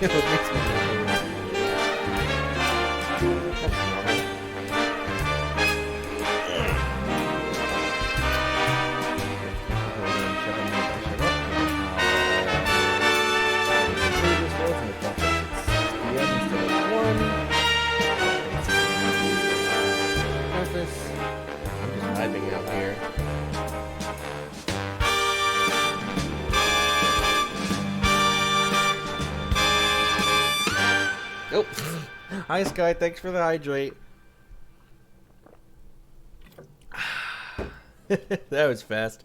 It makes me happy. That's normal. I'm just vibing out here. Oh, hi Sky, thanks for the hydrate. That was fast.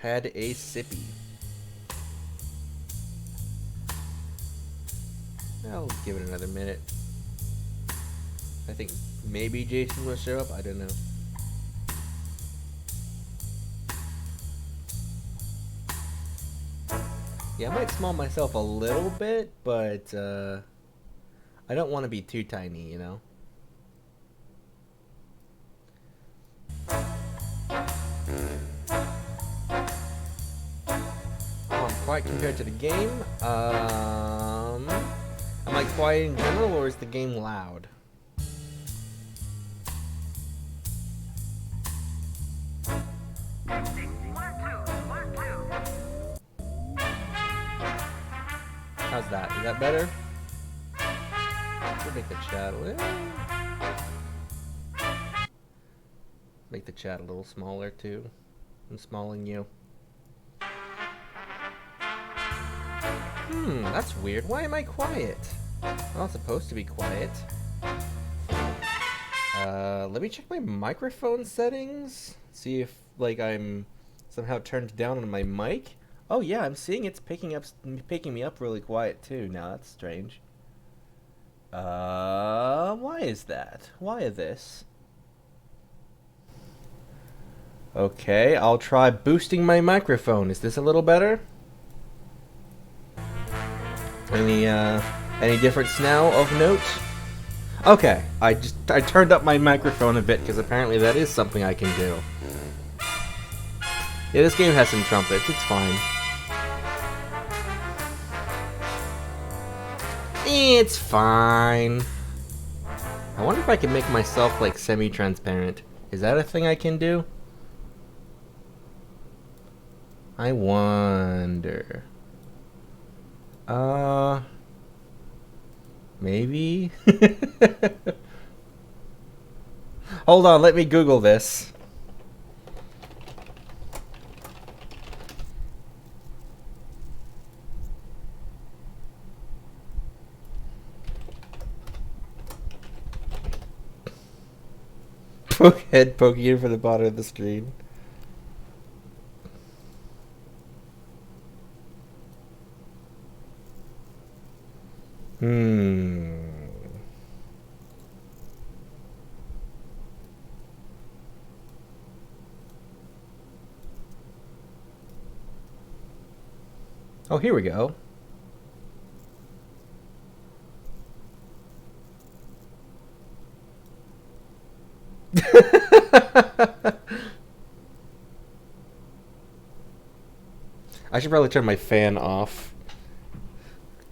Had a sippy. I'll give it another minute. I think maybe Jason will show up. I don't know. Yeah, I might small myself a little bit, but I don't want to be too tiny, you know? I'm quiet compared to the game. Am I quiet in general, or is the game loud? How's that? Is that better? Should make the chat make the chat a little smaller too. I'm smalling you. That's weird. Why am I quiet? I'm not supposed to be quiet. Let me check my microphone settings. See if like I'm somehow turned down on my mic. Oh yeah, I'm seeing it's picking me up really quiet too. Now that's strange. Why is that? Why this? Okay, I'll try boosting my microphone. Is this a little better? Any difference now of note? Okay, I turned up my microphone a bit because apparently that is something I can do. Yeah, this game has some trumpets. It's fine. It's fine. I wonder if I can make myself like semi-transparent. Is that a thing I can do? I wonder. Maybe? Hold on, let me Google this. Head poking in from the bottom of the screen. Oh, here we go. I should probably turn my fan off.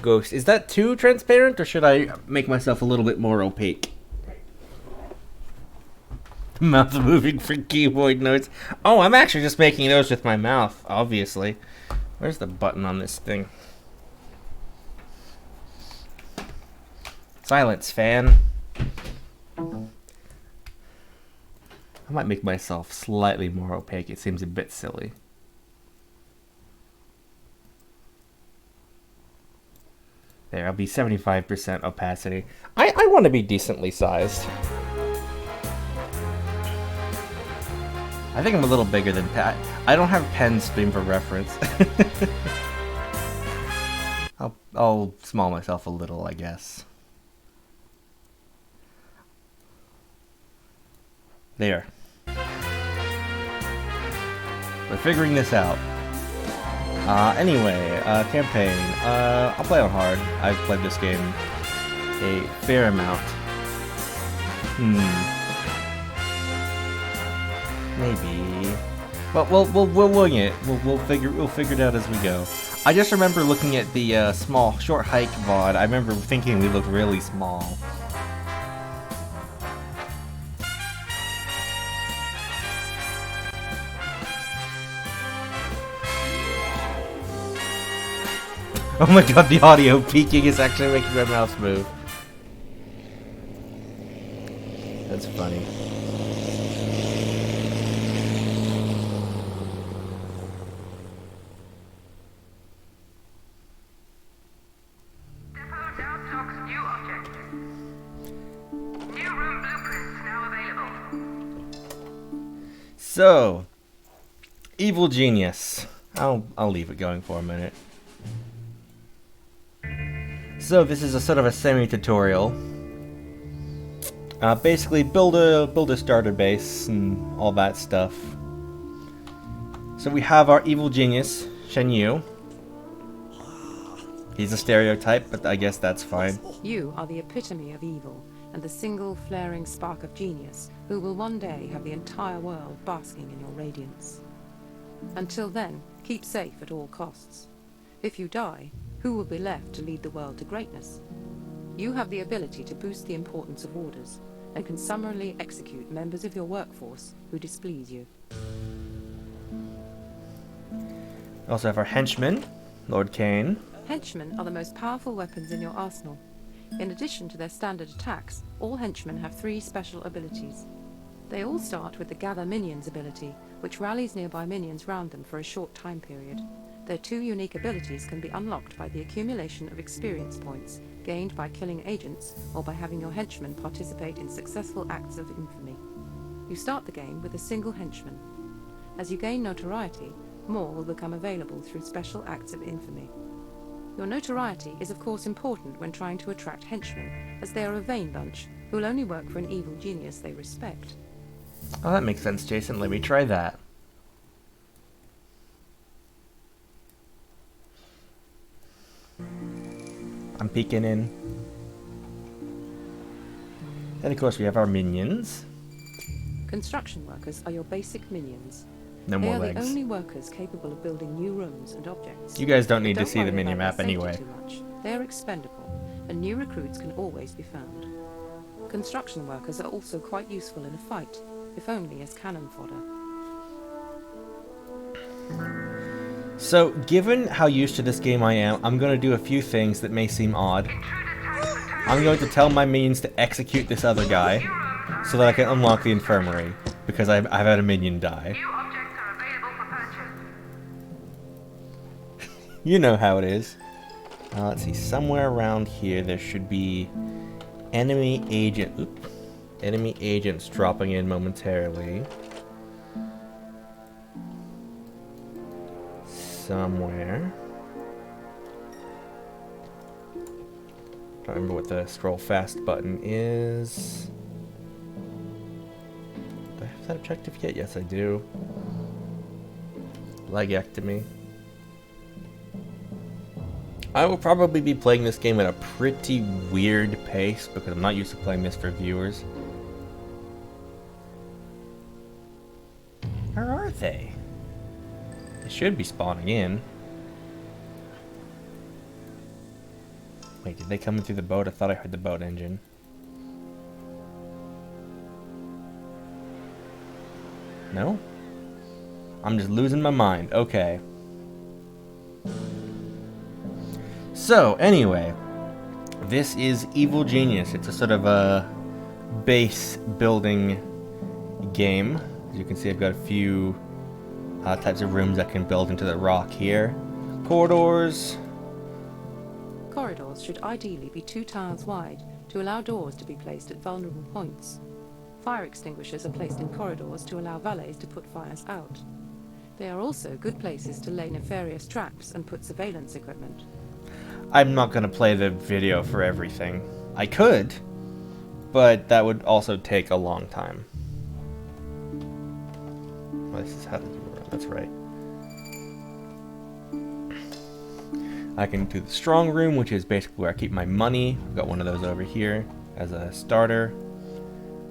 Ghost, is that too transparent, or should I make myself a little bit more opaque? Mouth moving for keyboard notes. Oh, I'm actually just making those with my mouth, obviously. Where's the button on this thing? Silence, fan. I might make myself slightly more opaque. It seems a bit silly. There, I'll be 75% opacity. I want to be decently sized. I think I'm a little bigger than Pat. I don't have pen stream for reference. I'll small myself a little, I guess. There. We're figuring this out. Anyway, campaign. I'll play on hard. I've played this game a fair amount. Maybe. But we'll wing it. We'll figure it out as we go. I just remember looking at the small short hike VOD. I remember thinking we looked really small. Oh my god, the audio peaking is actually making my mouse move. That's funny. So, Evil Genius. I'll leave it going for a minute. So this is a sort of a semi-tutorial. Basically, build a starter base and all that stuff. So we have our evil genius, Shen Yu. He's a stereotype, but I guess that's fine. You are the epitome of evil, and the single flaring spark of genius, who will one day have the entire world basking in your radiance. Until then, keep safe at all costs. If you die, who will be left to lead the world to greatness? You have the ability to boost the importance of orders, and can summarily execute members of your workforce who displease you. We also have our henchman, Lord Kane. Henchmen are the most powerful weapons in your arsenal. In addition to their standard attacks, all henchmen have 3 special abilities. They all start with the Gather Minions ability, which rallies nearby minions round them for a short time period. Their 2 unique abilities can be unlocked by the accumulation of experience points, gained by killing agents, or by having your henchmen participate in successful acts of infamy. You start the game with a single henchman. As you gain notoriety, more will become available through special acts of infamy. Your notoriety is of course important when trying to attract henchmen, as they are a vain bunch, who will only work for an evil genius they respect. Oh, that makes sense, Jason. Let me try that. I'm peeking in. And of course we have our minions. Construction workers are your basic minions. No more legs. They are the only workers capable of building new rooms and objects. You guys don't need to see the minion map anyway. Too much. They are expendable, and new recruits can always be found. Construction workers are also quite useful in a fight, if only as cannon fodder. So, given how used to this game I am, I'm going to do a few things that may seem odd. I'm going to tell my minions to execute this other guy, so that I can unlock the infirmary, because I've had a minion die. You know how it is. Let's see, somewhere around here there should be enemy agents dropping in momentarily. Somewhere. Don't remember what the scroll fast button is. Do I have that objective yet? Yes, I do. Legectomy. I will probably be playing this game at a pretty weird pace because I'm not used to playing this for viewers. Where are they? They should be spawning in. Wait, did they come in through the boat? I thought I heard the boat engine. No? I'm just losing my mind. Okay. So, anyway, this is Evil Genius. It's a sort of a base building game. As you can see, I've got a few types of rooms I can build into the rock here. Corridors. Corridors should ideally be 2 tiles wide to allow doors to be placed at vulnerable points. Fire extinguishers are placed in corridors to allow valets to put fires out. They are also good places to lay nefarious traps and put surveillance equipment. I'm not going to play the video for everything. I could, but that would also take a long time. Well, this is how to do it. That's right. I can do the strong room, which is basically where I keep my money. I've got one of those over here as a starter.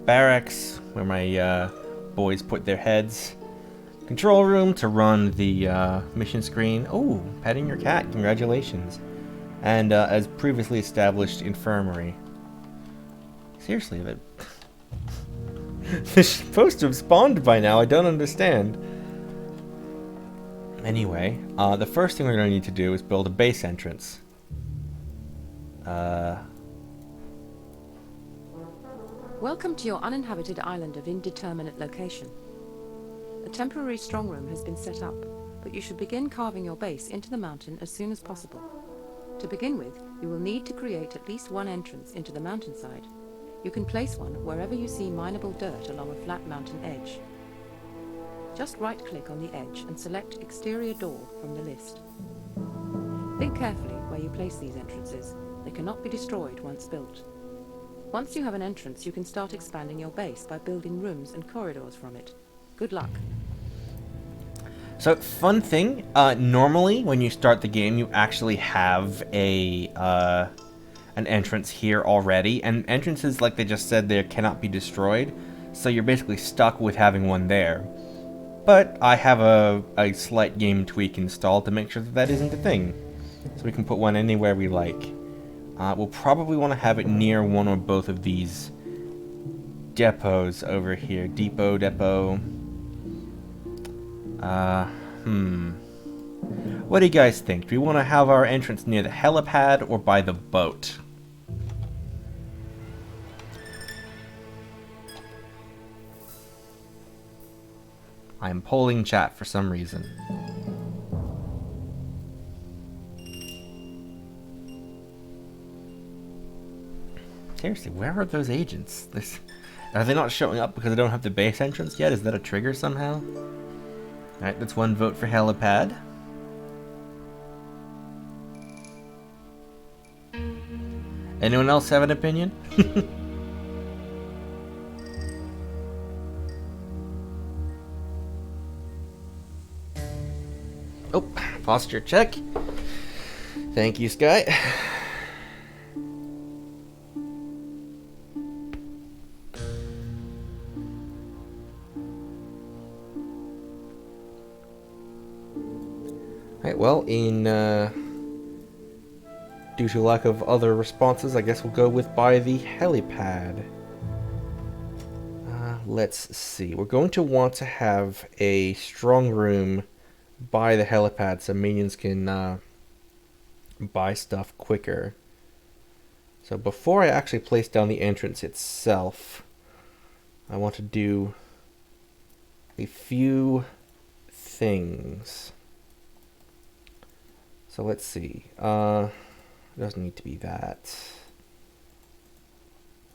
Barracks, where my boys put their heads. control room to run the mission screen. Oh, petting your cat. Congratulations. And as previously established, infirmary. Seriously, they're supposed to have spawned by now. I don't understand. Anyway, the first thing we're going to need to do is build a base entrance. Welcome to your uninhabited island of indeterminate location. A temporary strongroom has been set up, but you should begin carving your base into the mountain as soon as possible. To begin with, you will need to create at least one entrance into the mountainside. You can place one wherever you see mineable dirt along a flat mountain edge. Just right-click on the edge and select Exterior Door from the list. Think carefully where you place these entrances. They cannot be destroyed once built. Once you have an entrance, you can start expanding your base by building rooms and corridors from it. Good luck. So, fun thing, normally when you start the game, you actually have an entrance here already, and entrances, like they just said, there cannot be destroyed, so you're basically stuck with having one there. But I have a slight game tweak installed to make sure that that isn't a thing. So we can put one anywhere we like. We'll probably want to have it near one or both of these depots over here. Depot. What do you guys think? Do we want to have our entrance near the helipad or by the boat? I'm polling chat for some reason. Seriously, where are those agents? Are they not showing up because they don't have the base entrance yet? Is that a trigger somehow? Alright, that's one vote for helipad. Anyone else have an opinion? Oh, posture check. Thank you, Sky. Alright, well, due to lack of other responses, I guess we'll go with by the helipad. Let's see. We're going to want to have a strong room by the helipad so minions can buy stuff quicker. So before I actually place down the entrance itself, I want to do a few things. So let's see. It doesn't need to be that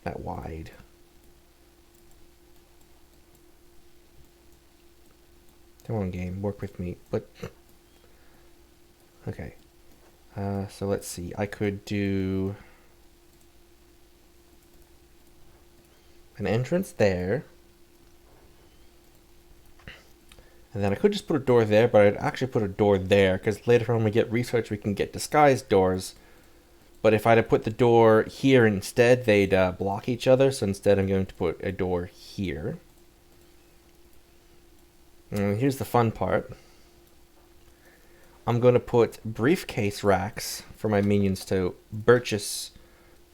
wide. Come on, game, work with me. But okay. So let's see. I could do an entrance there. And then I could just put a door there, but I'd actually put a door there, because later on when we get research, we can get disguised doors. But if I'd have put the door here instead, they'd block each other, so instead I'm going to put a door here. And here's the fun part. I'm going to put briefcase racks for my minions to purchase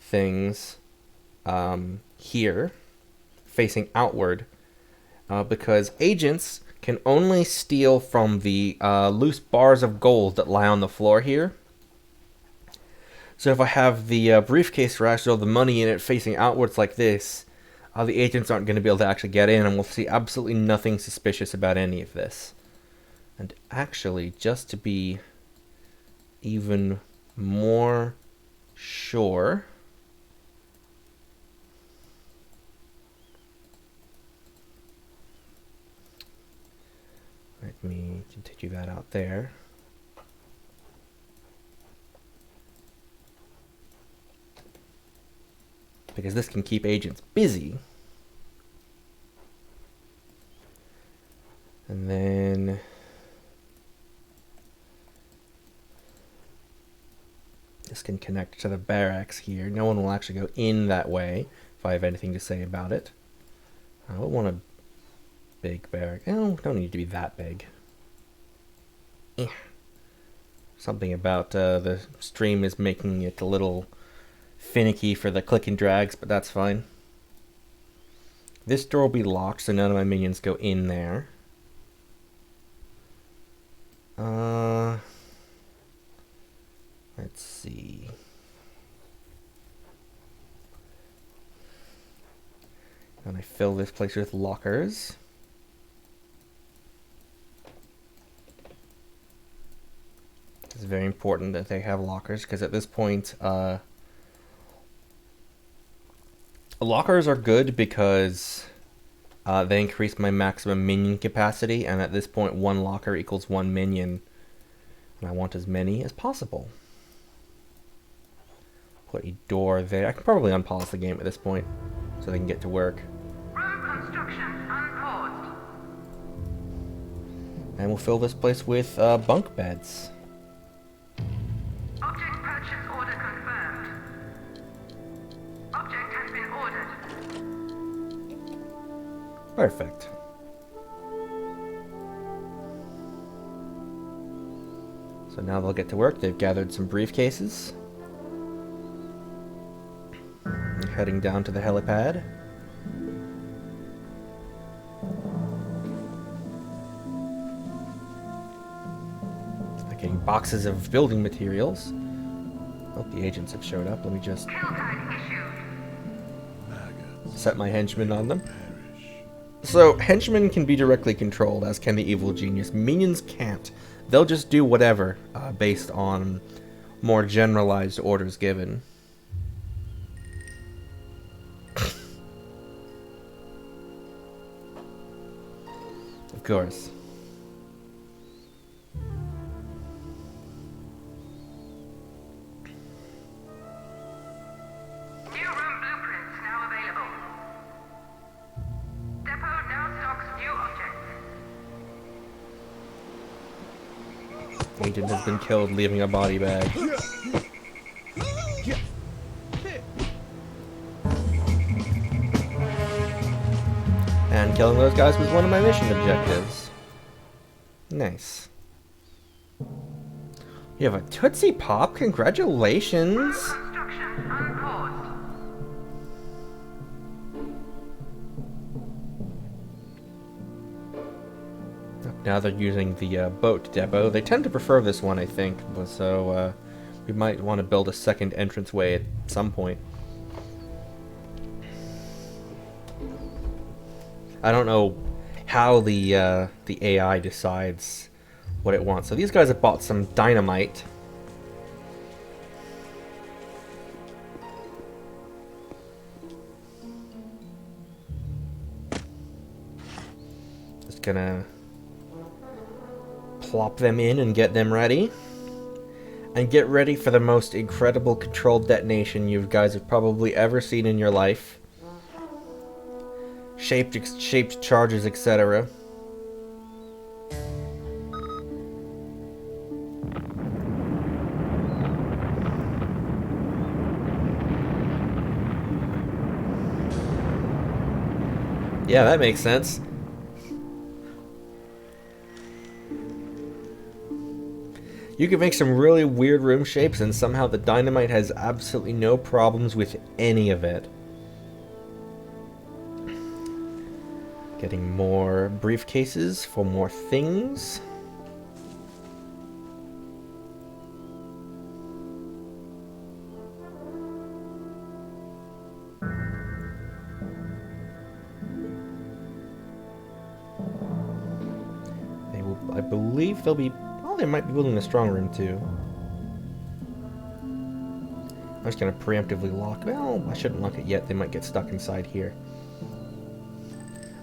things here, facing outward, because agents can only steal from the loose bars of gold that lie on the floor here. So if I have the briefcase rack with all the money in it facing outwards like this, the agents aren't going to be able to actually get in, and we'll see absolutely nothing suspicious about any of this. And actually, just to be even more sure, let me continue that out there. Because this can keep agents busy. And then this can connect to the barracks here. No one will actually go in that way if I have anything to say about it. I don't want to big barrack. Oh, don't need to be that big. Eh. Something about the stream is making it a little finicky for the click and drags, but that's fine. This door will be locked, so none of my minions go in there. Let's see. And I fill this place with lockers. It's very important that they have lockers, because at this point, lockers are good because they increase my maximum minion capacity, and at this point, one locker equals one minion. And I want as many as possible. Put a door there. I can probably unpause the game at this point, so they can get to work. Room construction unpaused. And we'll fill this place with bunk beds. Object purchase order confirmed. Object has been ordered. Perfect. So now they'll get to work. They've gathered some briefcases. They're heading down to the helipad. They're getting boxes of building materials. Oh, the agents have showed up. Let me just Kill tag issued. set my henchmen on them. So, henchmen can be directly controlled, as can the evil genius. Minions can't. They'll just do whatever, based on more generalized orders given. Of course. New room blueprints now available. Depot now stocks new objects. Agent has been killed, leaving a body bag. And killing those guys was one of my mission objectives. Nice. You have a Tootsie Pop? Congratulations! Construction unpaused. Now they're using the boat depot. They tend to prefer this one, I think, so we might want to build a second entranceway at some point. I don't know how the AI decides what it wants. So these guys have bought some dynamite. Just gonna plop them in and get them ready. And get ready for the most incredible controlled detonation you guys have probably ever seen in your life. Shaped charges, etc. Yeah, that makes sense. You can make some really weird room shapes, and somehow the dynamite has absolutely no problems with any of it. Getting more briefcases for more things. They will, I believe they'll be, oh, they might be building a strong room too. I'm just gonna preemptively lock, well, I shouldn't lock it yet, they might get stuck inside here.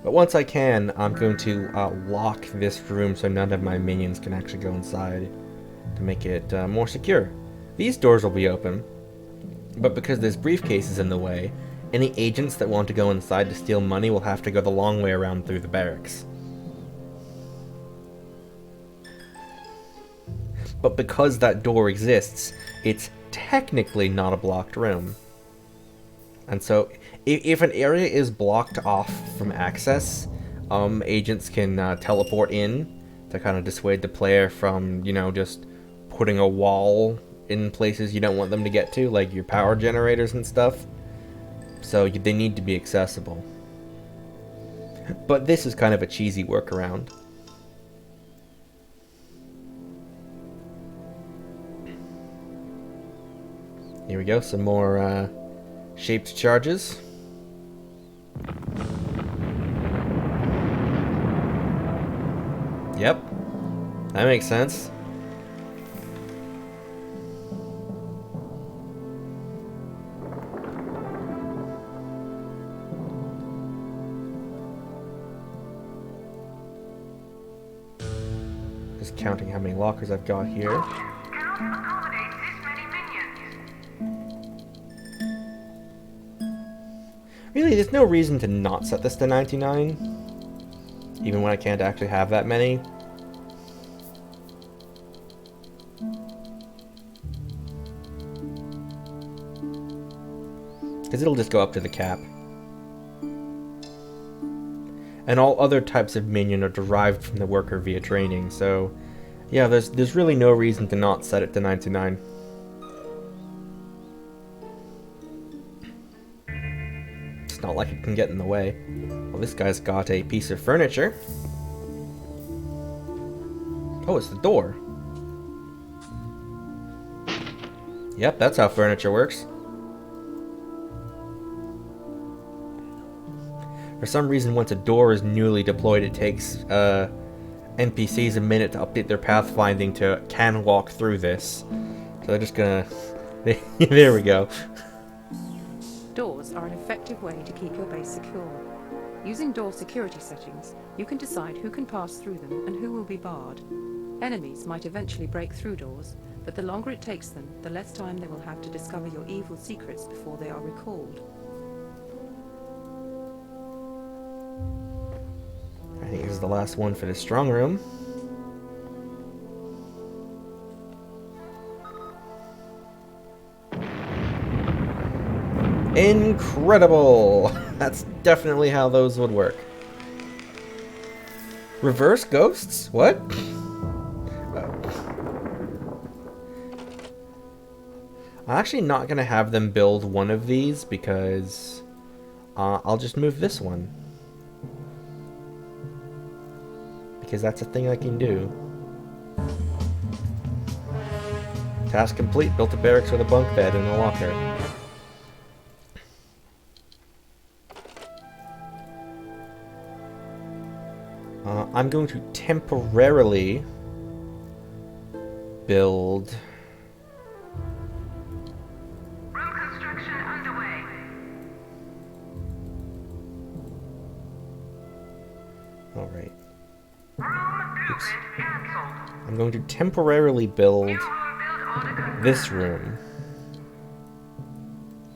But once I can, I'm going to lock this room so none of my minions can actually go inside to make it more secure. These doors will be open, but because this briefcase is in the way, any agents that want to go inside to steal money will have to go the long way around through the barracks. But because that door exists, it's technically not a blocked room. And so, if an area is blocked off from access, agents can teleport in to kind of dissuade the player from, just putting a wall in places you don't want them to get to, like your power generators and stuff. So they need to be accessible. But this is kind of a cheesy workaround. Here we go, some more shaped charges. Yep, that makes sense. Just counting how many lockers I've got here. Cannot accommodate this many minions. Really, there's no reason to not set this to 99, even when I can't actually have that many. Because it'll just go up to the cap. And all other types of minion are derived from the worker via training, so yeah, there's really no reason to not set it to 99. It's not like it can get in the way. Well, this guy's got a piece of furniture. Oh, it's the door. Yep, that's how furniture works. For some reason, once a door is newly deployed, it takes NPCs a minute to update their pathfinding to can walk through this. So they're just gonna... There we go. Doors are an effective way to keep your base secure. Using door security settings, you can decide who can pass through them and who will be barred. Enemies might eventually break through doors, but the longer it takes them, the less time they will have to discover your evil secrets before they are recalled. I think this is the last one for the strong room. Incredible! That's definitely how those would work. Reverse ghosts? What? I'm actually not going to have them build one of these because I'll just move this one. Because that's a thing I can do. Task complete. Built a barracks with a bunk bed and a locker. I'm going to temporarily build... Room construction underway. Alright. Room blueprint cancelled. I'm going to temporarily build New room build order confirmed. this room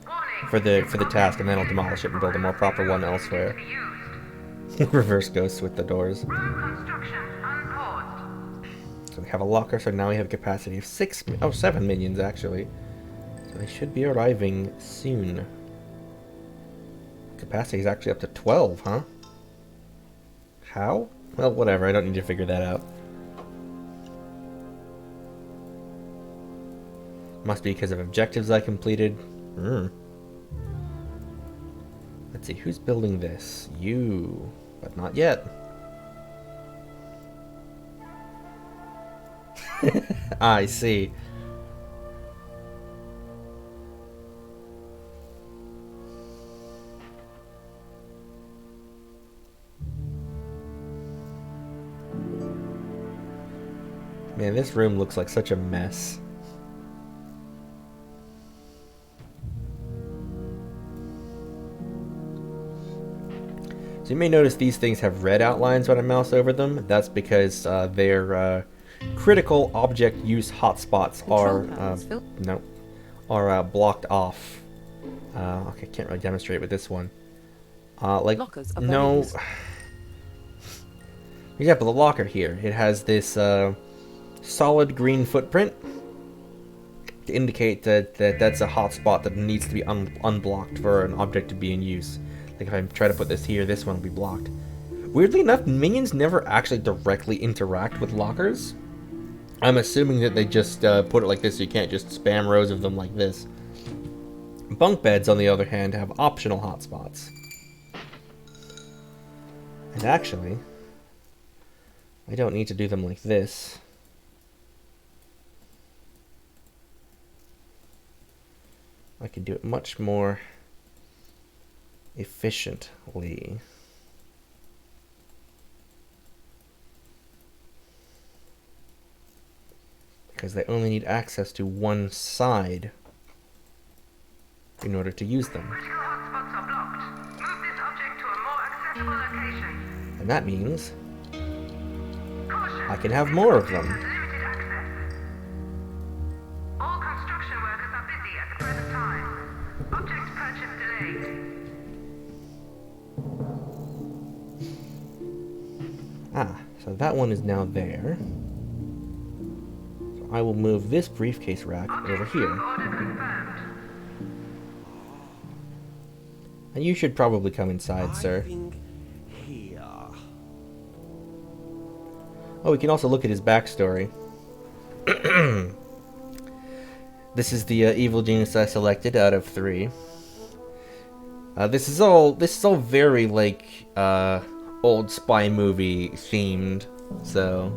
Warning. for the task, and then I'll demolish it and build a more proper one elsewhere. To be used. Reverse ghosts with the doors. Room construction unpaused. So we have a locker, so now we have a capacity of 7 minions actually. So they should be arriving soon. Capacity is actually up to 12, huh? How? Well, whatever, I don't need to figure that out. Must be because of objectives I completed. Let's see, who's building this? You. But not yet. I see. Man, this room looks like such a mess. So you may notice these things have red outlines when I mouse over them. That's because their critical object use hotspots are blocked off. Okay, can't really demonstrate with this one. Lockers are no. barriers. For example, the locker here, it has this solid green footprint to indicate that that's a hotspot that needs to be unblocked for an object to be in use. Like if I try to put this here, this one will be blocked. Weirdly enough, minions never actually directly interact with lockers. I'm assuming that they just put it like this so you can't just spam rows of them like this. Bunk beds, on the other hand, have optional hotspots. And actually, I don't need to do them like this. I can do it much more efficiently. Because they only need access to one side in order to use them. Critical hotspots are blocked. Move this object to a more accessible location. And that means Caution. I can have more of them. Limited access. All construction workers are busy at the present time. Object purchase delayed. Ah, so that one is now there. So I will move this briefcase rack over here. Order confirmed. And you should probably come inside, sir. Here. Oh, we can also look at his backstory. This is the evil genius I selected out of 3. This is all very like old spy movie themed. So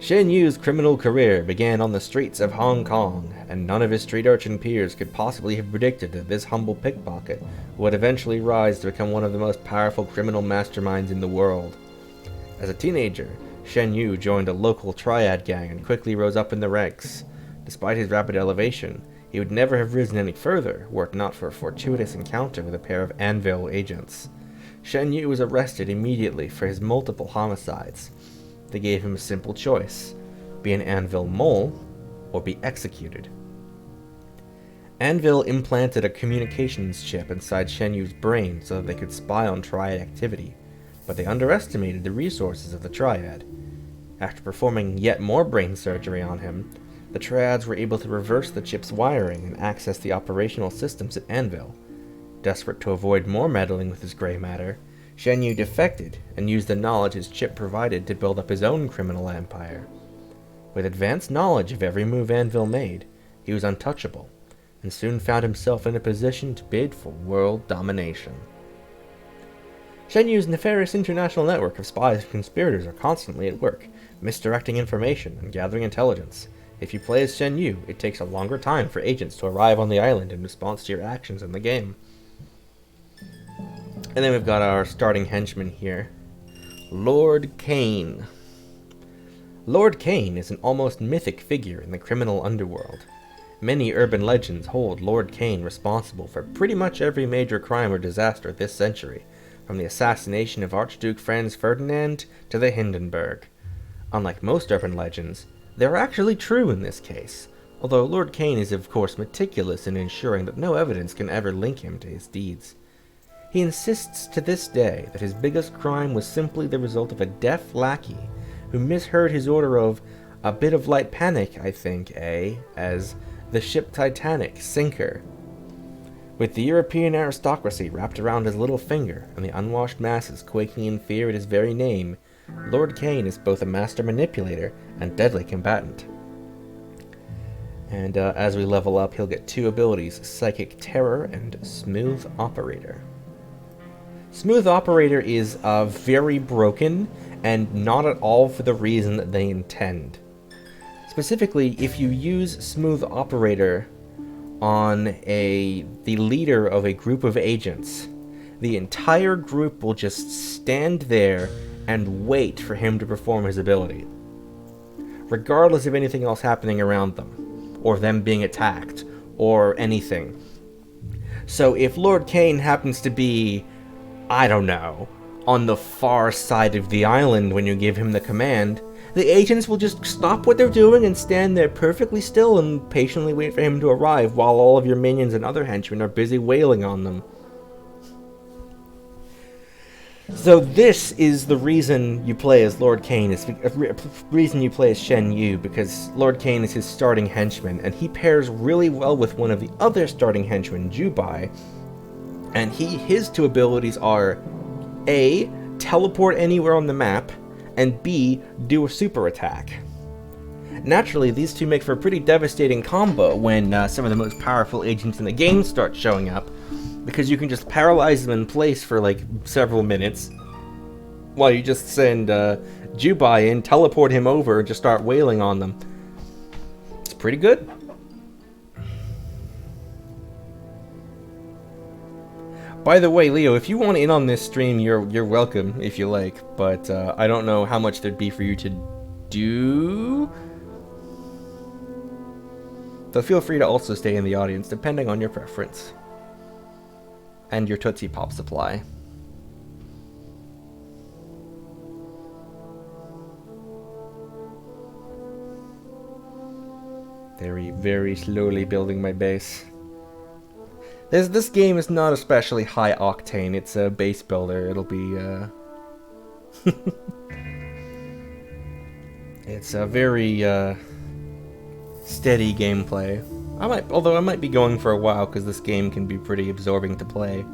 Shen Yu's criminal career began on the streets of Hong Kong, and none of his street urchin peers could possibly have predicted that this humble pickpocket would eventually rise to become one of the most powerful criminal masterminds in the world. As a teenager, Shen Yu joined a local triad gang and quickly rose up in the ranks. Despite his rapid elevation, he would never have risen any further were it not for a fortuitous encounter with a pair of Anvil agents. Shen Yu was arrested immediately for his multiple homicides. They gave him a simple choice: be an Anvil mole, or be executed. Anvil implanted a communications chip inside Shen Yu's brain so that they could spy on Triad activity, but they underestimated the resources of the Triad. After performing yet more brain surgery on him, the Triads were able to reverse the chip's wiring and access the operational systems at Anvil. Desperate to avoid more meddling with his gray matter, Shen Yu defected and used the knowledge his chip provided to build up his own criminal empire. With advanced knowledge of every move Anvil made, he was untouchable, and soon found himself in a position to bid for world domination. Shen Yu's nefarious international network of spies and conspirators are constantly at work, misdirecting information and gathering intelligence. If you play as Shen Yu, it takes a longer time for agents to arrive on the island in response to your actions in the game. And then we've got our starting henchman here, Lord Kane. Lord Kane is an almost mythic figure in the criminal underworld. Many urban legends hold Lord Kane responsible for pretty much every major crime or disaster this century, from the assassination of Archduke Franz Ferdinand to the Hindenburg. Unlike most urban legends, they are actually true in this case, although Lord Kane is of course meticulous in ensuring that no evidence can ever link him to his deeds. He insists to this day that his biggest crime was simply the result of a deaf lackey who misheard his order of a bit of light panic, I think, as the ship Titanic sinker. With the European aristocracy wrapped around his little finger and the unwashed masses quaking in fear at his very name, Lord Kane is both a master manipulator and deadly combatant. And as we level up, he'll get 2 abilities, Psychic Terror and Smooth Operator. Smooth Operator is very broken, and not at all for the reason that they intend. Specifically, if you use Smooth Operator on the leader of a group of agents, the entire group will just stand there and wait for him to perform his ability, regardless of anything else happening around them, or them being attacked, or anything. So if Lord Kane happens to be, I don't know, on the far side of the island when you give him the command, the agents will just stop what they're doing and stand there perfectly still and patiently wait for him to arrive while all of your minions and other henchmen are busy wailing on them. So this is the reason you play as Lord Kane, is the reason you play as Shen Yu, because Lord Kane is his starting henchman, and he pairs really well with one of the other starting henchmen, Jubai, and his 2 abilities are A, teleport anywhere on the map, and B, do a super attack. Naturally, these two make for a pretty devastating combo when some of the most powerful agents in the game start showing up, because you can just paralyze them in place for like several minutes, while you just send Jubai in, teleport him over, and just start wailing on them. It's pretty good. By the way, Leo, if you want in on this stream, you're welcome if you like, but I don't know how much there'd be for you to do. So feel free to also stay in the audience, depending on your preference. And your Tootsie Pop supply. Very, very slowly building my base. This game is not especially high octane. It's a base builder. It'll be it's a very steady gameplay. Although I might be going for a while because this game can be pretty absorbing to play.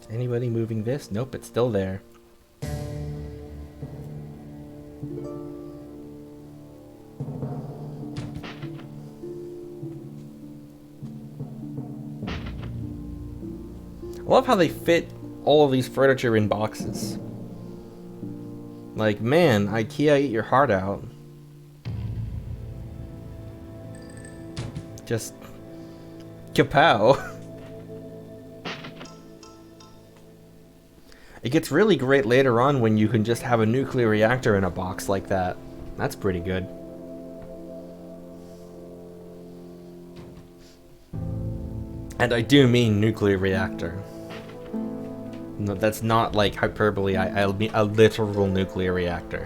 Anybody moving this? Nope, it's still there. I love how they fit all of these furniture in boxes. Like, man, IKEA, eat your heart out. Just kapow. It gets really great later on when you can just have a nuclear reactor in a box like that. That's pretty good. And I do mean nuclear reactor. No, that's not like hyperbole. I'll mean a literal nuclear reactor.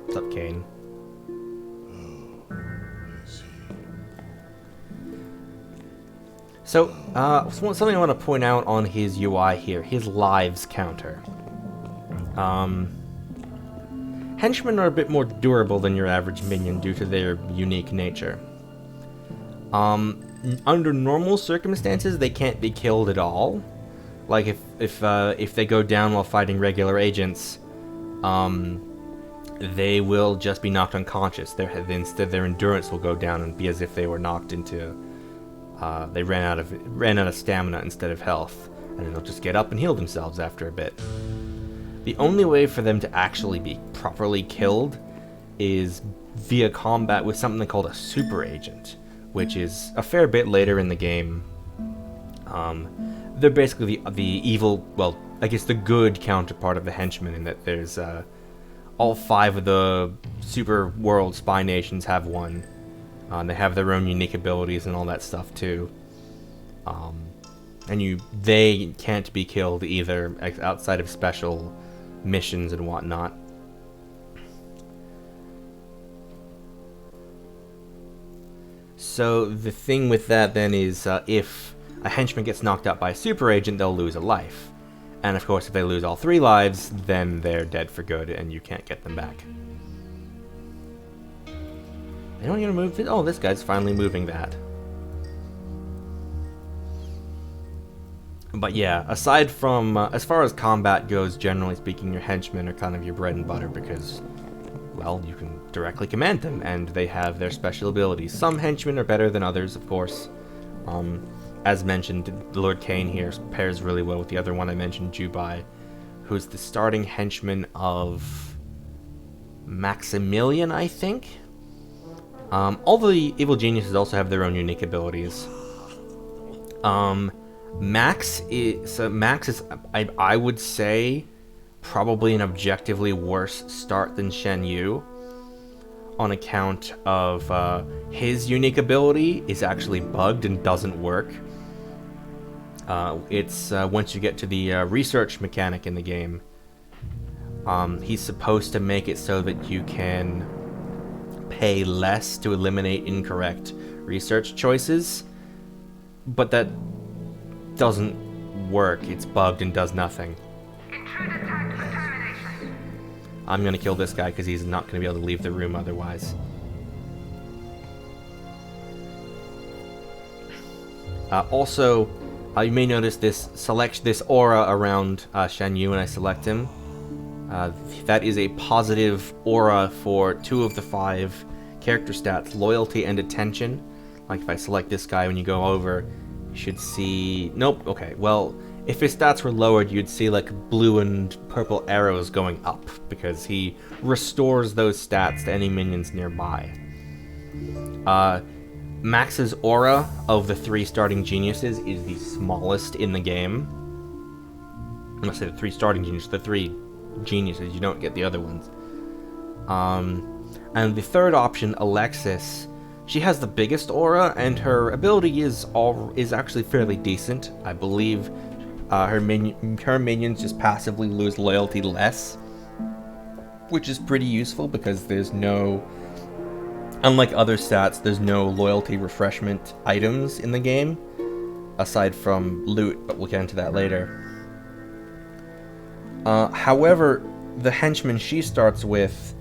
What's up, Kane? So, something I want to point out on his UI here, his lives counter. Henchmen are a bit more durable than your average minion due to their unique nature. Under normal circumstances, they can't be killed at all. Like if they go down while fighting regular agents, they will just be knocked unconscious. Instead, their endurance will go down and be as if they were knocked into. They ran out of stamina instead of health, and then they'll just get up and heal themselves after a bit. The only way for them to actually be properly killed is via combat with something called a super agent, which is a fair bit later in the game. They're basically the evil, well, I guess the good counterpart of the henchmen, in that there's all 5 of the super world spy nations have one. They have their own unique abilities and all that stuff too. And they can't be killed either outside of special missions and whatnot. So the thing with that then is if a henchman gets knocked out by a super agent, they'll lose a life. And of course if they lose all 3 lives, then they're dead for good and you can't get them back. They don't even move it. Oh, this guy's finally moving that. But yeah, aside from, as far as combat goes, generally speaking, your henchmen are kind of your bread and butter because, well, you can directly command them, and they have their special abilities. Some henchmen are better than others, of course. As mentioned, Lord Kane here pairs really well with the other one I mentioned, Jubai, who's the starting henchman of Maximilian, I think? All the evil geniuses also have their own unique abilities. Max is, I would say, probably an objectively worse start than Shen Yu, on account of his unique ability is actually bugged and doesn't work. It's once you get to the research mechanic in the game. He's supposed to make it so that you can pay less to eliminate incorrect research choices, but that doesn't work. It's bugged and does nothing. Intruder tagged for termination. I'm gonna kill this guy because he's not gonna be able to leave the room otherwise. Also, you may notice this aura around Shen Yu when I select him. That is a positive aura for 2 of the 5 character stats, loyalty and attention. Like if I select this guy, when you go over, you should see... Nope, okay, well, if his stats were lowered, you'd see like blue and purple arrows going up, because he restores those stats to any minions nearby. Max's aura of the 3 starting geniuses is the smallest in the game. I'm gonna say the 3 starting geniuses, the 3 geniuses, you don't get the other ones. And the third option, Alexis, she has the biggest aura, and her ability is actually fairly decent. I believe her minions just passively lose loyalty less, which is pretty useful because there's no... Unlike other stats, there's no loyalty refreshment items in the game, aside from loot, but we'll get into that later. However, the henchman she starts with,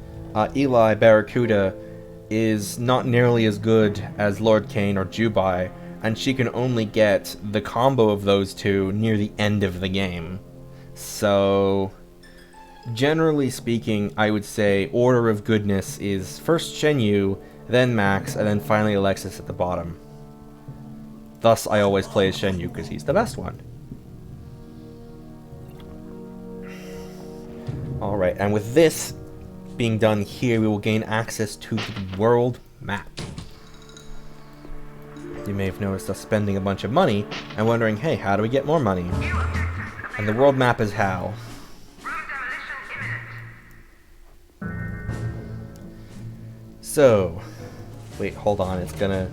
Eli Barracuda, is not nearly as good as Lord Kane or Jubai, and she can only get the combo of those 2 near the end of the game. So... generally speaking, I would say order of goodness is first Shen Yu, then Max, and then finally Alexis at the bottom. Thus, I always play as Shen Yu because he's the best one. Alright, and with this being done here, we will gain access to the world map. You may have noticed us spending a bunch of money and wondering, hey, how do we get more money? And the world map is how. So, wait, hold on, it's gonna...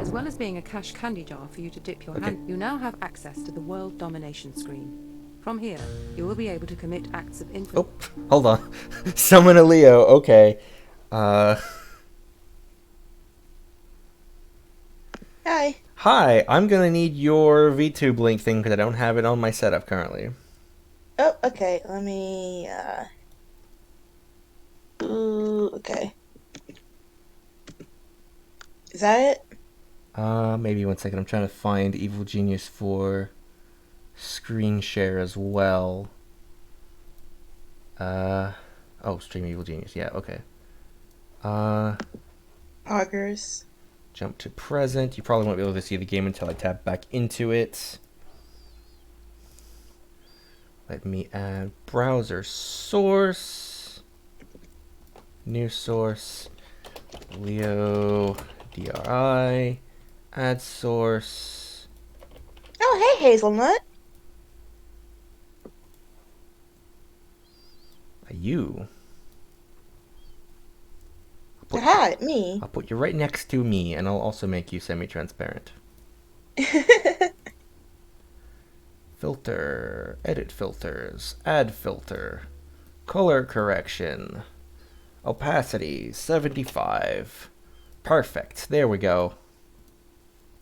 As well as being a cash candy jar for you to dip your hand, you now have access to the world domination screen. From here, you will be able to commit acts of influence. Oh, hold on. Summon a Leo, okay. Hi. Hi, I'm gonna need your VTube link thing because I don't have it on my setup currently. Oh, okay. Let me, Ooh, okay. Is that it? Maybe 1 second. I'm trying to find Evil Genius for screen share as well. Oh, Stream Evil Genius. Yeah, okay. Poggers. Jump to present. You probably won't be able to see the game until I tap back into it. Let me add browser source. New source. Leo DRI. Add source. Oh, hey, Hazelnut. You. Hi, me. I'll put you right next to me, and I'll also make you semi-transparent. Filter. Edit filters. Add filter. Color correction. Opacity. 75. Perfect. There we go.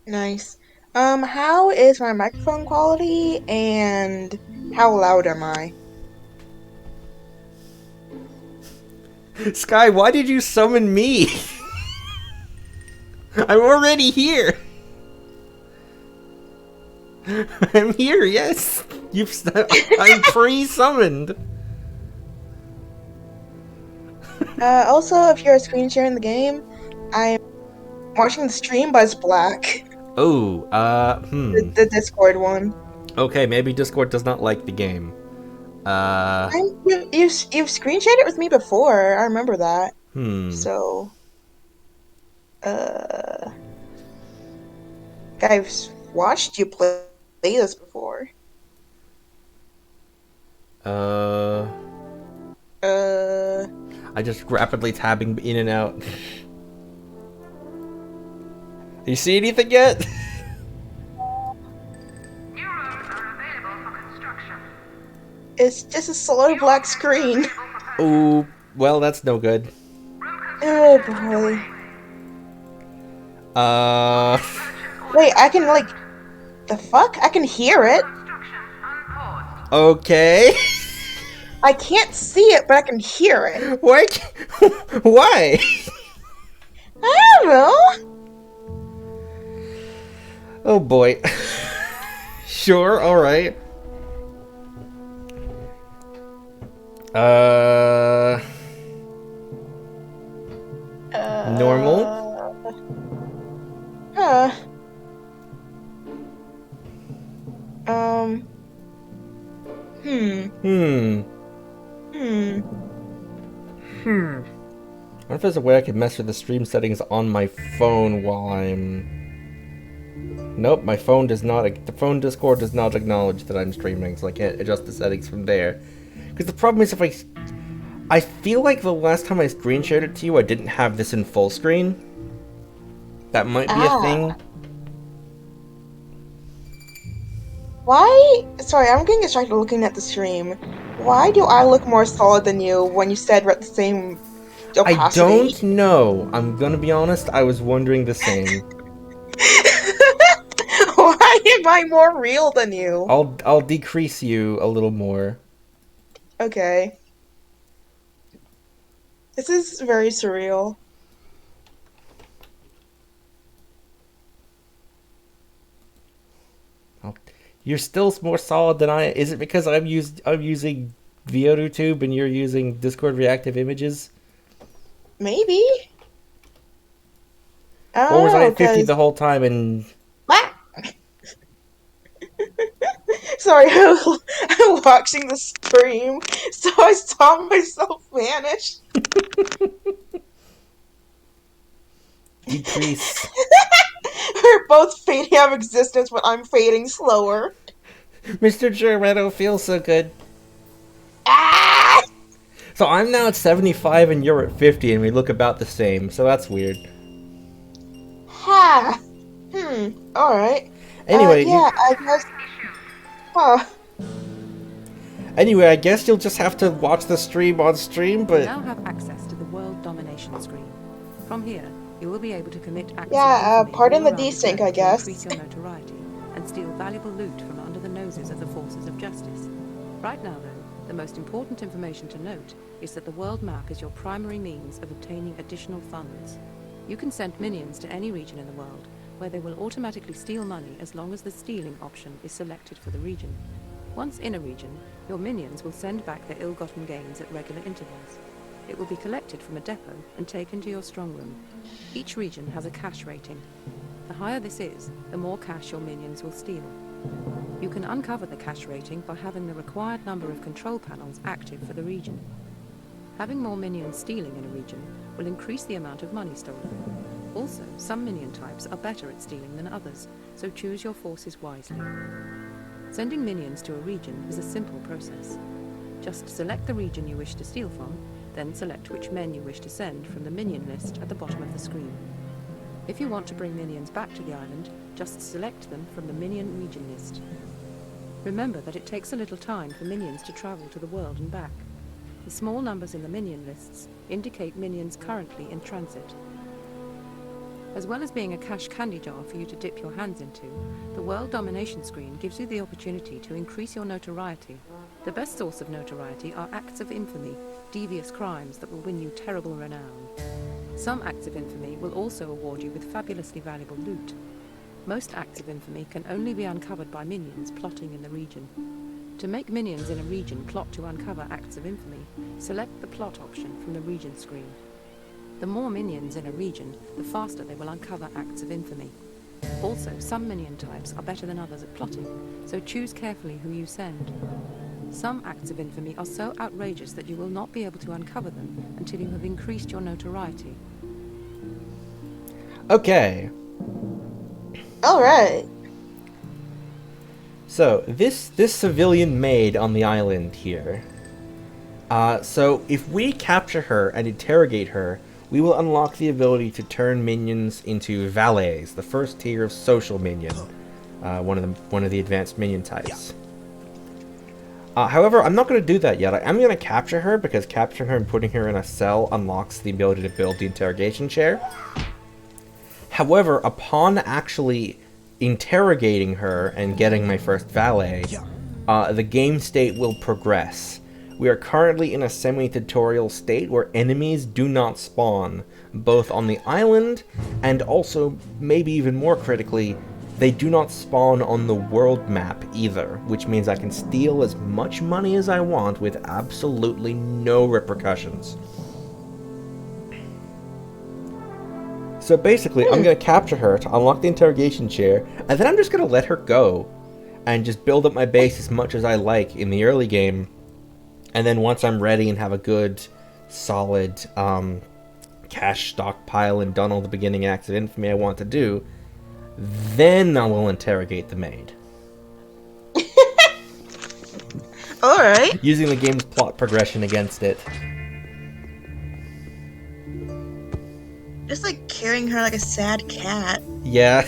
Nice. How is my microphone quality, and how loud am I? Sky, why did you summon me? I'm already here. I'm here, yes. I'm pre-summoned. Also, if you're screen sharing the game, I'm watching the stream, but it's black. Oh, The Discord one. Okay, maybe Discord does not like the game. You've screen shared it with me before. I remember that. So, I've watched you play this before. I just rapidly tabbing in and out. You see anything yet? It's just a solid black screen. Ooh, well, that's no good. Oh boy. Uh, Wait, I can like the fuck? I can hear it. okay. I can't see it, but I can hear it. Why? Why? I don't know. Oh boy. Sure, alright. Normal? Huh. Um. Hmm. Hmm. Hmm. I wonder if there's a way I could mess with the stream settings on my phone while I'm... Nope, my phone does not... The phone Discord does not acknowledge that I'm streaming, so I can't adjust the settings from there. Because the problem is if I feel like the last time I screen shared it to you, I didn't have this in full screen. That might be a thing. Why? Sorry, I'm getting distracted looking at the stream. Why do I look more solid than you when you said we're at the same I opacity? don't know. I'm gonna be honest, I was wondering the same. Why am I more real than you? I'll decrease you a little more. Okay. This is very surreal. You're still more solid than I. Is it because I'm using VODTube and you're using Discord reactive images? Maybe. I Or was don't I know, at 50 because... the whole time and... Ah! Sorry, I'm watching the stream, so I saw myself vanish. Decrease. We're both fading out of existence, but I'm fading slower. Mr. Jorb feels so good. Ah! So I'm now at 75 and you're at 50 and we look about the same, so that's weird. Ha! Alright. Anyway, Yeah, I guess... Huh. Anyway, I guess you'll just have to watch the stream on stream, You but... now have access to the world domination screen. From here, you will be able to commit acts Yeah, of infamy pardon all the around the desync, globe I to guess. increase your notoriety and steal valuable loot from under the noses of the forces of justice. Right now, though, the most important information to note is that the world map is your primary means of obtaining additional funds. You can send minions to any region in the world, where they will automatically steal money as long as the stealing option is selected for the region. Once in a region, your minions will send back their ill-gotten gains at regular intervals. It will be collected from a depot and taken to your strong room. Each region has a cash rating. The higher this is, the more cash your minions will steal. You can uncover the cash rating by having the required number of control panels active for the region. Having more minions stealing in a region will increase the amount of money stolen. Also, some minion types are better at stealing than others, so choose your forces wisely. Sending minions to a region is a simple process. Just select the region you wish to steal from, then select which men you wish to send from the minion list at the bottom of the screen. If you want to bring minions back to the island, just select them from the minion region list. Remember that it takes a little time for minions to travel to the world and back. The small numbers in the minion lists indicate minions currently in transit. As well as being a cash candy jar for you to dip your hands into, the world domination screen gives you the opportunity to increase your notoriety. The best source of notoriety are acts of infamy, devious crimes that will win you terrible renown. Some acts of infamy will also award you with fabulously valuable loot. Most acts of infamy can only be uncovered by minions plotting in the region. To make minions in a region plot to uncover acts of infamy, select the plot option from the region screen. The more minions in a region, the faster they will uncover acts of infamy. Also, some minion types are better than others at plotting, so choose carefully who you send. Some acts of infamy are so outrageous that you will not be able to uncover them until you have increased your notoriety. Okay. Alright. So, this civilian maid on the island here. So if we capture her and interrogate her, we will unlock the ability to turn minions into valets, the first tier of social minion, one of the advanced minion types. However, I'm not going to do that yet. I'm going to capture her because capturing her and putting her in a cell unlocks the ability to build the interrogation chair. However, upon actually interrogating her and getting my first valet, the game state will progress. We are currently in a semi-tutorial state where enemies do not spawn, both on the island and also, maybe even more critically, they do not spawn on the world map either, which means I can steal as much money as I want with absolutely no repercussions. So basically, I'm going to capture her to unlock the interrogation chair, and then I'm just going to let her go and just build up my base as much as I like in the early game. And then once I'm ready and have a good, solid cash stockpile and done all the beginning acts of infamy I want to do, then I will interrogate the maid. Alright. Using the game's plot progression against it. Just like carrying her like a sad cat. Yeah.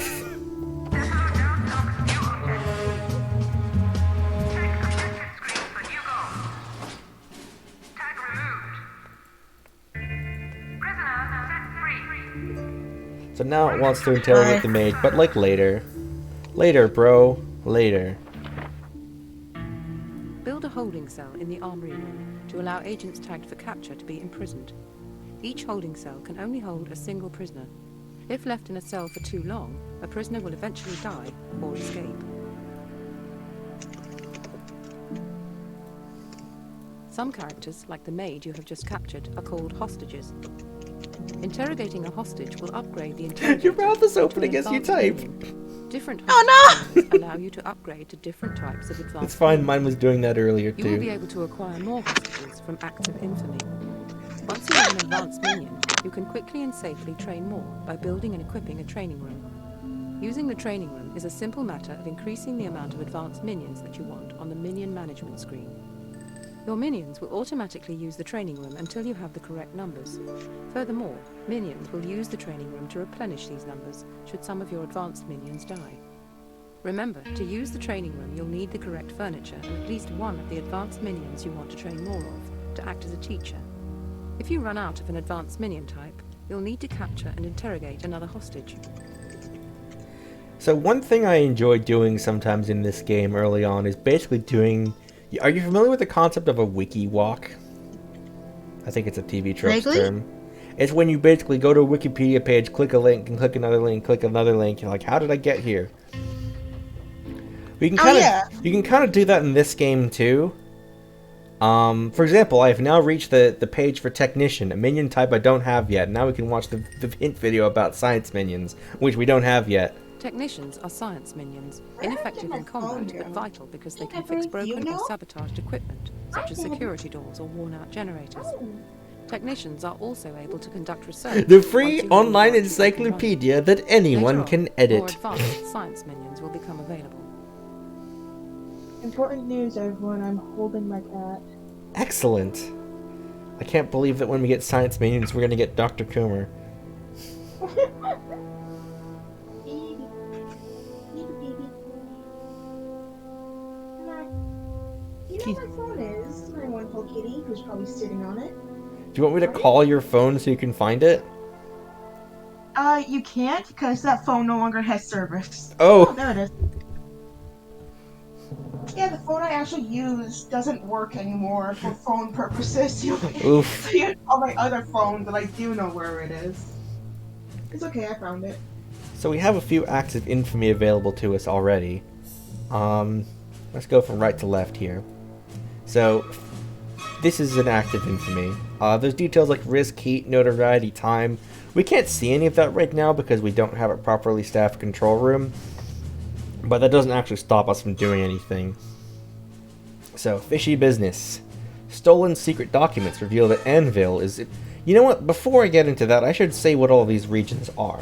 So now it wants to interrogate the maid, but like later. Later, bro. Later. Build a holding cell in the armory room to allow agents tagged for capture to be imprisoned. Each holding cell can only hold a single prisoner. If left in a cell for too long, a prisoner will eventually die or escape. Some characters, like the maid you have just captured, are called hostages. Interrogating a hostage will upgrade the interrogator. Your mouth is opening as you type. Different Oh hostages allow you to upgrade to different types of advanced. It's fine, mine was doing that earlier You will be too. able to acquire more hostages from acts of infamy. Once you have an advanced minion, you can quickly and safely train more by building and equipping a training room. Using the training room is a simple matter of increasing the amount of advanced minions that you want on the minion management screen. Your minions will automatically use the training room until you have the correct numbers. Furthermore, minions will use the training room to replenish these numbers should some of your advanced minions die. Remember, to use the training room you'll need the correct furniture and at least one of the advanced minions you want to train more of to act as a teacher. If you run out of an advanced minion type, you'll need to capture and interrogate another hostage. So one thing I enjoy doing sometimes in this game early on is basically doing... Are you familiar with the concept of a wiki walk? I think it's a TV tropes Vaguely? term. It's when you basically go to a Wikipedia page, click a link, and click another link, click another link. You're like, how did I get here? You can kind of you can kind of do that in this game too. For example, I have now reached the page for Technician, a minion type I don't have yet. Now we can watch the hint video about Science Minions, which we don't have yet. Technicians are science minions, Where did I ineffective get my in combat phone but go? vital because they Think can I fix believe you broken or know? sabotaged equipment, such as I didn't. security doors or worn-out generators. Oh. Technicians are also able to conduct research. The once free you know online what you can run. encyclopedia that anyone Later can on, more edit. advanced science minions will become available. Important news, everyone. I'm holding my cat. Excellent. I can't believe that when we get Science Minions, we're going to get Dr. Coomer. Baby. Baby. You know where my phone is? My wonderful kitty, who's probably sitting on it. Do you want me to call your phone so you can find it? You can't, because that phone no longer has service. Oh! There it is. Yeah, the phone I actually use doesn't work anymore for phone purposes. Oof. I use all my other phone, but I do know where it is. It's okay, I found it. So we have a few acts of infamy available to us already. Let's go from right to left here. So, this is an act of infamy. There's details like risk, heat, notoriety, time. We can't see any of that right now because we don't have a properly staffed control room. But that doesn't actually stop us from doing anything. So, fishy business. Stolen secret documents reveal that Anvil is... You know what? Before I get into that, I should say what all these regions are.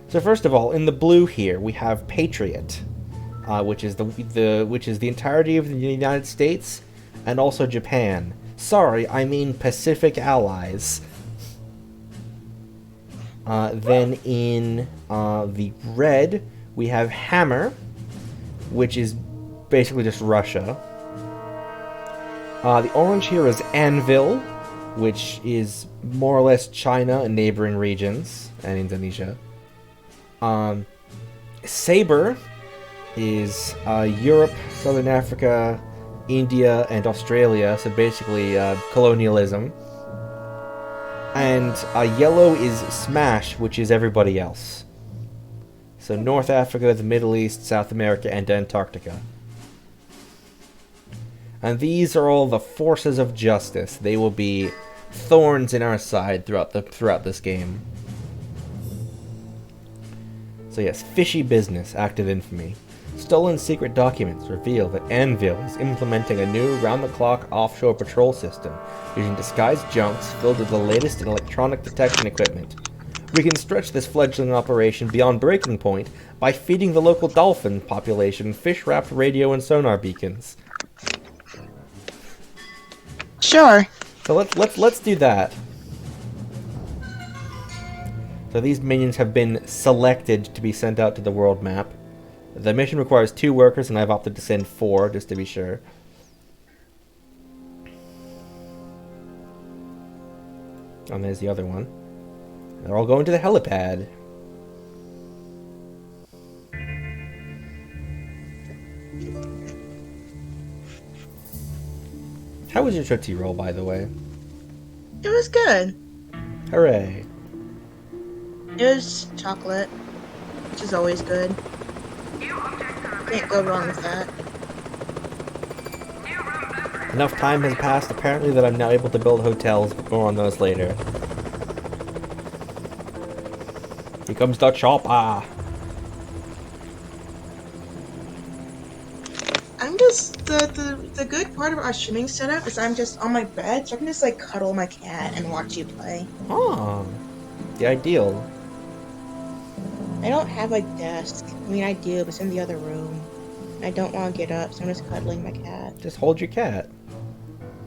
So first of all, in the blue here, we have Patriot, which is the entirety of the United States, and also Japan. Sorry, I mean Pacific Allies. Then in the red, we have Hammer, which is basically just Russia. The orange here is Anvil, which is more or less China and neighboring regions, and Indonesia. Saber is Europe, Southern Africa, India, and Australia, so basically colonialism. And yellow is Smash, which is everybody else. So North Africa, the Middle East, South America, and Antarctica. And these are all the forces of justice. They will be thorns in our side throughout this game. So yes, fishy business, active infamy. Stolen secret documents reveal that Anvil is implementing a new round-the-clock offshore patrol system using disguised junks filled with the latest in electronic detection equipment. We can stretch this fledgling operation beyond breaking point by feeding the local dolphin population fish-wrapped radio and sonar beacons. Sure. So let's do that. So these minions have been selected to be sent out to the world map. The mission requires 2 workers, and I've opted to send 4, just to be sure. And there's the other one. They're all going to the helipad. How was your Tootsie Roll, by the way? It was good. Hooray. It was chocolate, which is always good. Can't go wrong with that. Enough time has passed, apparently, that I'm now able to build hotels, but more on those later. Here comes the chopper. I'm just the good part of our streaming setup is I'm just on my bed, so I can just like cuddle my cat and watch you play. Oh, the ideal. I don't have a desk. I mean, I do, but it's in the other room. I don't want to get up, so I'm just cuddling my cat. Just hold your cat.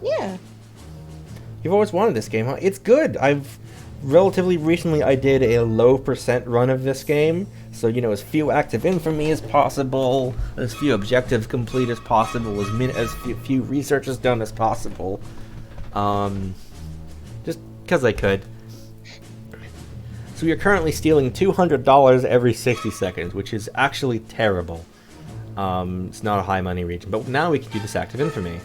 Yeah. You've always wanted this game, huh? It's good. I've relatively recently I did a low % run of this game, so you know, as few active infamy as possible, as few objectives complete as possible, as few researches done as possible. Just because I could. So we are currently stealing $200 every 60 seconds, which is actually terrible. It's not a high money region, but now we can do this active infamy.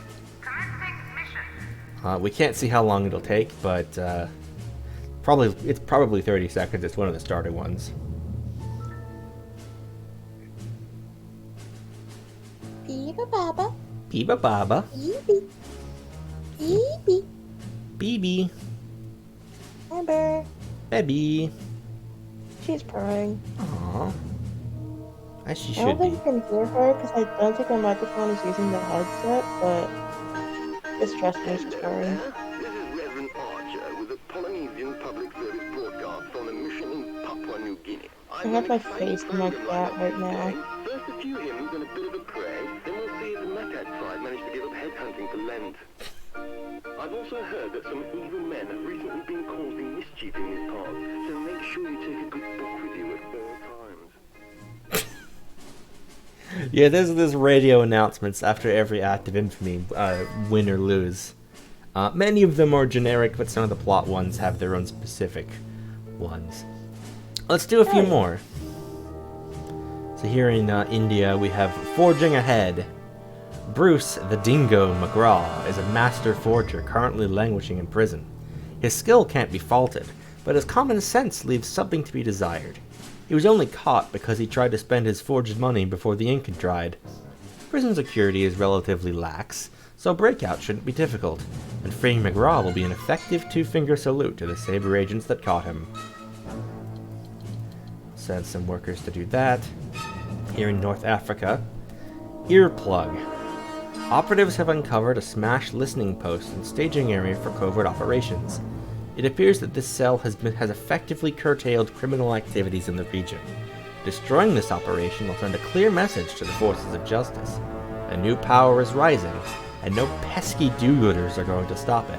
We can't see how long it'll take, but it's probably 30 seconds. It's one of the starter ones. Biba baba. Biba baba. Bibi. Bibi. Bibi. Amber. Baby. She's purring. Aww. As she I should don't be. think you can hear her because I don't think my microphone is using the headset, but just trust me, she's purring. This is Reverend Archer with a Polynesian public service broadcast on a mission in Papua New Guinea. I have my face in my cat right now. First a few hymns and a bit of a pray, then we'll see if the Macat tribe managed to give up headhunting for Lent. I've also heard that some evil men have recently been causing mischief in these parts, so make sure you take a good book with you at all times. Yeah, there's radio announcements after every act of infamy, win or lose. Many of them are generic, but some of the plot ones have their own specific ones. Let's do a few more. So here in India, we have Forging Ahead. Bruce, the Dingo McGraw, is a master forger currently languishing in prison. His skill can't be faulted, but his common sense leaves something to be desired. He was only caught because he tried to spend his forged money before the ink had dried. Prison security is relatively lax, so breakout shouldn't be difficult, and freeing McGraw will be an effective two-finger salute to the Saber agents that caught him. Send some workers to do that. Here in North Africa, Earplug. Operatives have uncovered a smashed listening post and staging area for covert operations. It appears that this cell has effectively curtailed criminal activities in the region. Destroying this operation will send a clear message to the forces of justice. A new power is rising, and no pesky do-gooders are going to stop it.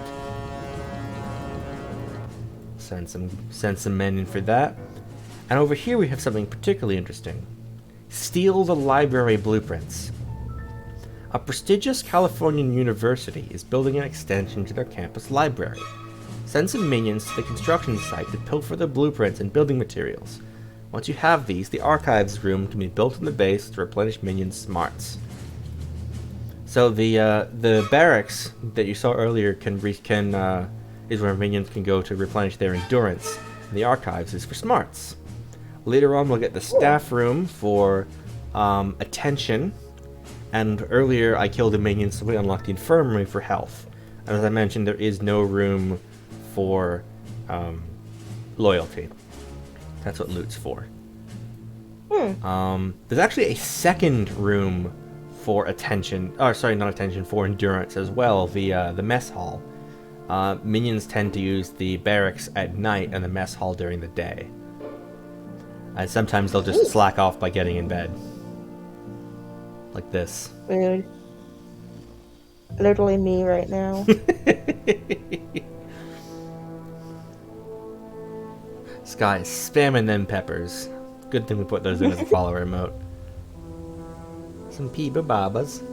Send some men in for that. And over here we have something particularly interesting. Steal the library blueprints. A prestigious Californian university is building an extension to their campus library. Send some minions to the construction site to pilfer the blueprints and building materials. Once you have these, the archives room can be built in the base to replenish minions' smarts. So the barracks that you saw earlier is where minions can go to replenish their endurance, and the archives is for smarts. Later on, we'll get the staff room for attention, and earlier I killed a minion, so we unlocked the infirmary for health. And as I mentioned, there is no room for loyalty. That's what loot's for. There's actually a second room for attention. Oh, sorry, not attention, for endurance as well. The mess hall. Minions tend to use the barracks at night and the mess hall during the day. And sometimes they'll just slack off by getting in bed. Like this. Weird. Literally me right now. Sky is spamming them peppers. Good thing we put those in as a follower emote. Some peeba babas.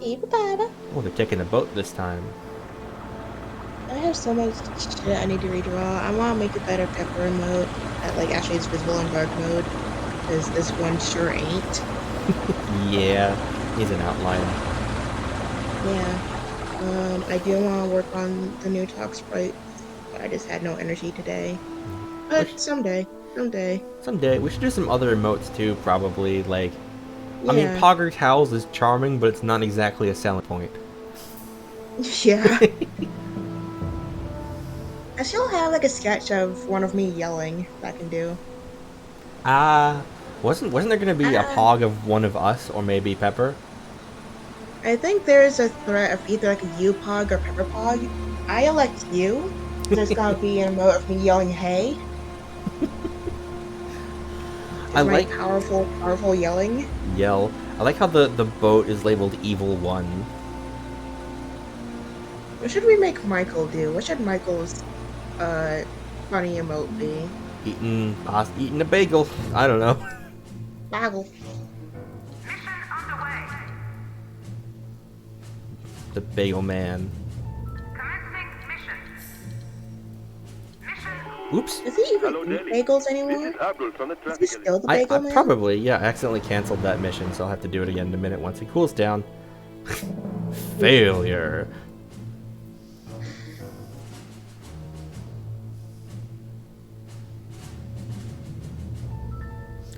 Oh, they're taking a boat this time. I have so much shit I need to redraw. I want to make a better pepper emote that actually is visible in dark mode, because this one sure ain't. Yeah, he's an outline. Yeah. I do want to work on the new talk sprite, but I just had no energy today. But someday. Someday. We should do some other emotes too, probably. I mean, Yeah. Pogger Towels is charming, but it's not exactly a selling point. Yeah. I still have a sketch of one of me yelling that I can do. Wasn't there gonna be a pog of one of us, or maybe Pepper? I think there's a threat of either a you pog or pepper pog. I elect you. There's gotta be an emote of me yelling hey. I like powerful yelling. Yell. I like how the boat is labeled Evil 1. What should we make Michael do? What should Michael's funny emote be? Eating a bagel. I don't know. Bagel. Mission underway. The Bagel Man. Commencing mission. Mission. Oops. Does he even Hello, eat Nelly. bagels This anymore? is Abdul from the Is he traffic still the I bagel man? probably, yeah, accidentally canceled that mission, so I'll have to do it again in a minute once he cools down. Failure.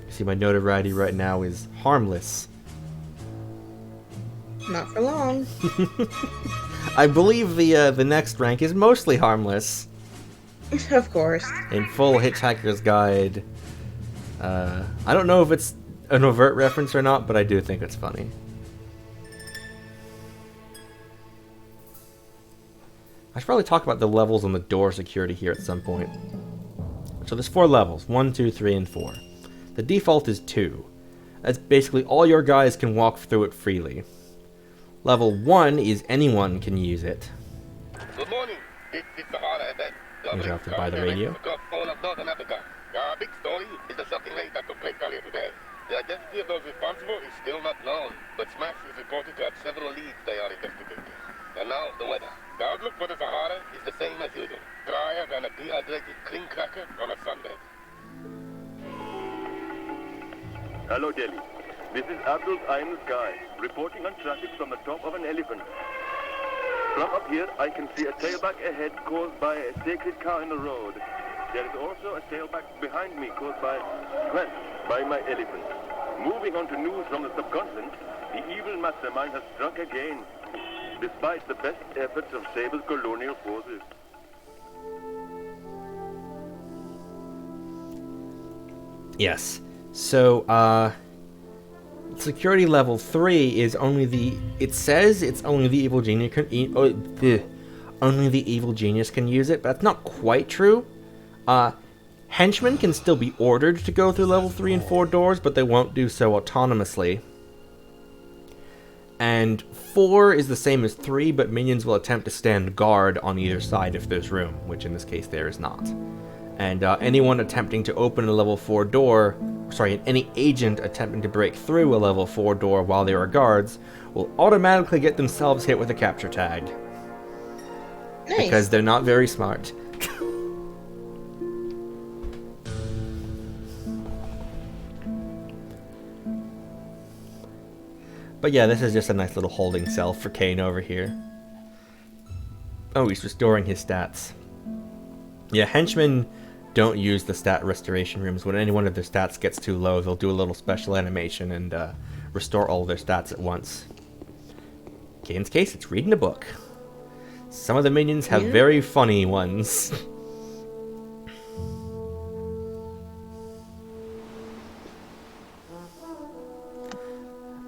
See, my notoriety right now is harmless. Not for long. I believe the next rank is mostly harmless. Of course. In full Hitchhiker's Guide. I don't know if it's an overt reference or not, but I do think it's funny. I should probably talk about the levels on the door security here at some point. So there's 4 levels, 1, 2, 3, and 4. The default is 2. That's basically all your guys can walk through it freely. Level 1 is anyone can use it. Good morning. This is Sahara event. Interrupted by the radio. All of Northern Africa. Our big story is the shocking raid that took place earlier today. The identity of those responsible is still not known, but Smash is reported to have several leads they are investigating. And now, the weather. The outlook for the Sahara is the same as usual. Drier than a dehydrated clean cracker on a Sunday. Hello, Delhi. This is Abdul's Eye in the Sky, reporting on traffic from the top of an elephant. From up here, I can see a tailback ahead caused by a sacred cow in the road. There is also a tailback behind me caused by stress by my elephant. Moving on to news from the subcontinent, the evil mastermind has struck again, despite the best efforts of Sable's colonial forces. Yes. So, security level 3 is only the... It says it's only the evil genius can... only the evil genius can use it, but that's not quite true. Henchmen can still be ordered to go through level 3 and 4 doors, but they won't do so autonomously. And 4 is the same as 3, but minions will attempt to stand guard on either side if there's room, which in this case there is not. And anyone attempting to open a level 4 door, sorry, any agent attempting to break through a level 4 door while there are guards will automatically get themselves hit with a capture tag. Nice. Because they're not very smart. But yeah, this is just a nice little holding cell for Kane over here. Oh, he's restoring his stats. Yeah, henchmen don't use the stat restoration rooms. When any one of their stats gets too low, they'll do a little special animation and restore all their stats at once. Kane's case, it's reading a book. Some of the minions have very funny ones.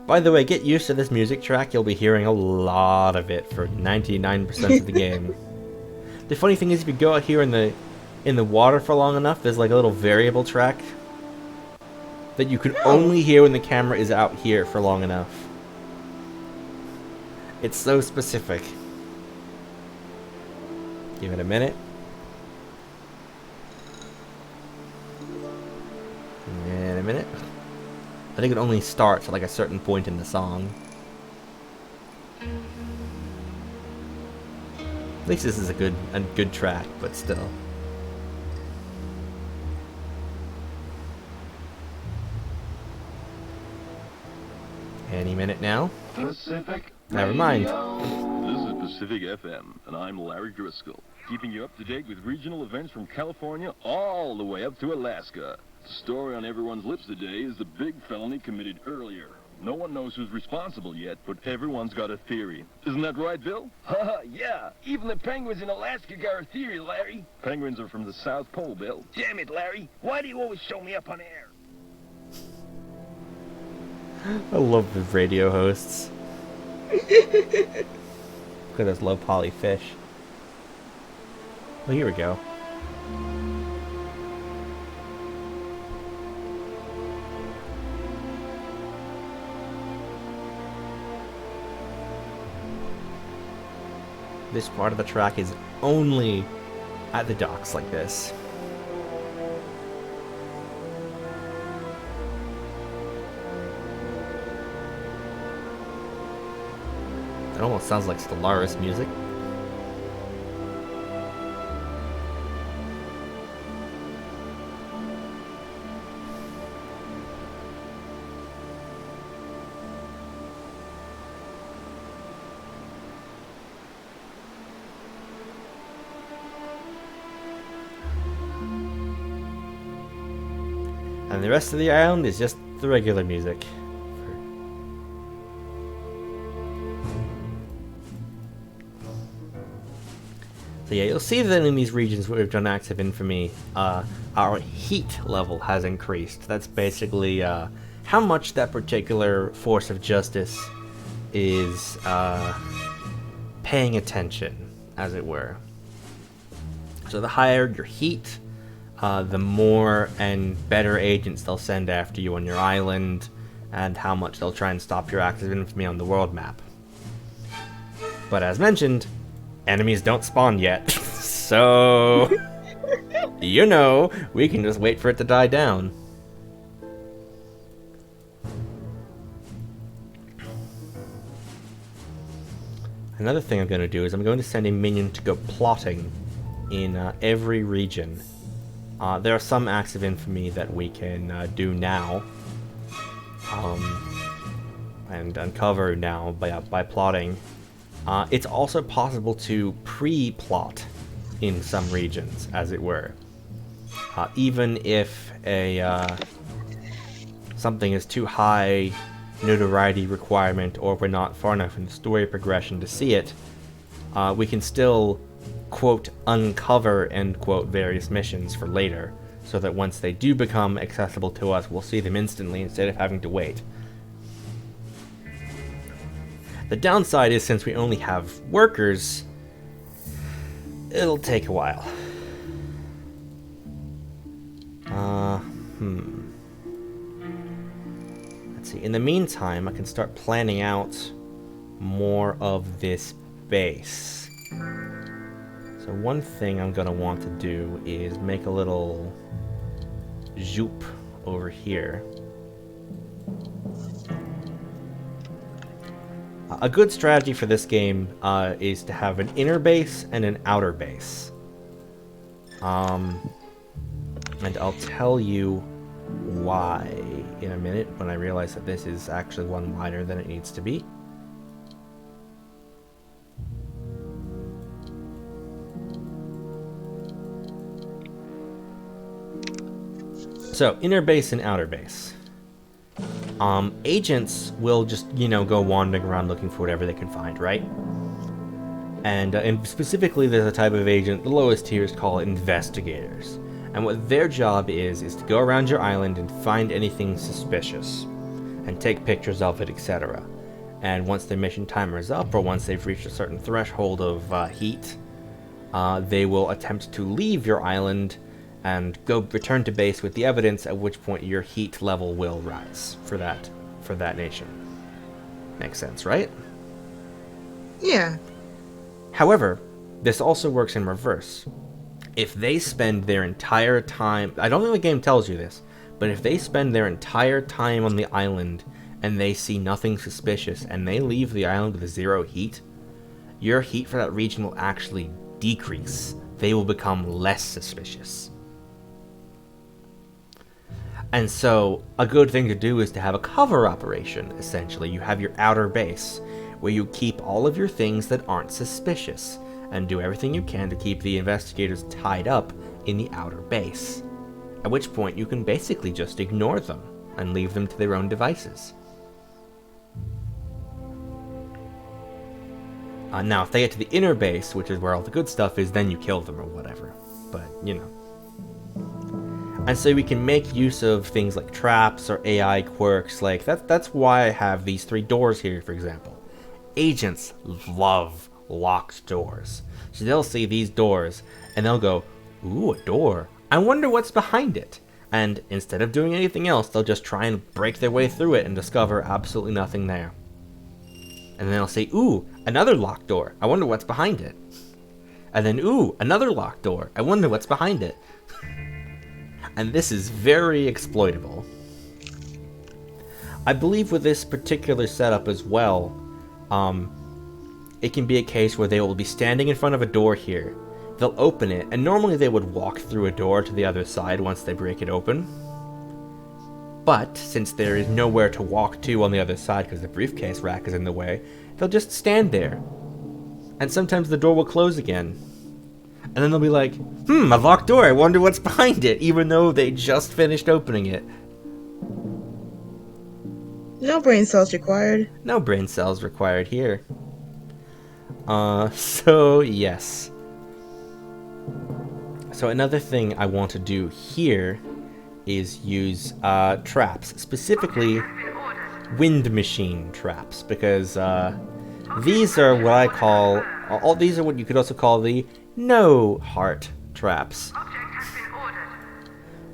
By the way, get used to this music track. You'll be hearing a lot of it for 99% of the game. The funny thing is, if you go out here in the water for long enough, there's like a little variable track that you can only hear when the camera is out here for long enough. It's so specific. Give it a minute. And a minute. I think it only starts at like a certain point in the song. At least this is a good track, but still. Any minute now. Pacific. Never mind. This is Pacific FM, and I'm Larry Driscoll, keeping you up to date with regional events from California all the way up to Alaska. The story on everyone's lips today is the big felony committed earlier. No one knows who's responsible yet, but everyone's got a theory. Isn't that right, Bill? Haha, yeah. Even the penguins in Alaska got a theory, Larry. Penguins are from the South Pole, Bill. Damn it, Larry. Why do you always show me up on air? I love the radio hosts. Look at those low poly fish. Well, here we go. This part of the track is only at the docks like this. It almost sounds like Stellaris music. And the rest of the island is just the regular music. So yeah, you'll see that in these regions where we've done acts of infamy, our heat level has increased. That's basically how much that particular force of justice is paying attention, as it were. So the higher your heat, the more and better agents they'll send after you on your island, and how much they'll try and stop your acts of infamy on the world map. But as mentioned, enemies don't spawn yet, so you know, we can just wait for it to die down. Another thing I'm going to do is I'm going to send a minion to go plotting in every region. There are some acts of infamy that we can do now, and uncover now by plotting. It's also possible to pre-plot in some regions, as it were. Even if something is too high notoriety requirement, or we're not far enough in the story progression to see it, we can still, quote, uncover, end quote, various missions for later, so that once they do become accessible to us, we'll see them instantly instead of having to wait. The downside is, since we only have workers, it'll take a while. Let's see. In the meantime, I can start planning out more of this base. So one thing I'm going to want to do is make a little zoop over here. A good strategy for this game is to have an inner base and an outer base. And I'll tell you why in a minute when I realize that this is actually one wider than it needs to be. So, inner base and outer base. Agents will just, go wandering around looking for whatever they can find, right? And specifically, there's a type of agent, the lowest tier is called investigators. And what their job is to go around your island and find anything suspicious, and take pictures of it, etc. And once their mission timer is up, or once they've reached a certain threshold of heat, they will attempt to leave your island and return to base with the evidence, at which point your heat level will rise for that nation. Makes sense, right? Yeah. However, this also works in reverse. If they spend their entire time... I don't think the game tells you this, but if they spend their entire time on the island and they see nothing suspicious and they leave the island with 0 heat, your heat for that region will actually decrease. They will become less suspicious. And so, a good thing to do is to have a cover operation, essentially. You have your outer base, where you keep all of your things that aren't suspicious, and do everything you can to keep the investigators tied up in the outer base. At which point, you can basically just ignore them, and leave them to their own devices. Now, if they get to the inner base, which is where all the good stuff is, then you kill them or whatever. But, And so we can make use of things like traps or AI quirks. Like that's why I have these 3 doors here, for example. Agents love locked doors. So they'll see these doors and they'll go, "Ooh, a door. I wonder what's behind it." And instead of doing anything else, they'll just try and break their way through it and discover absolutely nothing there. And then they'll say, "Ooh, another locked door. I wonder what's behind it." And then, "Ooh, another locked door. I wonder what's behind it." And this is very exploitable. I believe with this particular setup as well, it can be a case where they will be standing in front of a door here. They'll open it, and normally they would walk through a door to the other side once they break it open. But, since there is nowhere to walk to on the other side because the briefcase rack is in the way, they'll just stand there. And sometimes the door will close again. And then they'll be like, a locked door, I wonder what's behind it, even though they just finished opening it. No brain cells required. No brain cells required here. So, yes. So another thing I want to do here is use traps, specifically wind machine traps, because these are what I call, these are what you could also call the no heart traps.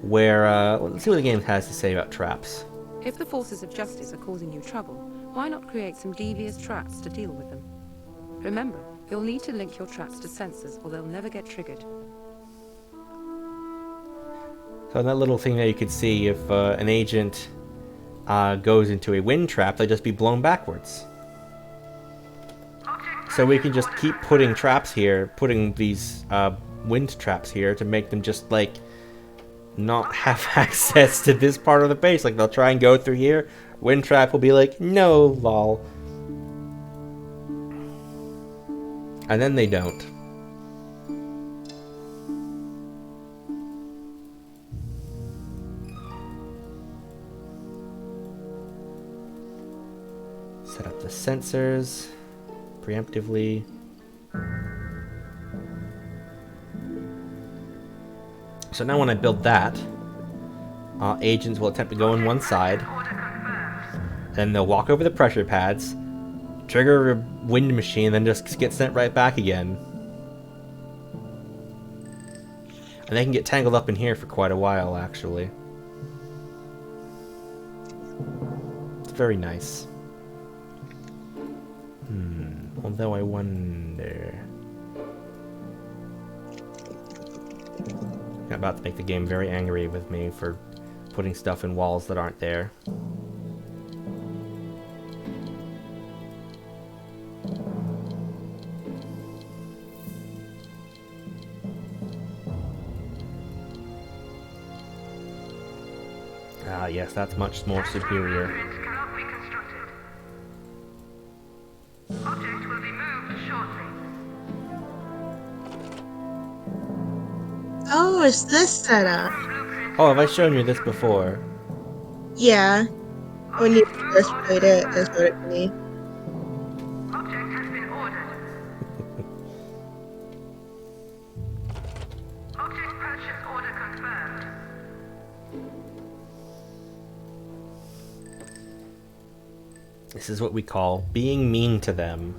Where, let's see what the game has to say about traps. If the forces of justice are causing you trouble, why not create some devious traps to deal with them? Remember, you'll need to link your traps to sensors or they'll never get triggered. So that little thing there you could see, if an agent goes into a wind trap, they'll just be blown backwards. So we can just keep putting traps here, putting these wind traps here to make them just, like, not have access to this part of the base. Like, they'll try and go through here, wind trap will be like, no, lol. And then they don't. Set up the sensors preemptively. So now when I build that, agents will attempt to go on one side, then they'll walk over the pressure pads, trigger a wind machine, then just get sent right back again. And they can get tangled up in here for quite a while, actually. It's very nice. Although I wonder... I'm about to make the game very angry with me for putting stuff in walls that aren't there. Ah, yes, that's much more superior. Blueprints cannot be constructed. Object will be moved shortly. Oh, it's this setup. Oh, have I shown you this before? Yeah. When you first played it, that's what it made. Object has been ordered. Object purchase order confirmed. This is what we call being mean to them.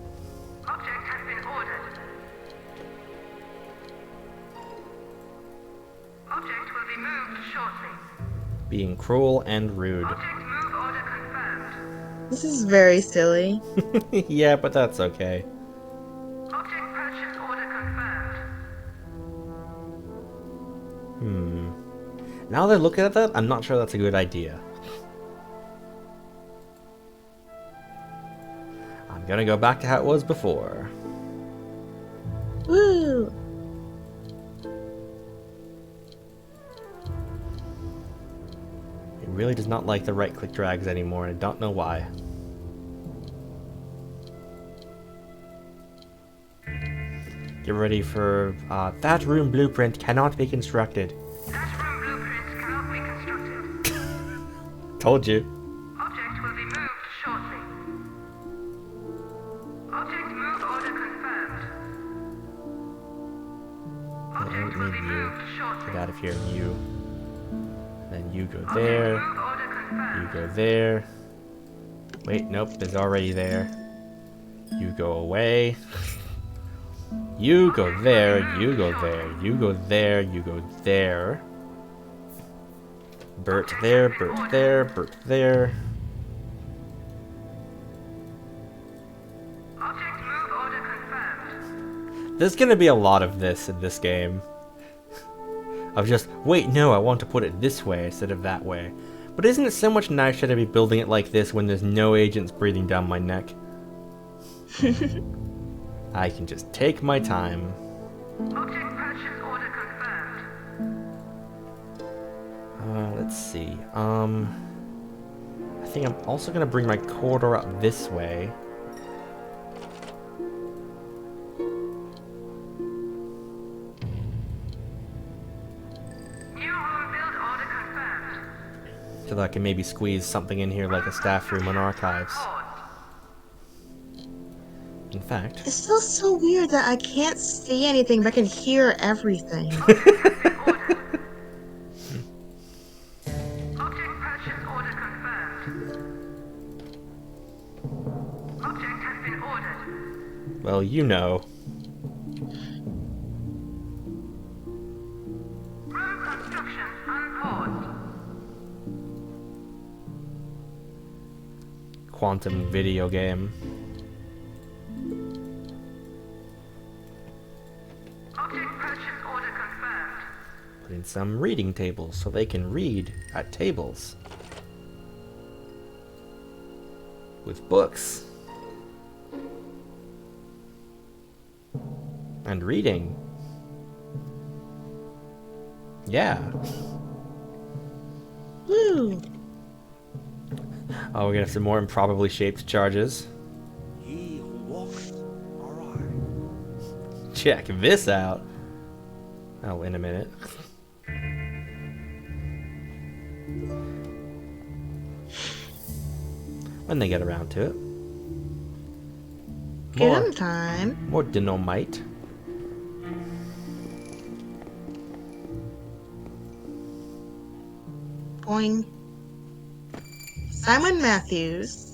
Object has been ordered. Object will be moved shortly. Being cruel and rude. Object move order confirmed. This is very silly. Yeah, but that's okay. Object purchase order confirmed. Now that I look at that, I'm not sure that's a good idea. I'm gonna go back to how it was before. Woo! It really does not like the right-click drags anymore, and I don't know why. Get ready for that room blueprint cannot be constructed. That room blueprints cannot be constructed. Told you. Object will be moved shortly. Object move order confirmed. Object will be moved shortly. Get out of here, you. Then you go Object there. move order You confirmed. go there. Wait, nope, there's already there. You go away. You go there, you go there, you go there, you go there. Bert there, Bert there, Bert there. Object move order confirmed. There's gonna be a lot of this in this game. Of just, wait, no, I want to put it this way instead of that way. But isn't it so much nicer to be building it like this when there's no agents breathing down my neck? I can just take my time. Object purchase order confirmed. Let's see. I think I'm also gonna bring my corridor up this way. New room build order confirmed. So that I can maybe squeeze something in here like a staff room and archives. Paused. In fact, It's still so weird that I can't see anything, but I can hear everything. Object purchase order confirmed. Object has been ordered. well, you know. Room construction unpaused. Quantum video game. Object purchase order confirmed. Put in some reading tables so they can read at tables. With books. And reading. Yeah. Woo! Oh, we're gonna have some more improbably shaped charges. Ye who walketh aright. Check this out. Oh, in a minute. When they get around to it. Give More, them time. more dynamite. Boing. Simon Matthews.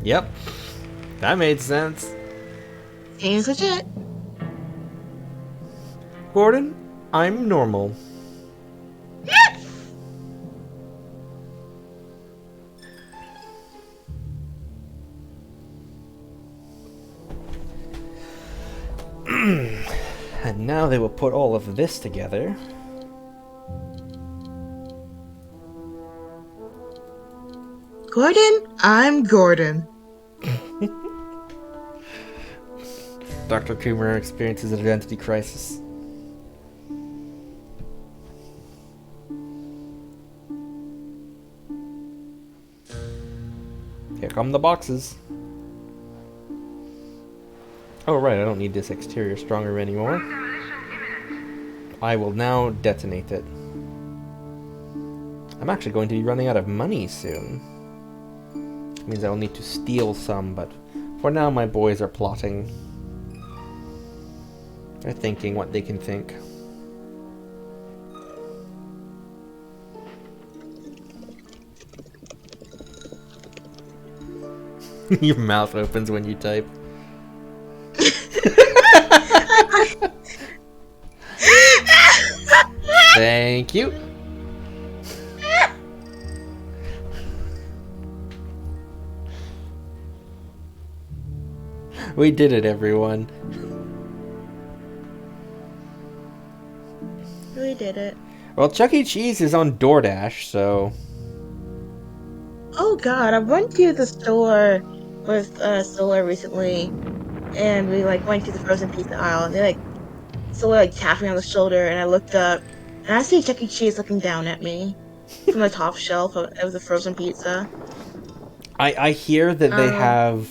Yep. That made sense. Seems legit. Gordon, I'm normal. And now they will put all of this together. Gordon, I'm Gordon. Dr. Coomer experiences an identity crisis. Here come the boxes. Oh right, I don't need this exterior stronger anymore. I will now detonate it. I'm actually going to be running out of money soon. Means I'll need to steal some, but for now my boys are plotting. They're thinking what they can think. Your mouth opens when you type. Thank you. We did it, everyone. We did it. Well, Chuck E. Cheese is on DoorDash, so... Oh god, I went to the store with Solar recently, and we like went to the frozen pizza aisle, and they like Solar like tapped me on the shoulder, and I looked up, and I see Chuck E. Cheese looking down at me from the top shelf of the frozen pizza. I hear that they have,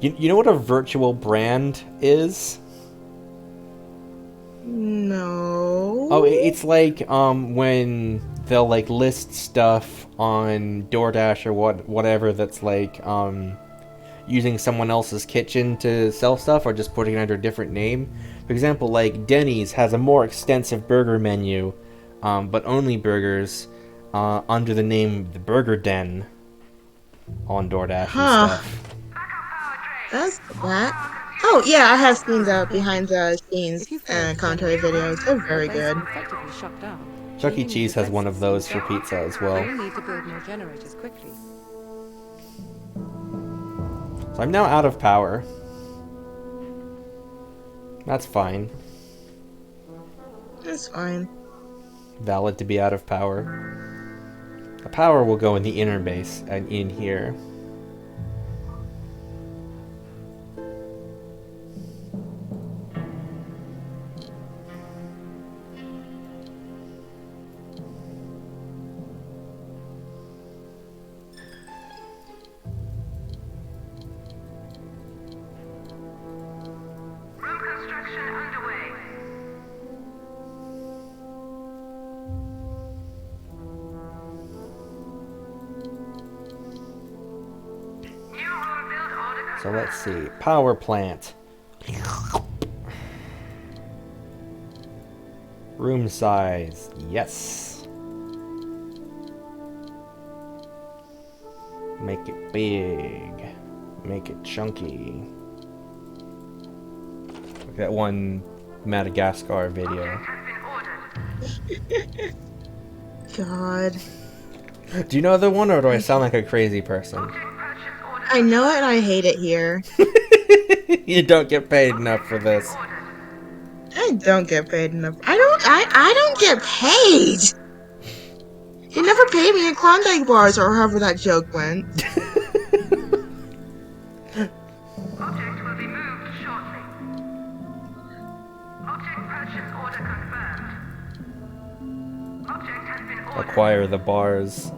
you know what a virtual brand is? No. Oh, it's like, when they'll, like, list stuff on DoorDash or whatever that's, like, using someone else's kitchen to sell stuff or just putting it under a different name. For example, like, Denny's has a more extensive burger menu, but only burgers, under the name The Burger Den on DoorDash and stuff. That's that. Oh yeah, I have seen the behind the scenes commentary videos. They're very good. Effectively shut down. Chuck E. Cheese has one of those for pizza as well. You'll need to build more generators quickly. So I'm now out of power. That's fine. That's fine. Valid to be out of power. The power will go in the inner base and in here. Room construction underway. New room build order So let's see. Power plant. Room size. Yes. Make it big. Make it chunky. Like that one Madagascar video. God. Do you know the one, or do I sound like a crazy person? I know it and I hate it here. You don't get paid enough for this. I don't get paid enough. I don't get paid! You never pay me in Klondike bars or however that joke went. Object will be moved shortly. Object purchase order confirmed. Object has been ordered. Acquire the bars.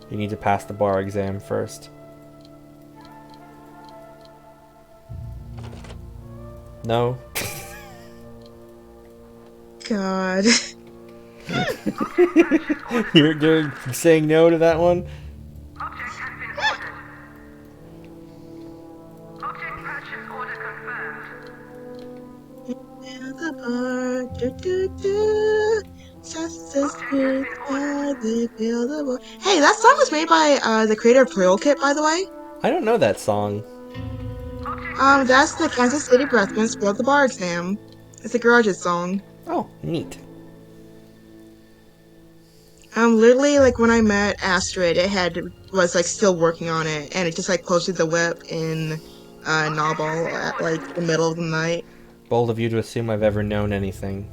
You need to pass the bar exam first. No? God. You're saying no to that one? Object has been ordered. Object purchase order confirmed. In the bar, do, do, do. Hey, that song was made by the creator of Thrill Kit, by the way. I don't know that song. That's the Kansas City Breathman Spoiled the Bard's name. It's a Garage's song. Oh, neat. Literally, like when I met Astrid, was like still working on it, and it just like posted the whip in Novel at like the middle of the night. Bold of you to assume I've ever known anything.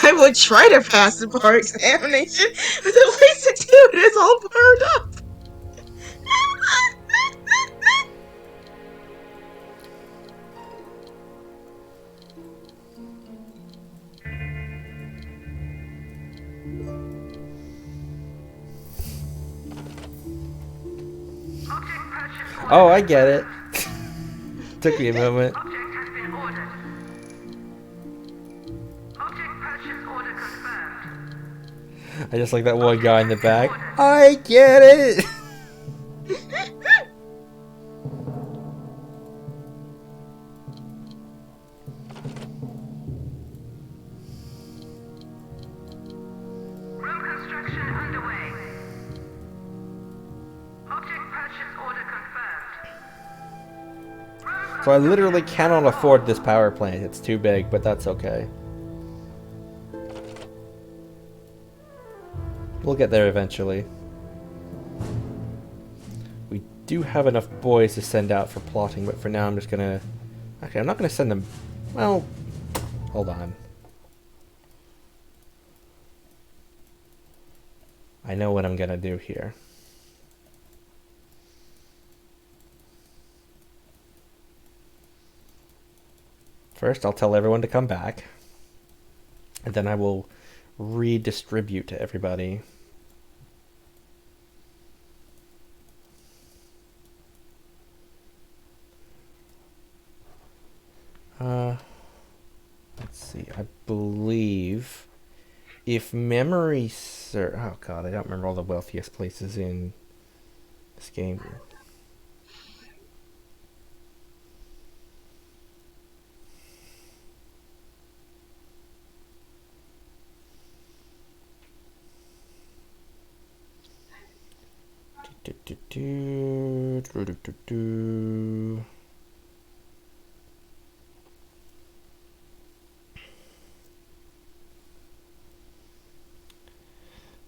I would try to pass the bar examination, but the ways to do it is all burned up. Oh, I get it. Took me a moment. Object has been ordered. Object purchase order confirmed. I just like that one guy in the back. I get it! Room construction underway. Object purchase order confirmed. So I literally cannot afford this power plant. It's too big, but that's okay. We'll get there eventually. We do have enough boys to send out for plotting, but for now I'm just gonna... Okay, I'm not gonna send them... Well, hold on. I know what I'm gonna do here. First, I'll tell everyone to come back. And then I will redistribute to everybody. Let's see. I believe if memory serves... Oh god, I don't remember all the wealthiest places in this game.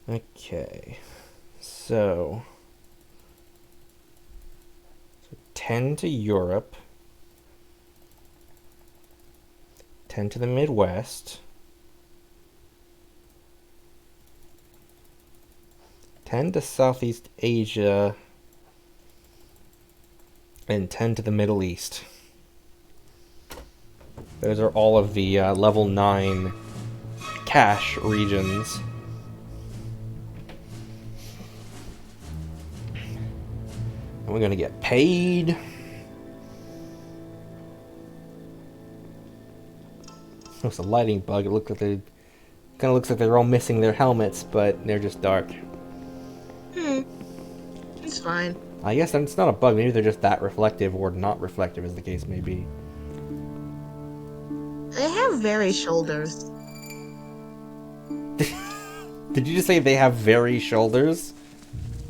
Okay, so 10 to Europe, 10 to the Midwest, 10 to Southeast Asia, and 10 to the Middle East. Those are all of the level 9 cash regions. And we're gonna get paid. It's a lighting bug. It looks like they kind of looks like they're all missing their helmets, but they're just dark. It's fine. I guess it's not a bug. Maybe they're just that reflective or not reflective, as the case may be. They have very shoulders. Did you just say they have very shoulders?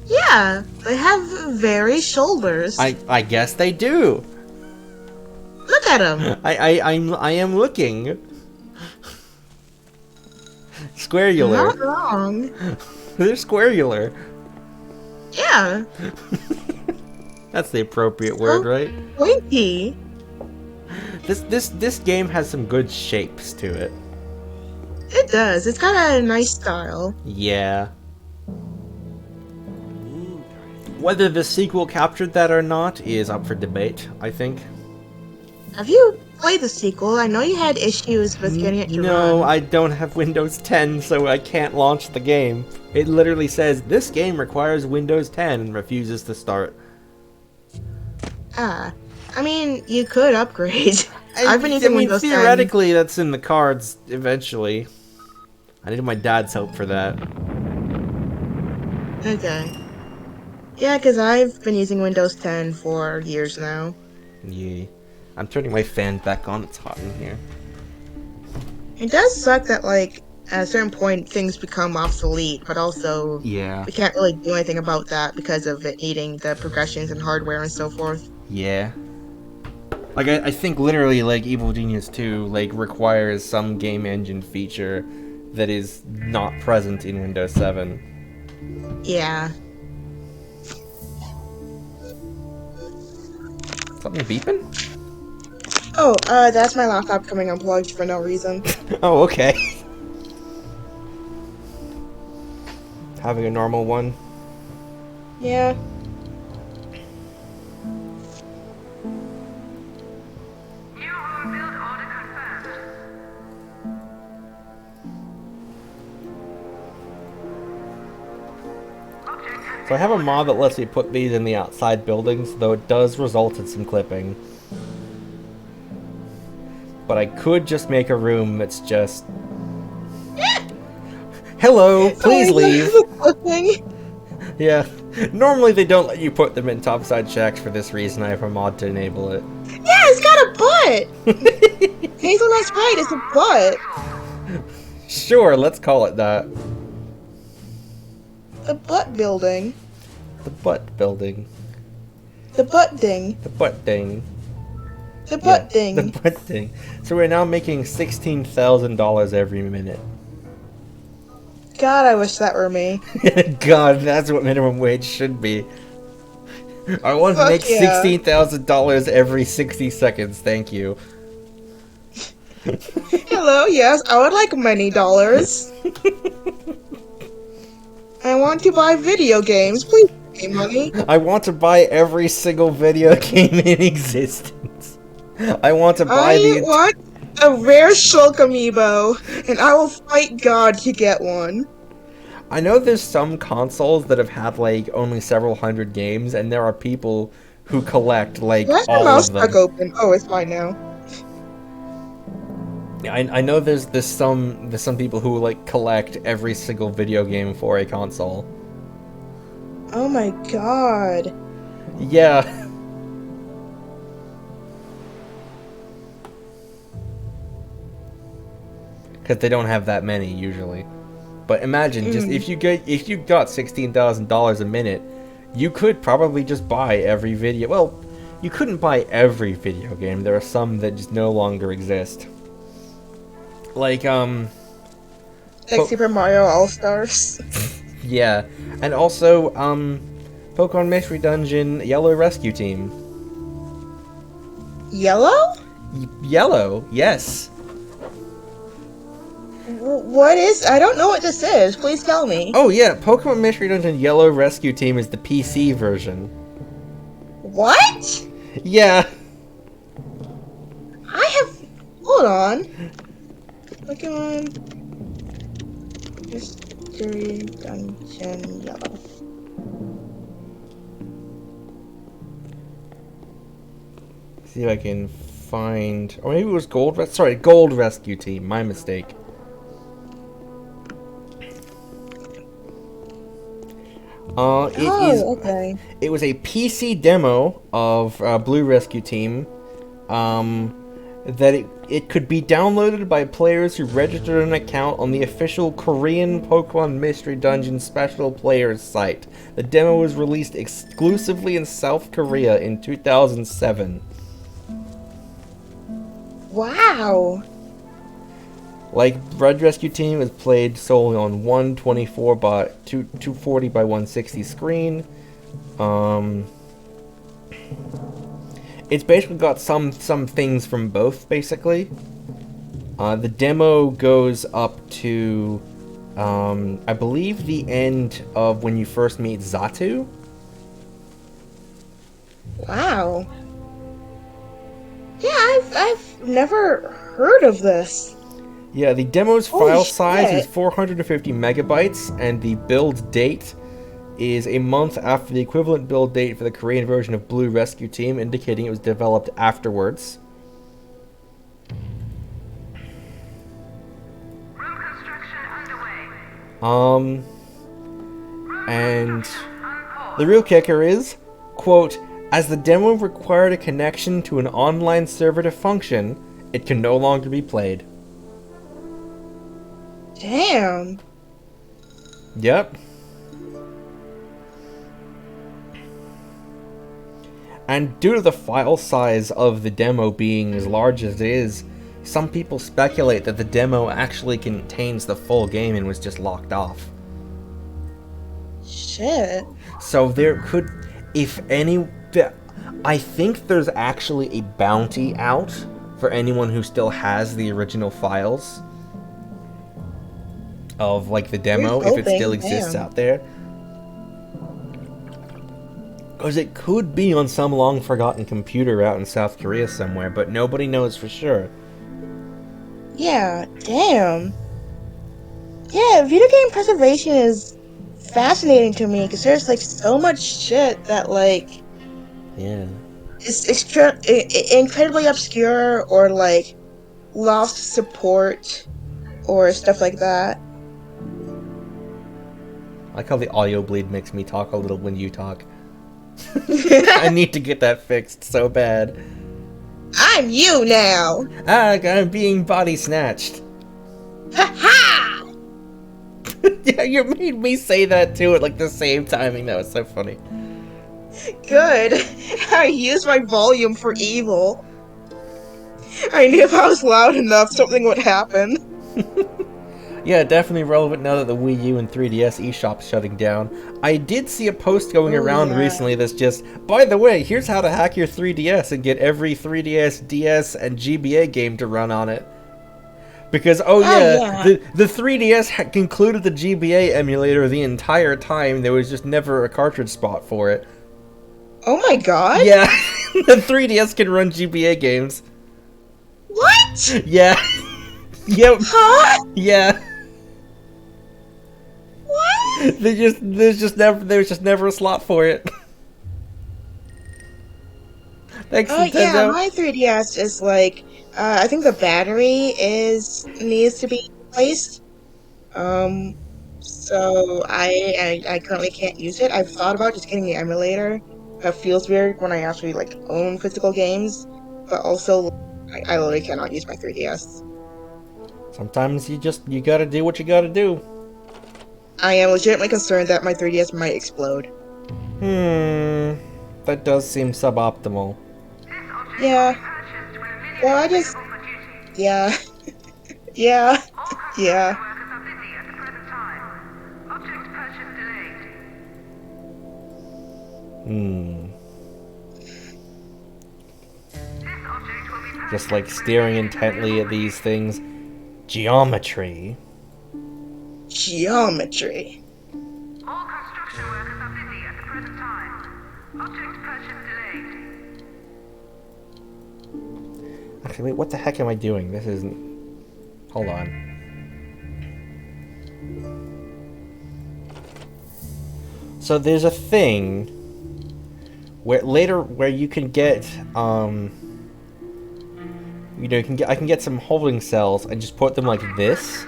Yeah, they have very shoulders. I guess they do. Look at them. I am looking. Squarular. Not wrong. They're squarular. Yeah. That's the appropriate word, right? Pointy. This game has some good shapes to it. It does. It's got a nice style. Yeah. Whether the sequel captured that or not is up for debate, I think. Have you played the sequel? I know you had issues with getting it to run. No, I don't have Windows 10, so I can't launch the game. It literally says, this game requires Windows 10 and refuses to start. I mean, you could upgrade. I've been using Windows 10. Theoretically, that's in the cards eventually. I needed my dad's help for that. Okay. Yeah, because I've been using Windows 10 for years now. Yeah. I'm turning my fan back on. It's hot in here. It does suck that, like, at a certain point things become obsolete, but also Yeah. we can't really do anything about that because of it needing the progressions and hardware and so forth. Yeah. Like, I think literally, like, Evil Genius 2, like, requires some game engine feature that is not present in Windows 7. Yeah. Something beeping? Oh, that's my laptop coming unplugged for no reason. Oh, okay. Having a normal one. Yeah. New room build order confirmed. Object has So I have a mod that lets me put these in the outside buildings, though it does result in some clipping. But I could just make a room that's just... Hello, please leave. Yeah. Normally they don't let you put them in topside shacks for this reason. I have a mod to enable it. Yeah, it's got a butt! Hazelnut's right, it's a butt. Sure, let's call it that. The butt building. The butt building. The butt ding. The butt ding. The butt ding. The butt ding. So we're now making $16,000 every minute. God, I wish that were me. God, that's what minimum wage should be. I want to make yeah. $16,000 every 60 seconds, thank you. Hello, yes, I would like many dollars. I want to buy video games, please give me money. I want to buy every single video game in existence. I want to buy I want a rare Shulk amiibo, and I will fight God to get one. I know there's some consoles that have had, like, only several hundred games, and there are people who collect, like, Why is my all mouse of them. stuck open? Oh, it's fine now. I know there's some people who, like, collect every single video game for a console. Oh my god. Yeah. Because they don't have that many usually. But imagine just if you got $16,000 a minute, you could probably just buy every video. Well, you couldn't buy every video game. There are some that just no longer exist. Like Super Mario All-Stars. Yeah, and also Pokemon Mystery Dungeon Yellow Rescue Team. Yellow? Yellow, yes. What is? I don't know what this is. Please tell me. Oh yeah, Pokemon Mystery Dungeon Yellow Rescue Team is the PC version. What? Yeah. I have. Hold on. Pokemon Mystery Dungeon Yellow. See if I can find. Or maybe it was Gold Rescue Team. My mistake. Okay. It was a PC demo of Blue Rescue Team. That it could be downloaded by players who registered an account on the official Korean Pokemon Mystery Dungeon Special Players site. The demo was released exclusively in South Korea in 2007. Wow. Like, Red Rescue Team is played solely on 124 by 240 by 160 screen. It's basically got some things from both, basically. The demo goes up to, I believe, the end of when you first meet Xatu. Wow. Yeah, I've never heard of this. Yeah, the demo's Holy file size shit. is 450 megabytes, and the build date is a month after the equivalent build date for the Korean version of Blue Rescue Team, indicating it was developed afterwards. Room construction underway. And the real kicker is, quote, as the demo required a connection to an online server to function, it can no longer be played. Damn. Yep. And due to the file size of the demo being as large as it is, some people speculate that the demo actually contains the full game and was just locked off. Shit. So there could, if any, I think there's actually a bounty out for anyone who still has the original files of, like, the demo, if it still exists out there. Because it could be on some long-forgotten computer out in South Korea somewhere, but nobody knows for sure. Yeah, damn. Yeah, video game preservation is fascinating to me, because there's, like, so much shit that, like... Yeah. Is incredibly obscure, or, like, lost support, or stuff like that. I like how the audio bleed makes me talk a little when you talk. I need to get that fixed so bad. I'm you now! I'm being body snatched. Ha ha! Yeah, you made me say that too at like the same timing. That was so funny. Good. I used my volume for evil. I knew if I was loud enough, something would happen. Yeah, definitely relevant now that the Wii U and 3DS eShop's shutting down. I did see a post going around recently that's just, by the way, here's how to hack your 3DS and get every 3DS, DS, and GBA game to run on it. Because, the 3DS included the GBA emulator the entire time. There was just never a cartridge spot for it. Oh my god? Yeah, the 3DS can run GBA games. What? Yeah. Yep. Huh? Yeah. What? There's just never a slot for it. Thanks, Nintendo. Yeah, my 3DS is like, I think the battery needs to be replaced. So I currently can't use it. I've thought about just getting the emulator. It feels weird when I actually like own physical games, but also I literally cannot use my 3DS. Sometimes you gotta do what you gotta do. I am legitimately concerned that my 3DS might explode. That does seem suboptimal. Yeah. Well, yeah. Yeah. Yeah. Just like staring intently at these things. Geometry. Geometry. All construction workers are busy at the present time. Object purchase delayed. Actually, wait, what the heck am I doing? This isn't... Hold on. So there's a thing where you can get, I can get some holding cells and just put them like this.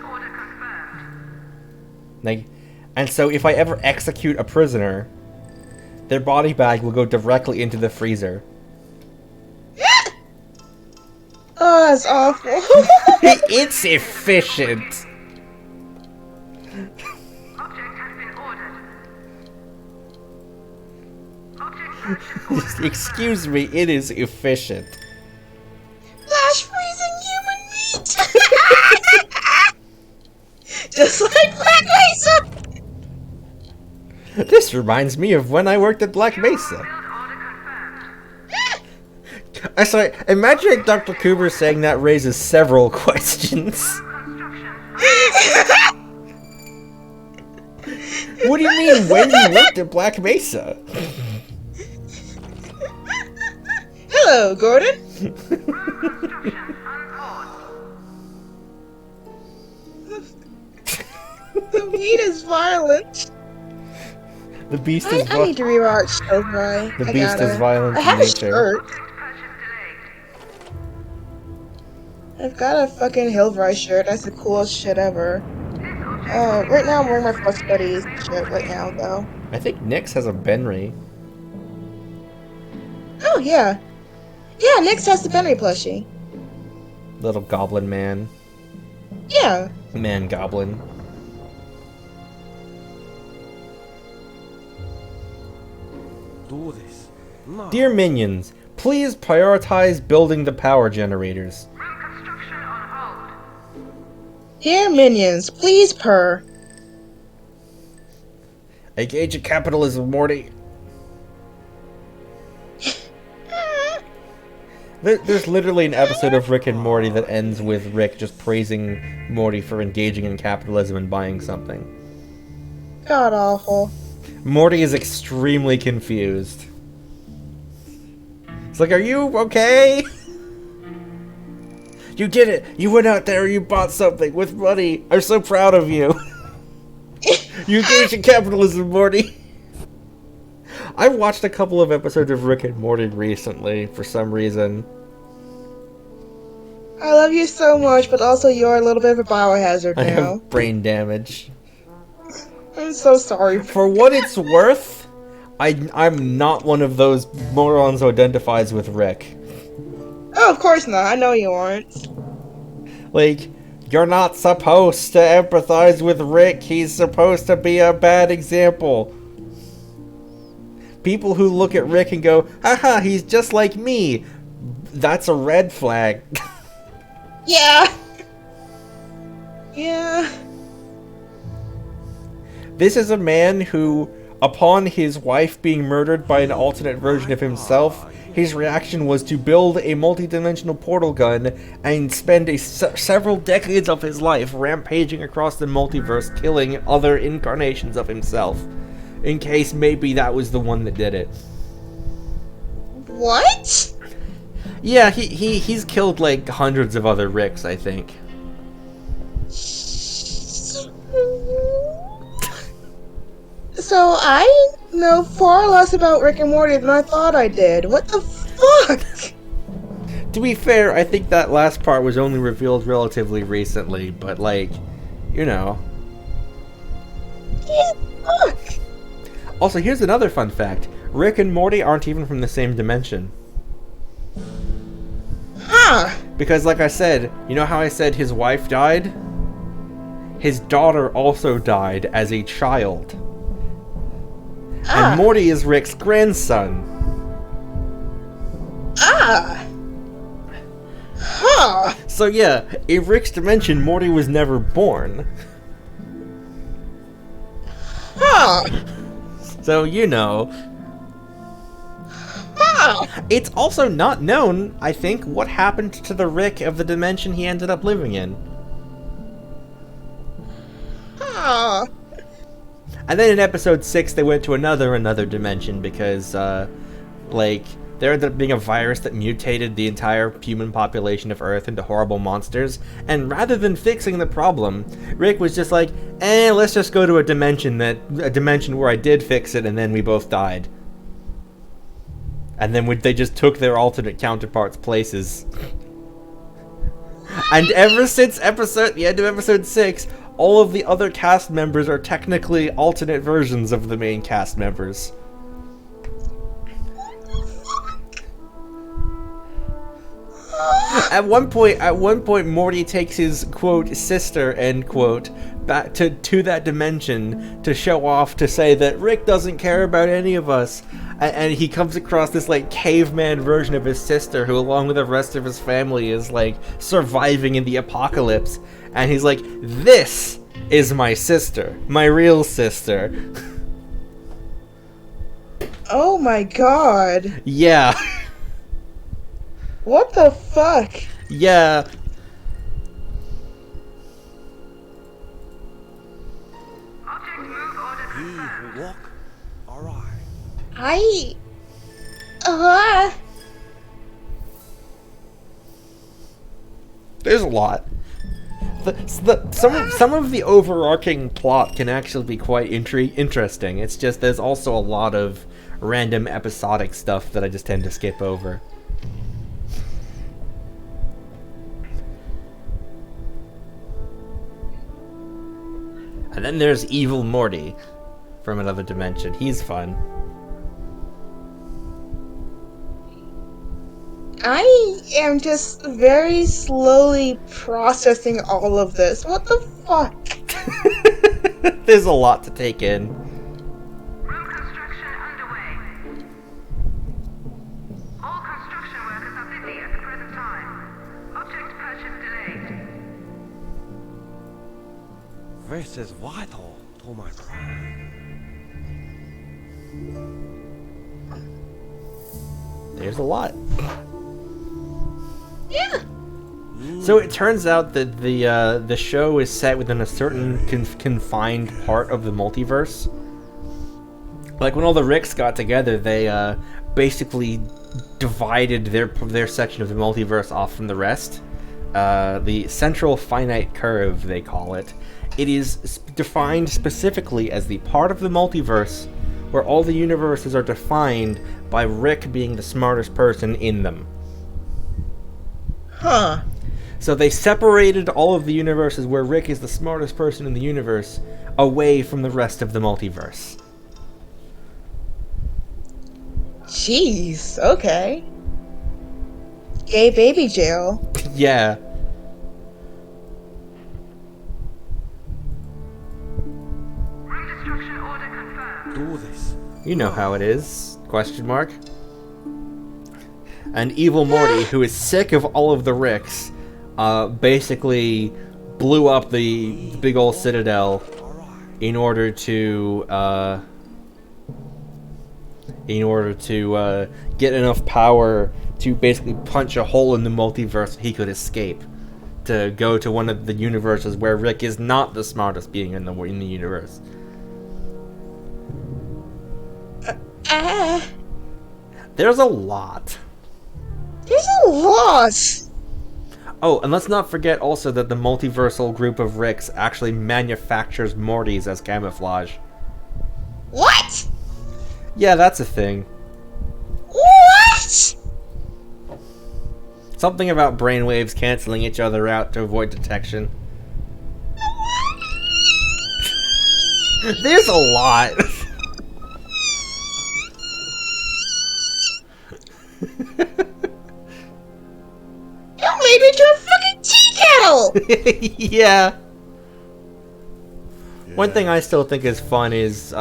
Like, and so if I ever execute a prisoner, their body bag will go directly into the freezer. Oh, that's awful. It's efficient. Excuse me, it is efficient. Flash freezing human meat! Just like Black Mesa! This reminds me of when I worked at Black Mesa. Sorry, imagine Dr. Cooper saying that raises several questions. What do you mean, when you worked at Black Mesa? Hello, Gordon. The meat is violent. The beast is I need to rewatch Silver. The beast is violent I in have nature. A shirt. I've got a fucking Hillvry shirt. That's the coolest shit ever. Right now I'm wearing my Flex Buddies shirt right now, though. I think Nyx has a Benry. Oh, yeah. Yeah, Nyx has the Benry plushie. Little goblin man. Yeah. Man goblin. do this. No. Dear minions, please prioritize building the power generators. Room construction on hold. Dear minions, please purr. Engage in capitalism, Morty. There's literally an episode of Rick and Morty that ends with Rick just praising Morty for engaging in capitalism and buying something. God awful. Morty is extremely confused. It's like, are you okay? You did it! You went out there, you bought something with money! I'm so proud of you! You engaged in capitalism, Morty! I watched a couple of episodes of Rick and Morty recently, for some reason. I love you so much, but also you're a little bit of a biohazard I now. have brain damage. I'm so sorry. For what it's worth, I'm not one of those morons who identifies with Rick. Oh, of course not. I know you aren't. Like, you're not supposed to empathize with Rick. He's supposed to be a bad example. People who look at Rick and go, haha, he's just like me. That's a red flag. Yeah. Yeah. This is a man who, upon his wife being murdered by an alternate version of himself, his reaction was to build a multi-dimensional portal gun and spend several decades of his life rampaging across the multiverse, killing other incarnations of himself. In case maybe that was the one that did it. What? Yeah, he's killed like hundreds of other Ricks, I think. So I know far less about Rick and Morty than I thought I did. What the fuck? To be fair, I think that last part was only revealed relatively recently, but like, you know. Yeah, fuck. Also, here's another fun fact. Rick and Morty aren't even from the same dimension. Huh. Because like I said, you know how I said his wife died? His daughter also died as a child. And Morty is Rick's grandson. Huh. So yeah, in Rick's dimension, Morty was never born. Huh. So, you know. It's also not known, I think, what happened to the Rick of the dimension he ended up living in. Huh. And then in episode 6, they went to another dimension because, like, there ended up being a virus that mutated the entire human population of Earth into horrible monsters, and rather than fixing the problem, Rick was just like, let's just go to a dimension where I did fix it, and then we both died. And then they just took their alternate counterparts' places. And ever since the end of episode 6, all of the other cast members are technically alternate versions of the main cast members. At one point, Morty takes his, quote, sister, end quote, back to that dimension to show off, to say that Rick doesn't care about any of us. And he comes across this, like, caveman version of his sister who, along with the rest of his family, is, like, surviving in the apocalypse. And he's like, this is my sister. My real sister. Oh my god. Yeah. What the fuck? Yeah. Object move order He confirmed. who walk alright. There's a lot. Some of the overarching plot can actually be quite interesting. It's just there's also a lot of random episodic stuff that I just tend to skip over. And then there's Evil Morty from another dimension. He's fun. I am just very slowly processing all of this. What the fuck? There's a lot to take in. Room construction underway. This is vital to my plan. There's a lot. Yeah. So it turns out that the show is set within a certain confined part of the multiverse. Like when all the Ricks got together, they basically divided their section of the multiverse off from the rest. The central finite curve, they call it. It is defined specifically as the part of the multiverse where all the universes are defined by Rick being the smartest person in them. Huh. So they separated all of the universes where Rick is the smartest person in the universe away from the rest of the multiverse. Jeez. Okay. Gay baby jail. Yeah. Redestruction order confirmed. Do this. You know how it is. Question mark. And Evil Morty, who is sick of all of the Ricks, basically blew up the big old citadel in order to get enough power to basically punch a hole in the multiverse so he could escape to go to one of the universes where Rick is not the smartest being in the universe. There's a lot. There's a lot. Oh, and let's not forget also that the multiversal group of Ricks actually manufactures Mortys as camouflage. What? Yeah, that's a thing. What? Something about brainwaves canceling each other out to avoid detection. There's a lot. You made me into a fucking tea kettle! Yeah. One thing I still think is fun is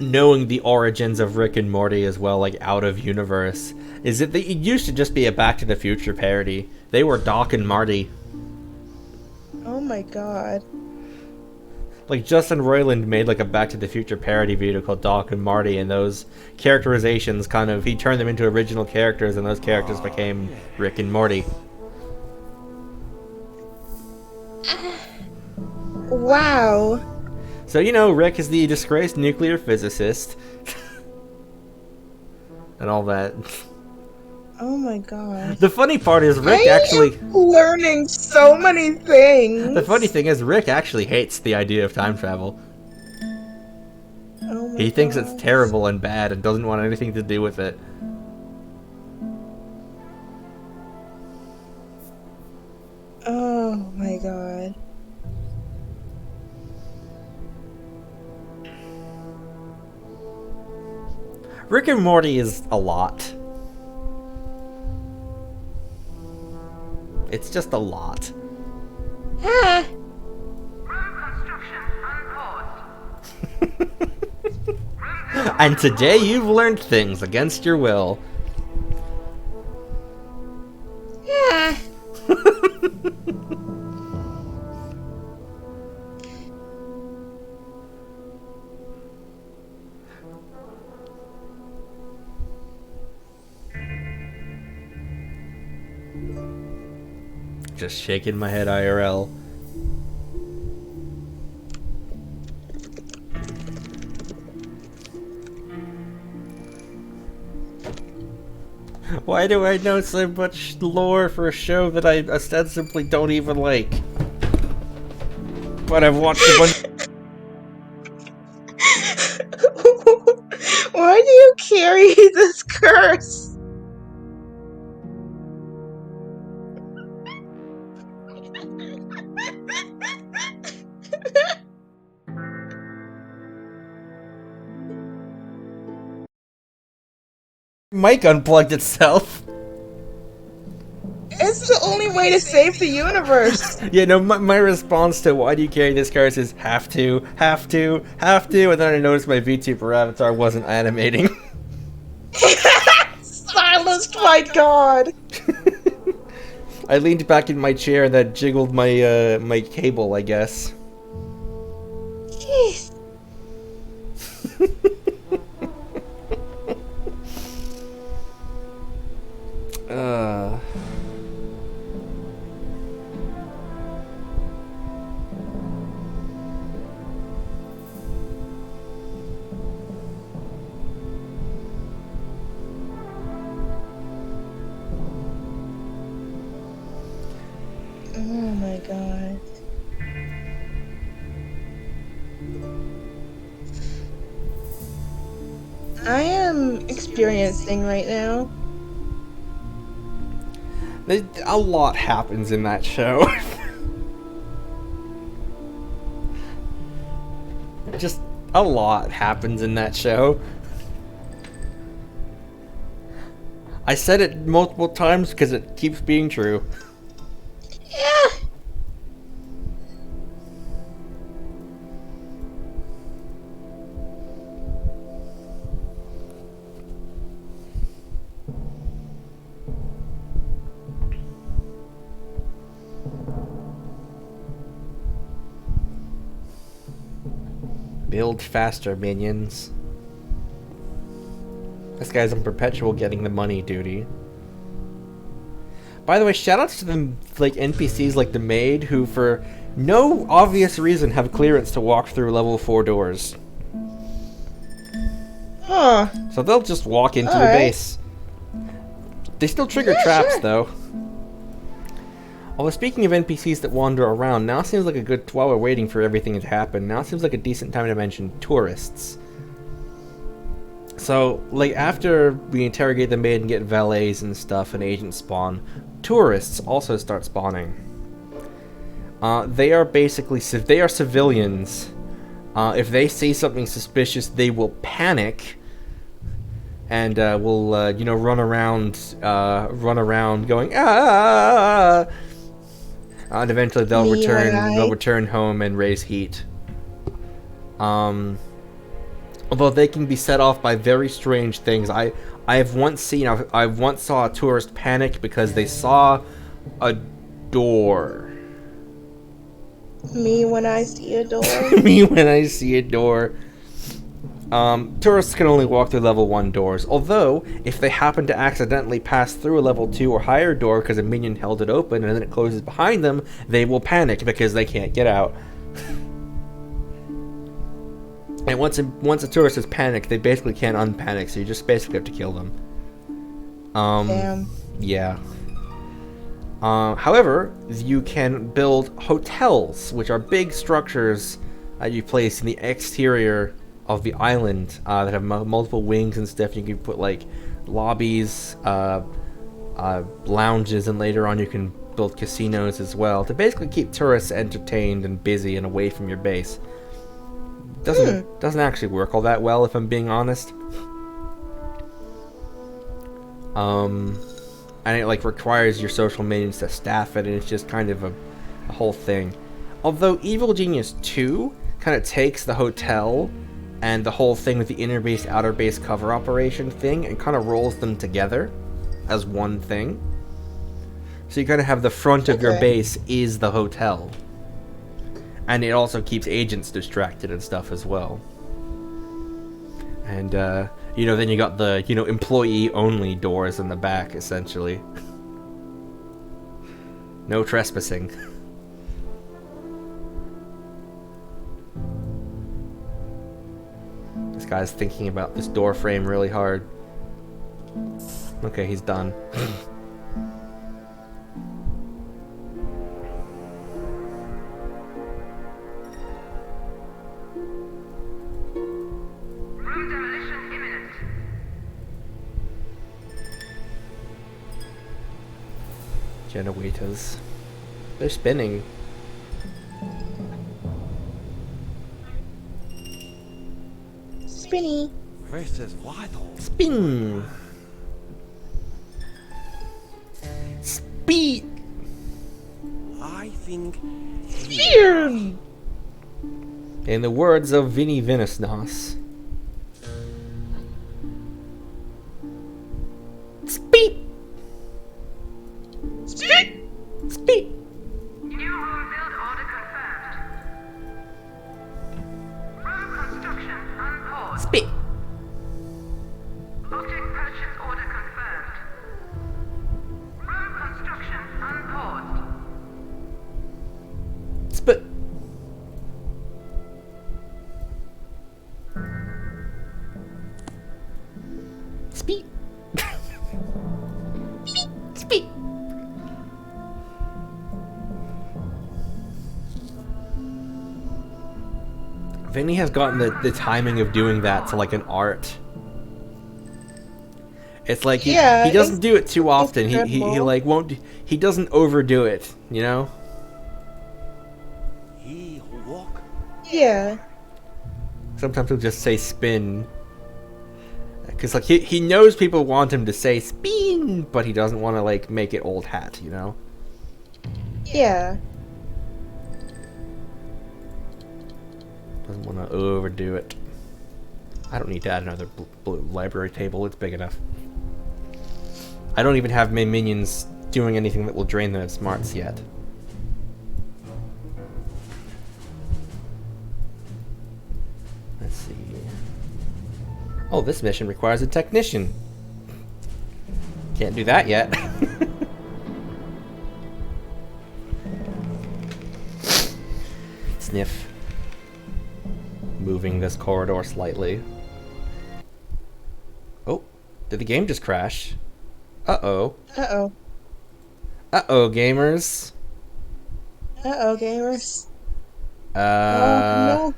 knowing the origins of Rick and Morty as well, like out of universe. Is that it used to just be a Back to the Future parody. They were Doc and Marty. Oh my god. Like Justin Roiland made like a Back to the Future parody video called Doc and Marty, and those characterizations kind of, he turned them into original characters, and those characters became Rick and Morty. Wow. So, you know, Rick is the disgraced nuclear physicist. And all that. Oh my god. The funny part is Rick I actually... am learning so many things. The funny thing is Rick actually hates the idea of time travel. Oh my He thinks god. it's terrible and bad and doesn't want anything to do with it. Oh my god. Rick and Morty is a lot. It's just a lot. Ah. Room construction unpaused. And today you've learned things against your will. Yeah. Just shaking my head IRL. Why do I know so much lore for a show that I ostensibly don't even like? But I've watched a bunch. Why do you carry this curse? Mic unplugged itself. It's the only way to save the universe. Yeah, no, my response to why do you carry this curse is have to, and then I noticed my VTuber avatar wasn't animating. Silenced, my god. I leaned back in my chair and that jiggled my my cable, I guess. Jeez. uh. Oh my god. I am experiencing right now. A lot happens in that show. Just a lot happens in that show. I said it multiple times because it keeps being true. Yeah. Build faster, minions. This guy's on perpetual getting the money duty. By the way, shoutouts to the like NPCs like the maid who for no obvious reason have clearance to walk through level 4 doors. Huh. So they'll just walk into the Alright. base. They still trigger Yeah, traps sure. though. Although speaking of NPCs that wander around, now seems like a good, while we're waiting for everything to happen, now seems like a decent time to mention tourists. So, like, after we interrogate the maid and get valets and stuff and agents spawn, tourists also start spawning. They are basically, they are civilians. If they see something suspicious, they will panic and will, you know, run around going, ah! And eventually they'll Me when they'll I- return home and raise heat. Although they can be set off by very strange things. I once saw a tourist panic because they saw a door. Me when I see a door. Me when I see a door. Tourists can only walk through level 1 doors, although, if they happen to accidentally pass through a level 2 or higher door because a minion held it open and then it closes behind them, they will panic because they can't get out. And once a tourist is panicked, they basically can't unpanic, so you just basically have to kill them. Damn. Yeah. However, you can build hotels, which are big structures that you place in the exterior of the island that have multiple wings and stuff. You can put like lobbies, lounges, and later on you can build casinos as well to basically keep tourists entertained and busy and away from your base. Doesn't actually work all that well, if I'm being honest. And it like requires your social minions to staff it, and it's just kind of a whole thing. Although Evil Genius 2 kind of takes the hotel and the whole thing with the inner base outer base cover operation thing and kind of rolls them together as one thing. So you kind of have the front of your base is the hotel. And it also keeps agents distracted and stuff as well. And you know, then you got the, you know, employee only doors in the back essentially. No trespassing. This guy's thinking about this door frame really hard. Okay, he's done. Room demolition imminent. Generators. They're spinning. Spinny. This is vital. Spin! Speed! I think Here. In the words of Vinny Venusnos. Speed! Speed. Speed! New room build order confirmed. Spit. Object purchase order confirmed. Road construction unpaused. Spit. Speed. Speed. Vinny has gotten the timing of doing that to like an art. It's like he doesn't do it too often. He like won't. He doesn't overdo it. You know. He walk. Yeah. Sometimes he'll just say spin. Because like he knows people want him to say spin, but he doesn't want to like make it old hat, you know. Yeah. Doesn't want to overdo it. I don't need to add another blue library table. It's big enough. I don't even have my minions doing anything that will drain them of smarts yet. Let's see. Oh, this mission requires a technician. Can't do that yet. Sniff. Moving this corridor slightly. Oh, did the game just crash? Uh-oh. Uh-oh. Uh-oh, gamers. Uh-oh, gamers. No.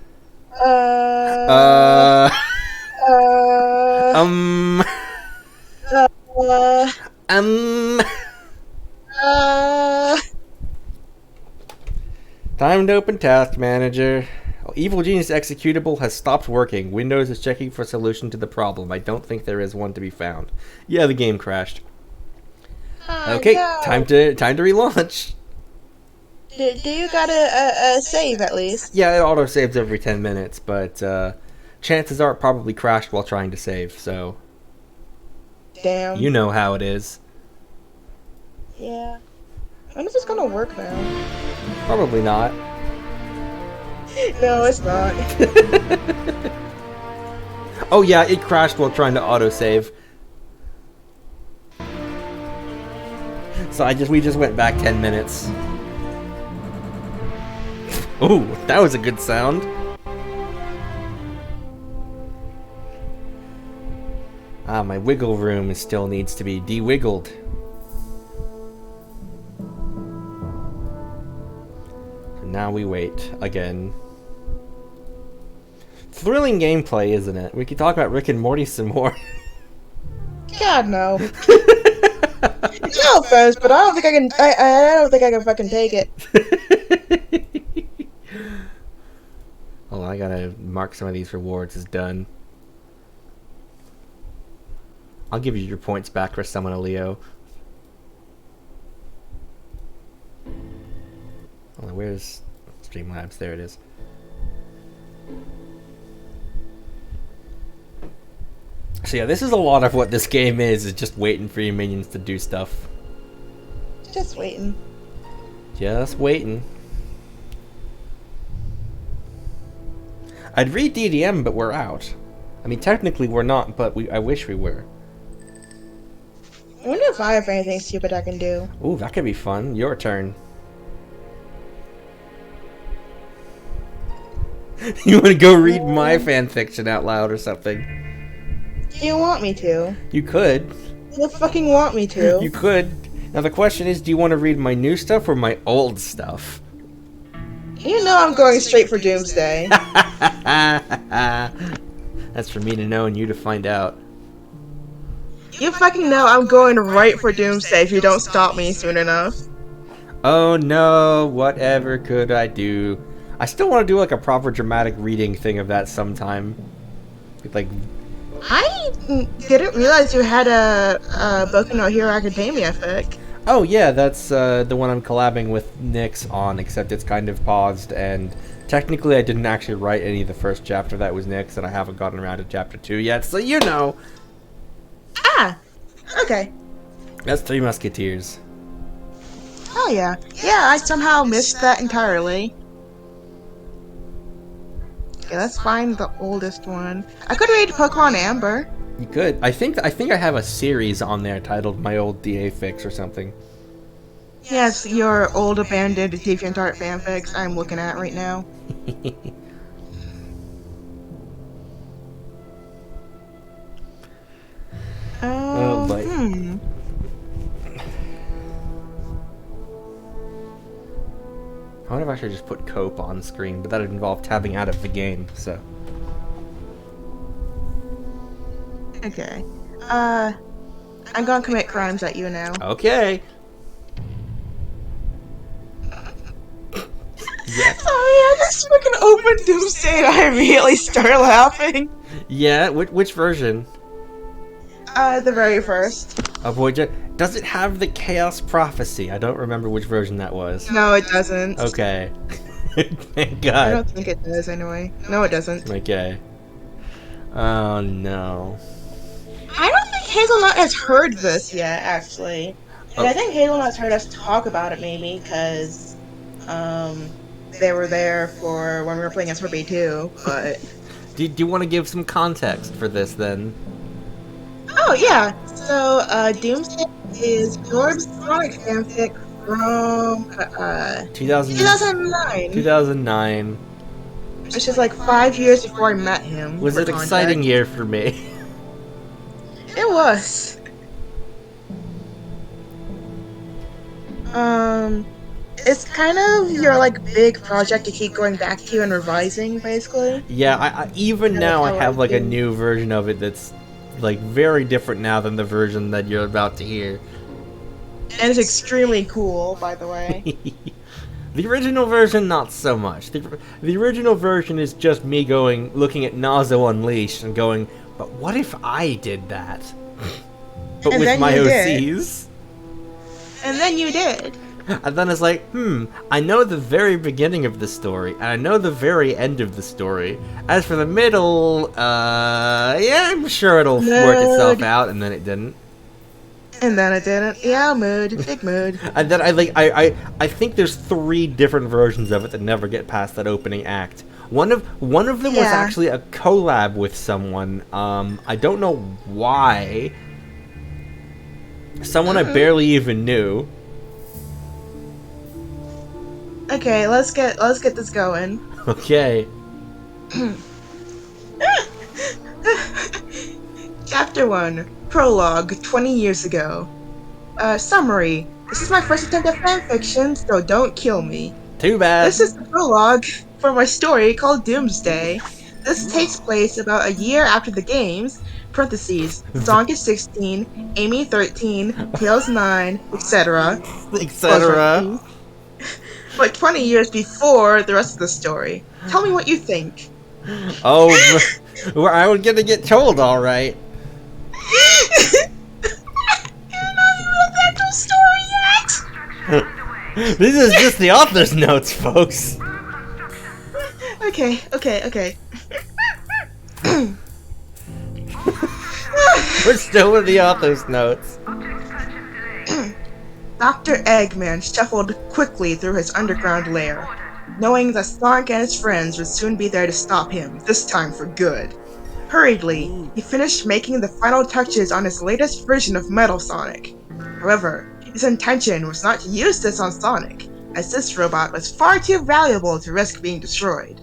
Time to open Task Manager. Evil Genius executable has stopped working. Windows is checking for a solution to the problem. I don't think there is one to be found. Yeah, the game crashed. Okay, no. time to relaunch. Do you got a save at least? Yeah, it auto saves every 10 minutes, but chances are it probably crashed while trying to save. So, damn. You know how it is. Yeah. When is this gonna work now? Probably not. No, it's not. Oh yeah, it crashed while trying to autosave. So we just went back 10 minutes. Ooh, that was a good sound. Ah, my wiggle room still needs to be de-wiggled. So now we wait again. Thrilling gameplay, isn't it? We could talk about Rick and Morty some more. God no. No offense, but I don't think I can. I don't think I can fucking take it. Oh, I gotta mark some of these rewards as done. I'll give you your points back for Summon a Leo. Oh, where's Streamlabs? There it is. So yeah, this is a lot of what this game is just waiting for your minions to do stuff. Just waiting. Just waiting. I'd read DDM, but we're out. I mean, technically we're not, but I wish we were. I wonder if I have anything stupid I can do. Ooh, that could be fun. Your turn. You want to go read my fanfiction out loud or something? Do you want me to? You could. You fucking want me to? You could. Now the question is, do you want to read my new stuff or my old stuff? You know I'm going straight for Doomsday. That's for me to know and you to find out. You fucking know I'm going right for Doomsday if you don't stop me soon enough. Oh no, whatever could I do? I still want to do like a proper dramatic reading thing of that sometime. Like, I didn't realize you had a Boku no Hero Academia fic. Oh yeah, that's the one I'm collabing with Nyx on, except it's kind of paused, and technically I didn't actually write any of the first chapter that was Nyx, and I haven't gotten around to chapter 2 yet, so you know. Ah, okay. That's Three Musketeers. Oh yeah. Yeah, I somehow missed that entirely. Okay, let's find the oldest one. I could read Pokemon Amber. You could. I think I have a series on there titled My Old DA Fix or something. Yes, your old abandoned DeviantArt fanfics I'm looking at right now. Oh boy. I wonder if I should just put Cope on screen, but that'd involve tabbing out of the game, so. Okay. I'm gonna commit crimes at you now. Okay. Yeah. Sorry, I just fucking opened Doomsday and I immediately started laughing. Yeah, which version? The very first. Oh boy, does it have the Chaos Prophecy? I don't remember which version that was. No, it doesn't. Okay. Thank God. I don't think it does anyway. No, it doesn't. Okay. Oh no. I don't think Hazelnut has heard this yet, actually. And I think Hazelnut's heard us talk about it maybe, because they were there for when we were playing SRB 2, but... Do you want to give some context for this, then? Oh, yeah. So, Doomsday is Jorb's Sonic fanfic from 2009. 2009. Which is like 5 years before I met him. Was it an exciting year for me? It was. It's kind of your like big project to keep going back to and revising, basically. Yeah, I even now I have like a new version of it that's like very different now than the version that you're about to hear. And it's extremely cool, by the way. The original version, not so much. The original version is just me looking at Nazo Unleashed and going, but what if I did that? But and with my Did. OCs. And then you did. And then it's like, I know the very beginning of the story, and I know the very end of the story. As for the middle, yeah, I'm sure it'll work itself out, and then it didn't. And then it didn't. Yeah, mood. Big mood. And then I think there's 3 different versions of it that never get past that opening act. One of them was actually a collab with someone. I don't know why. Someone I barely even knew. Okay, let's get this going. Okay. Chapter 1. Prologue, 20 years ago. Summary. This is my first attempt at fanfiction, so don't kill me. Too bad. This is the prologue for my story called Doomsday. This takes place about a year after the games, parentheses, Sonic is 16, Amy 13, Tails 9, etc. Etc. But 20 years before the rest of the story. Tell me what you think. Oh, well, I was gonna get told, alright. You're not even the actual story yet! This is just the author's notes, folks. Okay. We're still with the author's notes. Dr. Eggman shuffled quickly through his underground lair, knowing that Sonic and his friends would soon be there to stop him, this time for good. Hurriedly, he finished making the final touches on his latest version of Metal Sonic. However, his intention was not to use this on Sonic, as this robot was far too valuable to risk being destroyed.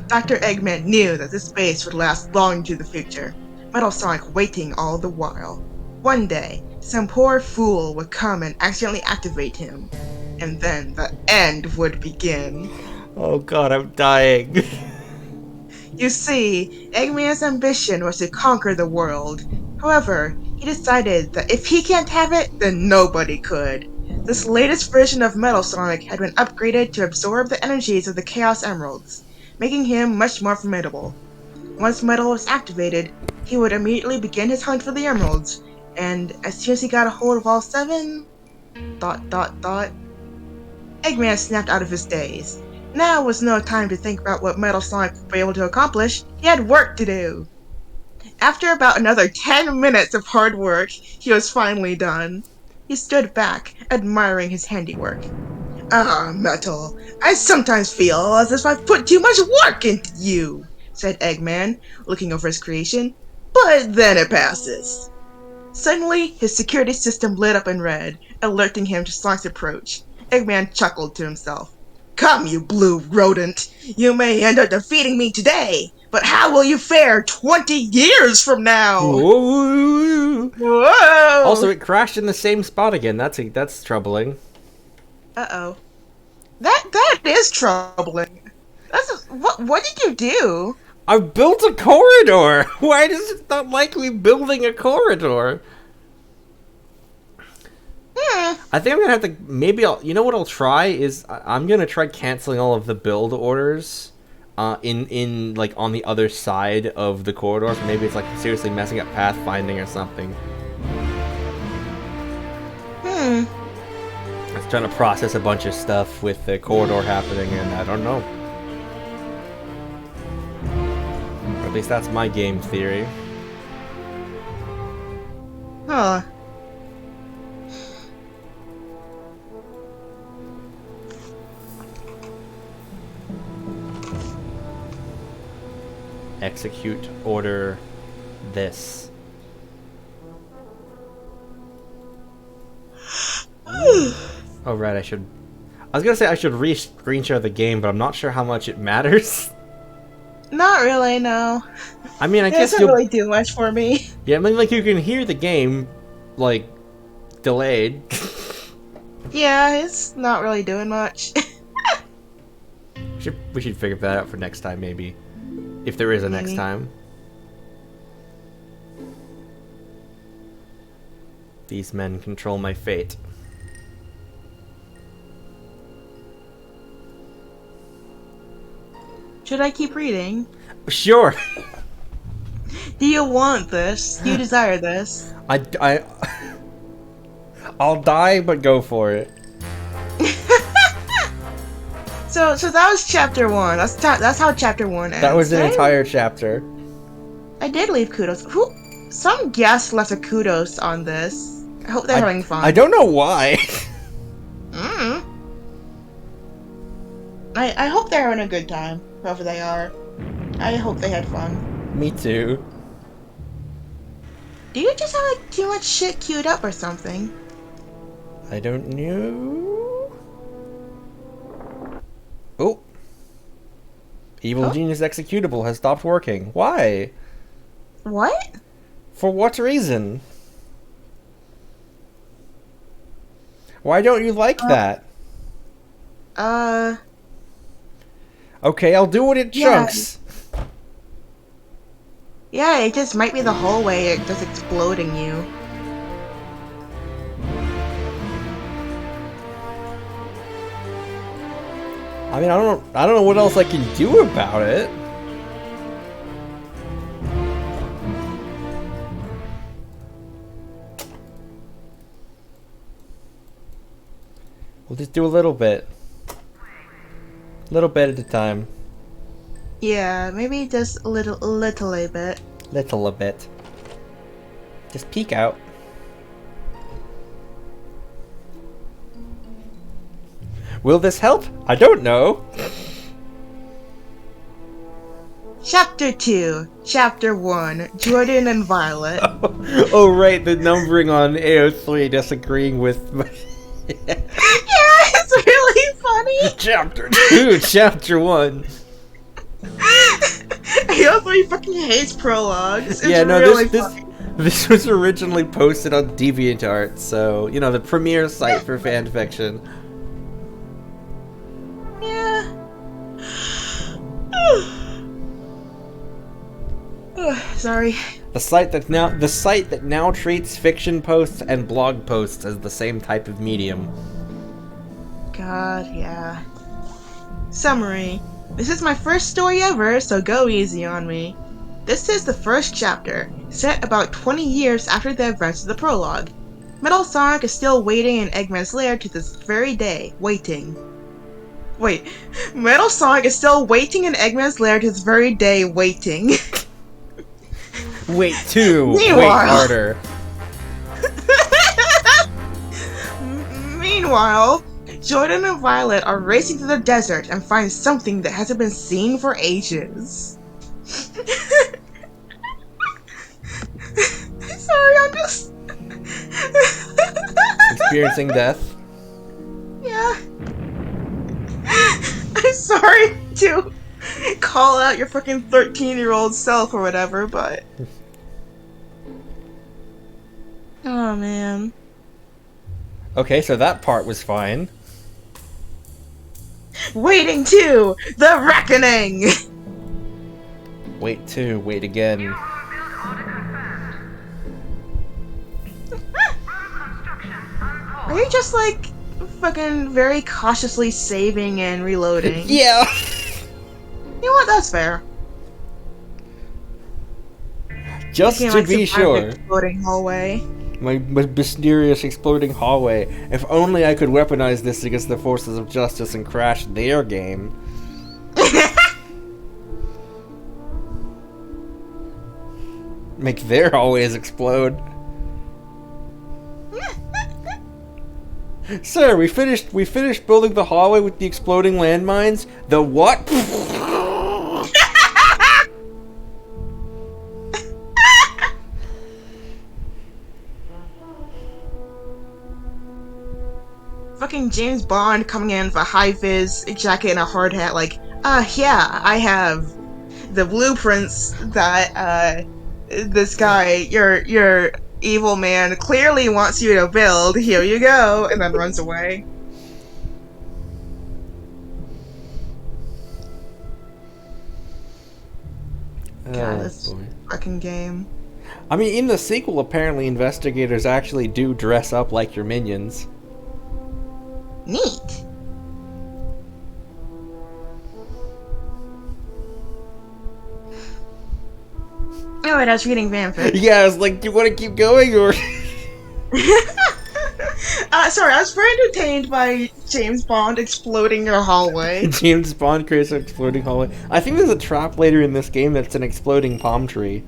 Dr. Eggman knew that this base would last long into the future, Metal Sonic waiting all the while. One day, some poor fool would come and accidentally activate him, and then the end would begin. Oh god, I'm dying. You see, Eggman's ambition was to conquer the world. However, he decided that if he can't have it, then nobody could. This latest version of Metal Sonic had been upgraded to absorb the energies of the Chaos Emeralds, making him much more formidable. Once Metal was activated, he would immediately begin his hunt for the emeralds, and as soon as he got a hold of all 7... Eggman snapped out of his daze. Now was no time to think about what Metal Sonic would be able to accomplish. He had work to do. After about another 10 minutes of hard work, he was finally done. He stood back, admiring his handiwork. Ah, Metal. I sometimes feel as if I've put too much work into you, said Eggman, looking over his creation. But then it passes. Suddenly, his security system lit up in red, alerting him to Sonic's approach. Eggman chuckled to himself. Come, you blue rodent. You may end up defeating me today, but how will you fare 20 years from now? Whoa. Whoa! Also, it crashed in the same spot again. That's troubling. Uh-oh. That is troubling. What did you do? I built a corridor! Why does it not like me building a corridor? I think I'm gonna have to, maybe you know what I'll try is, I'm gonna try canceling all of the build orders, in like, on the other side of the corridor, so maybe it's like seriously messing up pathfinding or something. I was trying to process a bunch of stuff with the corridor happening, and I don't know. Or at least that's my game theory. Huh. Execute order this. Oh right, I was gonna say I should screen share the game, but I'm not sure how much it matters. Not really, no. I mean, I It guess doesn't really do much for me. Yeah, I mean, like, you can hear the game, like, delayed. Yeah, it's not really doing much. We should figure that out for next time, maybe. If there is a next Maybe. time. These men control my fate. Should I keep reading? Sure. Do you want this? Do you desire this? I'll die, but go for it. So that was chapter 1. That's how chapter 1 ends. That was an entire chapter. I did leave kudos. Some guest left a kudos on this. I hope they're having fun. I don't know why. I hope they're having a good time, whoever they are. I hope they had fun. Me too. Do you just have like too much shit queued up or something? I don't know. Oh. Evil Genius executable has stopped working. Why? What? For what reason? Why don't you like that? Okay, I'll do it in chunks. Yeah, it just might be the hallway just exploding you. I mean, I don't know what else I can do about it. We'll just do a little bit. Little bit at a time. Yeah, maybe just a little bit. Little a bit. Just peek out. Will this help? I don't know. Chapter 2, Chapter 1, Jordan and Violet. Oh right, the numbering on AO3 disagreeing with... Yeah, it's really funny. Chapter 2, Chapter 1. AO3 fucking hates prologues. It's Yeah, no, really funny. this was originally posted on DeviantArt, so, you know, the premier site for fanfiction. Yeah. Sorry. The site that now treats fiction posts and blog posts as the same type of medium. God, yeah. Summary. This is my first story ever, so go easy on me. This is the first chapter, set about 20 years after the events of the prologue. Metal Sonic is still waiting in Eggman's lair to this very day. Waiting. Wait. Metal Sonic is still waiting in Eggman's lair to this very day. Waiting. Wait too. Wait harder. Meanwhile, Jordan and Violet are racing through the desert and find something that hasn't been seen for ages. Sorry, I'm just... Experiencing death. Yeah. I'm sorry to call out your fucking 13-year-old self or whatever, but... Oh, man. Okay, so that part was fine. Waiting to the reckoning! Wait two, wait again. New home build order confirmed. Road construction on Are hold. you just like fucking very cautiously saving and reloading? Yeah! You know what? That's fair. Just Looking to like be some kind of sure. exploding hallway. My mysterious exploding hallway. If only I could weaponize this against the forces of justice and crash their game. Make their hallways explode. Sir, we finished building the hallway with the exploding landmines. The what? Fucking James Bond coming in with a high-vis jacket and a hard hat like, yeah, I have the blueprints that, this guy, your evil man, clearly wants you to build. Here you go, and then runs away. God, this boy. fucking game. I mean, in the sequel, apparently investigators actually do dress up like your minions. Neat. Alright, I was reading fanfic. Yeah, I was like, do you want to keep going, or...? Sorry, I was very entertained by James Bond exploding your hallway. James Bond creates an exploding hallway. I think there's a trap later in this game that's an exploding palm tree.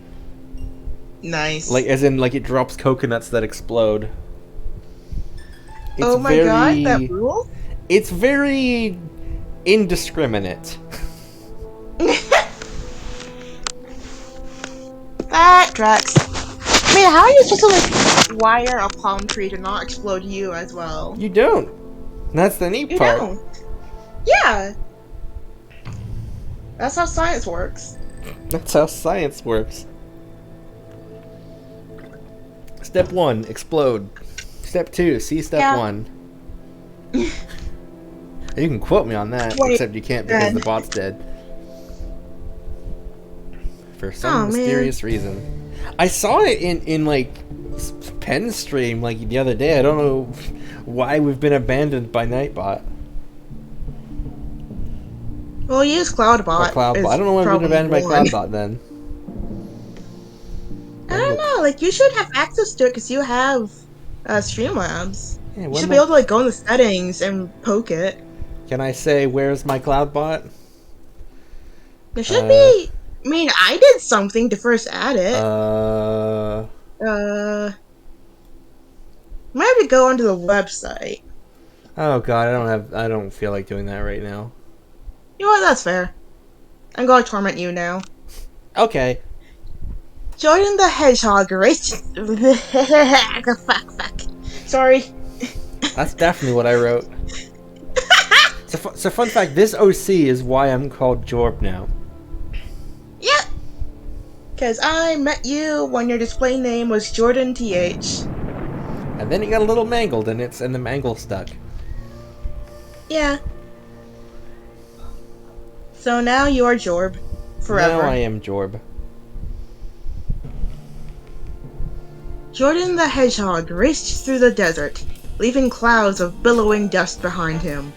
Nice. Like, as in, like, it drops coconuts that explode. It's oh my god, that rule? It's very indiscriminate. That tracks. I mean, how are you supposed to, like, wire a palm tree to not explode you as well? You don't. That's the neat You part. don't. Yeah. That's how science works. That's how science works. Step 1, explode. Step 2, see step 1. You can quote me on that, Wait, except you can't because the bot's dead. For some mysterious reason. I saw it in like, Penn's stream, like, the other day. I don't know why we've been abandoned by Nightbot. Well, use Cloudbot. Or Cloudbot. I don't know why we've been abandoned by Cloudbot then. I don't know, like, you should have access to it because you have Streamlabs. Yeah, you should be able to, like, go in the settings and poke it. Can I say, where's my Cloudbot? There should be... I mean, I did something to first add it. Might have to go onto the website. Oh god, I don't feel like doing that right now. You know what, that's fair. I'm going to torment you now. Okay. Jordan the Hedgehog raced... fuck. Sorry. That's definitely what I wrote. So fun fact, this OC is why I'm called Jorb now. Yep. Because I met you when your display name was Jordan TH. And then it got a little mangled and the mangle stuck. Yeah. So now you are Jorb. Forever. Now I am Jorb. Jordan the Hedgehog raced through the desert, leaving clouds of billowing dust behind him.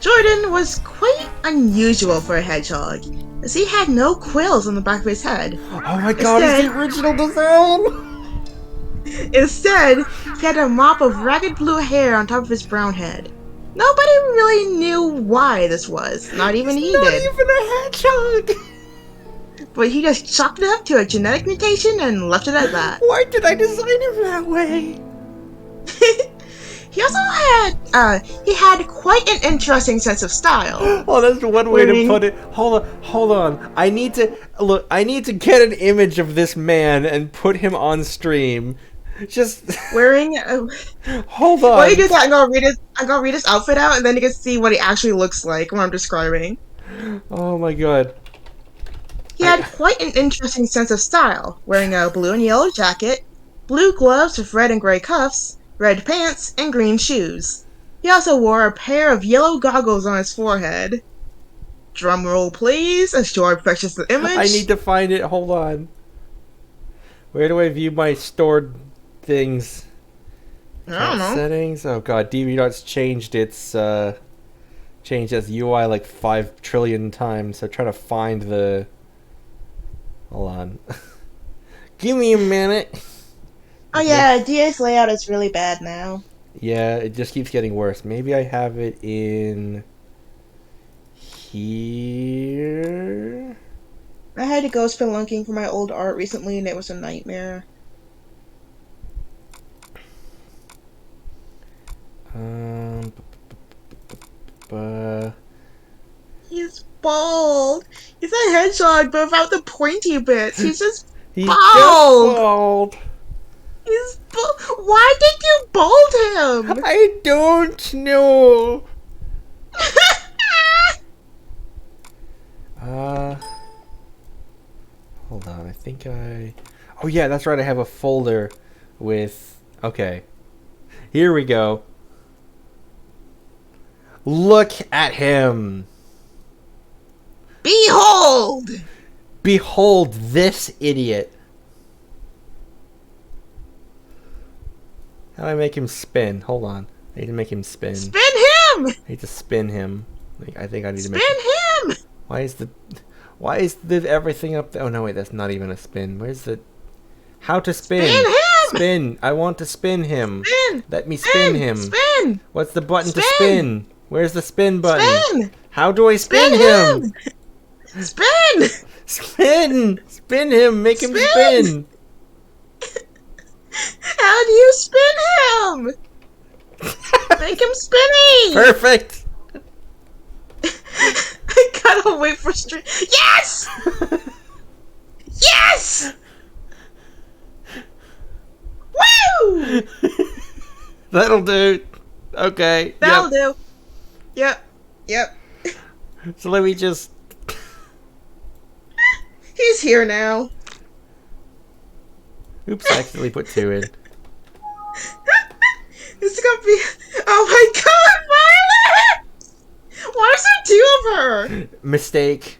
Jordan was quite unusual for a hedgehog, as he had no quills on the back of his head. Oh my god, it's the original design! Instead, he had a mop of ragged blue hair on top of his brown head. Nobody really knew why this was, not even he did. Not even a hedgehog! But he just chalked it up to a genetic mutation and left it at that. Why did I design him that way? He also he had quite an interesting sense of style. Oh, that's one way to Wearing- put it. Hold on. I need to get an image of this man and put him on stream. Just Wearing hold on. While you do that, I'm gonna read his outfit out, and then you can see what he actually looks like when I'm describing. Oh my god. He had quite an interesting sense of style, wearing a blue and yellow jacket, blue gloves with red and gray cuffs, red pants, and green shoes. He also wore a pair of yellow goggles on his forehead. Drum roll, please, as Jorb fetches the image. I need to find it. Hold on. Where do I view my stored things? I don't know. Settings. Oh god, DB.'s changed its UI like 5 trillion times. So trying to find the. Hold on. Give me a minute. Oh yeah, DA's layout is really bad now. Yeah, it just keeps getting worse. Maybe I have it in here. I had to go spelunking for my old art recently, and it was a nightmare. He's bald. He's a hedgehog, but without the pointy bits. He's just He's bald. just bald. He's bald. Why did you bald him? I don't know. Hold on. I think I. Oh yeah, that's right. I have a folder with. Okay. Here we go. Look at him. Behold! Behold this idiot. How do I make him spin? Hold on. I need to make him spin. Spin him! I need to spin him. I think I need to Spin make him! Why is the everything up there? Oh no, wait, that's not even a spin. Where's the how to spin? Spin him! Spin. I want to spin him. Spin! Let me spin him. Spin! What's the button to Spin! spin? Where's the spin button? Spin! How do I spin him? Spin! Spin! Spin him! Make him Spin! spin! How do you spin him? Make him spinny! Perfect! I gotta wait for stream. Yes! Yes! Woo! That'll do. Okay. That'll do. Yep. So let me just. He's here now. Oops, I accidentally put 2 in. It's gonna be. Oh my god, Violet! Why is there 2 of her? Mistake.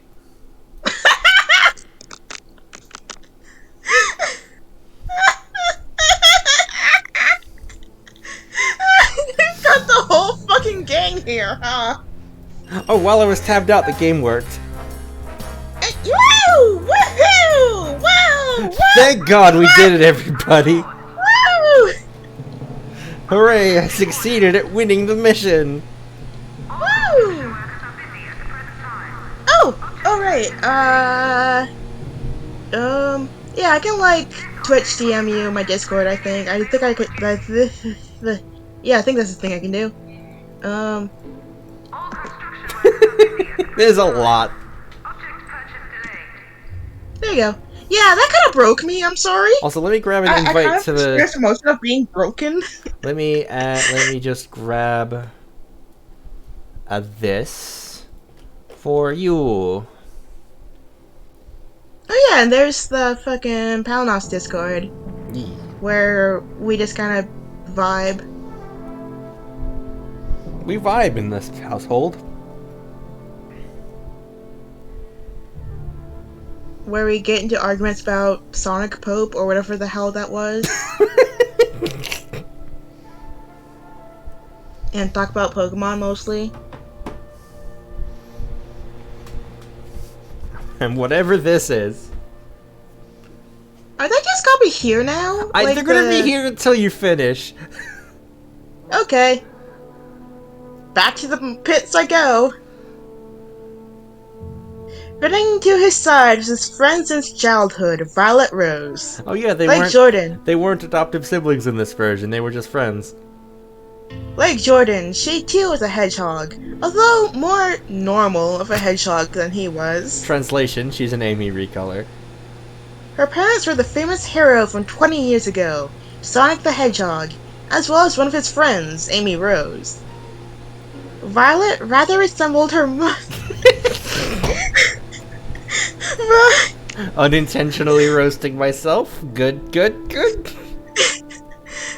You've got the whole fucking gang here, huh? Oh, while I was tabbed out, the game worked. Woo! Woohoo! Woo! Woo! Thank God we did it, everybody! Woo! Hooray, I succeeded at winning the mission! Woo! Oh! Alright, yeah, I can, like, Twitch DM you my Discord, I think. I think I could, yeah, I think that's the thing I can do. There's a lot. There you go. Yeah, that kind of broke me, I'm sorry. Also, let me grab an I invite kind of to the... experienced emotion of being broken. Let me just grab this for you. Oh yeah, and there's the fucking Palnos Discord. Yeah. Where we just kind of vibe. We vibe in this household. Where we get into arguments about Sonic Pope or whatever the hell that was. And talk about Pokemon mostly. And whatever this is. Are they just gonna be here now? They're gonna be here until you finish. Okay. Back to the pits I go. Running to his side was his friend since childhood, Violet Rose. Oh yeah, they like weren't Jordan. They weren't adoptive siblings in this version, they were just friends. Like Jordan, she too was a hedgehog, although more normal of a hedgehog than he was. Translation, she's an Amy recolor. Her parents were the famous hero from 20 years ago, Sonic the Hedgehog, as well as one of his friends, Amy Rose. Violet rather resembled her mother. Unintentionally roasting myself. Good, good, good.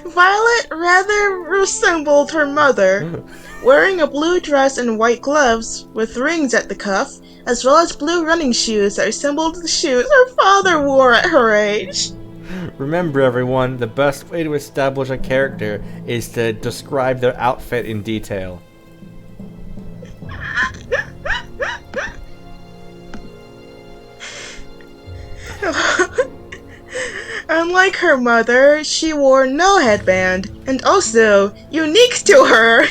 Violet rather resembled her mother, wearing a blue dress and white gloves with rings at the cuff, as well as blue running shoes that resembled the shoes her father wore at her age. Remember, everyone, the best way to establish a character is to describe their outfit in detail. Unlike her mother, she wore no headband, and also, unique to her,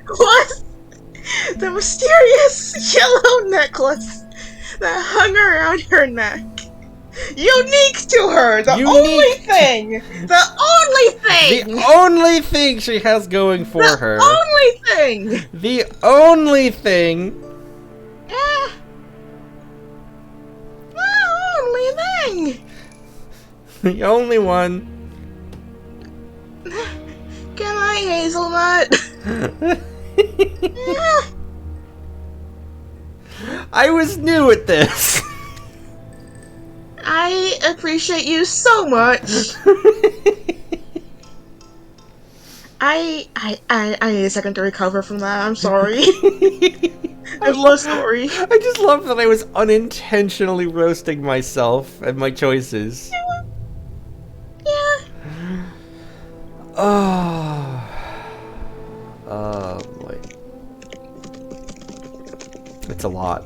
was the mysterious yellow necklace that hung around her neck. Unique to her, the only thing she has going for her. The only thing! The only thing. The only thing! The only one. Can I, Hazelnut? I was new at this. I appreciate you so much. I need a second to recover from that. I'm sorry. I'm so sorry. I just love that I was unintentionally roasting myself and my choices. Yeah. Oh boy. It's a lot.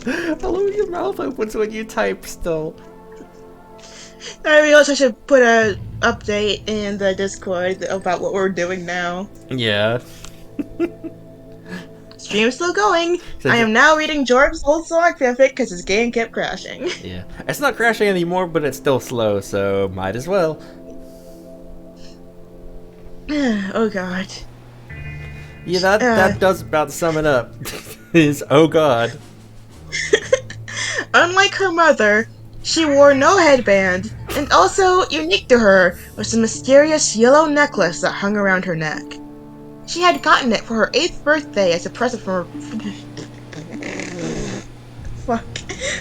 I love your mouth opens when you type still. I realized I should put a update in the Discord about what we're doing now. Yeah. Stream's still going. I am now reading Jorb's old Sonic fanfic because his game kept crashing. Yeah. It's not crashing anymore, but it's still slow, so might as well. Oh god. Yeah, that does about sum it up. Is oh god. Unlike her mother, she wore no headband, and also, unique to her, was a mysterious yellow necklace that hung around her neck. She had gotten it for her 8th birthday as a present from her... Fuck.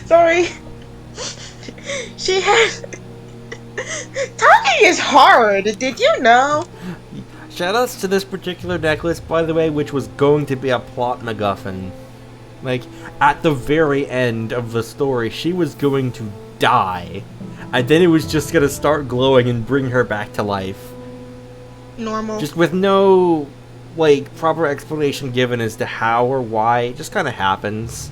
Sorry. She had... Talking is hard, did you know? Shoutouts to this particular necklace, by the way, which was going to be a plot MacGuffin. Like, at the very end of the story, she was going to die. And then it was just gonna start glowing and bring her back to life. Normal. Just with no, like, proper explanation given as to how or why. It just kind of happens.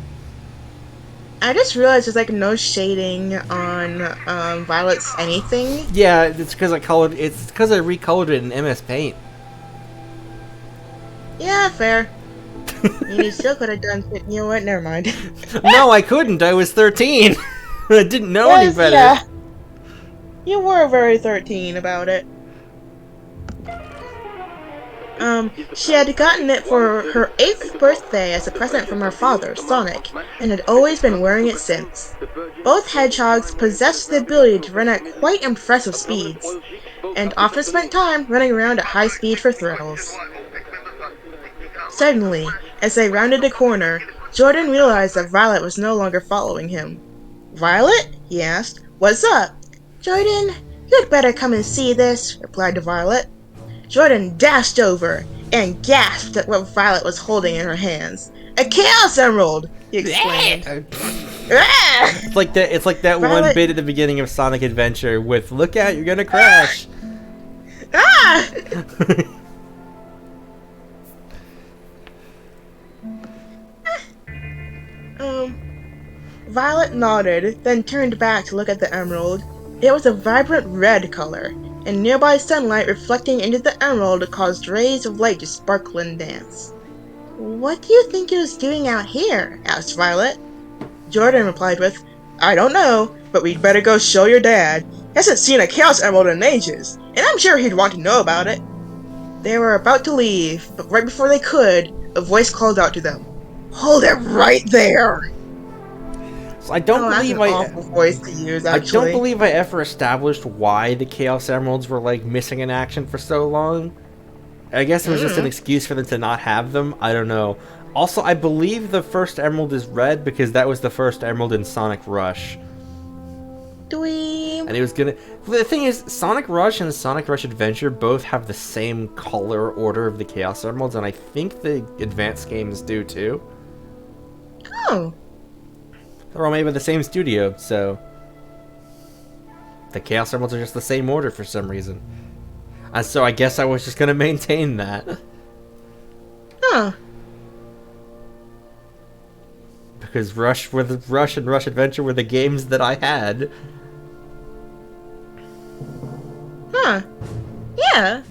I just realized there's, like, no shading on, Violet's anything. Yeah, it's because I recolored it in MS Paint. Yeah, fair. You still could have done it. You know what? Never mind. No, I couldn't. I was 13. I didn't know any better. Yeah. You were very 13 about it. She had gotten it for her 8th birthday as a present from her father, Sonic, and had always been wearing it since. Both hedgehogs possessed the ability to run at quite impressive speeds, and often spent time running around at high speed for thrills. Suddenly, as they rounded a corner, Jordan realized that Violet was no longer following him. "Violet?" he asked. "What's up?" "Jordan, you'd better come and see this," replied Violet. Jordan dashed over and gasped at what Violet was holding in her hands. "A Chaos Emerald!" he exclaimed. It's like that Violet... one bit at the beginning of Sonic Adventure with "Look out, you're gonna crash." Ah! Violet nodded, then turned back to look at the emerald. It was a vibrant red color, and nearby sunlight reflecting into the emerald caused rays of light to sparkle and dance. "What do you think it was doing out here?" asked Violet. Jordan replied with, "I don't know, but we'd better go show your dad. Hasn't seen a Chaos Emerald in ages, and I'm sure he'd want to know about it. They were about to leave, but right before they could, a voice called out to them. Hold it right there! So I don't believe that's an awful voice to use, I actually. don't believe I ever established why the Chaos Emeralds were, like, missing in action for so long. I guess it was just an excuse for them to not have them. I don't know. Also, I believe the first emerald is red because that was the first emerald in Sonic Rush. Dweeb. And it was gonna... The thing is, Sonic Rush and Sonic Rush Adventure both have the same color order of the Chaos Emeralds, and I think the advanced games do too. Oh. They're all made by the same studio, so... The Chaos Emeralds are just the same order for some reason. And so I guess I was just gonna maintain that. Huh. Because Rush and Rush Adventure were the games that I had. Huh. Yeah.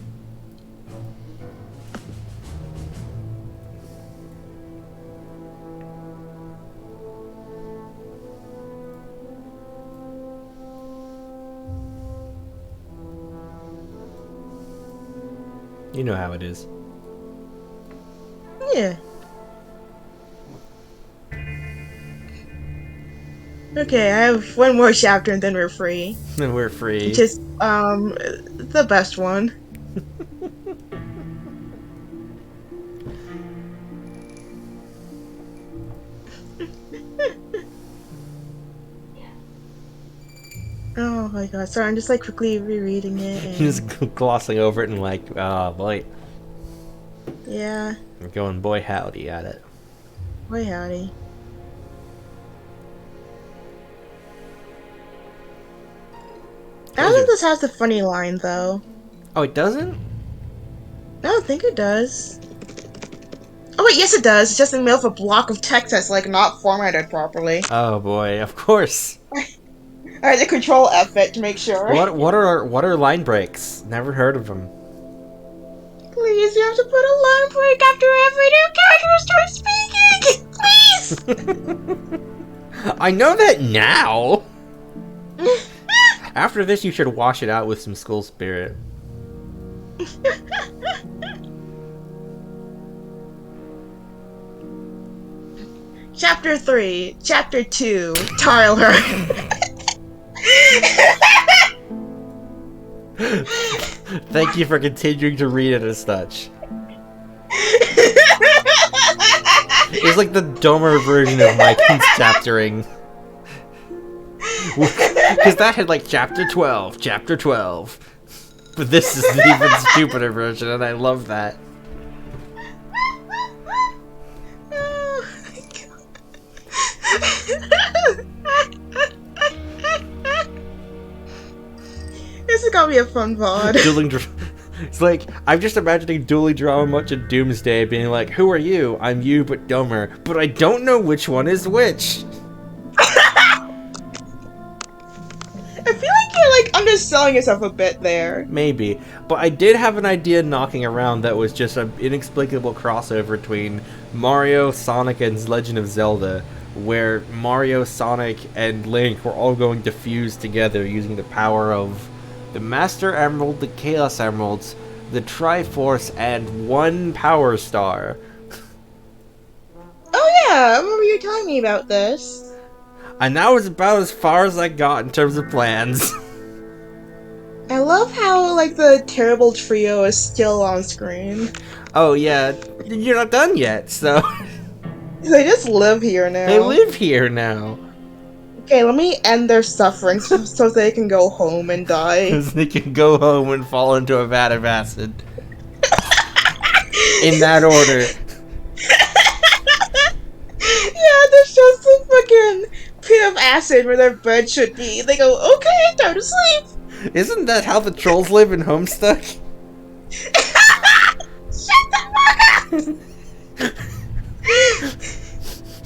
You know how it is. Yeah. Okay, I have one more chapter and then we're free. And we're free. Which is, the best one. Oh my god, sorry, I'm just like quickly rereading it. And... Just glossing over it and like, oh boy. Yeah. I'm going boy howdy at it. Boy howdy. I don't think this has a funny line, though. Oh, it doesn't? I don't think it does. Oh wait, yes it does. It's just in the middle of a block of text that's like not formatted properly. Oh boy, of course. I had to control F it to make sure. What are line breaks? Never heard of them. Please, you have to put a line break after every new character starts speaking! Please! I know that now! After this, you should wash it out with some school spirit. Chapter 3, Chapter 2, Tyler. Thank you for continuing to read it as such. It's like the dumber version of Mike's chaptering. Because that had like chapter 12, chapter 12. But this is the even stupider version, and I love that. Oh my god. This is gonna be a fun VOD. It's like, I'm just imagining Dueling Drama Much and Doomsday being like, who are you? I'm you, but dumber. But I don't know which one is which. I feel like you're like underselling yourself a bit there. Maybe. But I did have an idea knocking around that was just an inexplicable crossover between Mario, Sonic, and Legend of Zelda, where Mario, Sonic, and Link were all going to fuse together using the power of the Master Emerald, the Chaos Emeralds, the Triforce, and one Power Star. Oh yeah, I remember you telling me about this. And that was about as far as I got in terms of plans. I love how, like, the terrible trio is still on screen. Oh yeah, you're not done yet, so... They just live here now. They live here now. Okay, let me end their suffering so they can go home and die. Because they can go home and fall into a vat of acid. In that order. Yeah, there's just a fucking pit of acid where their bed should be. They go, okay, time to sleep. Isn't that how the trolls live in Homestuck? Shut the fuck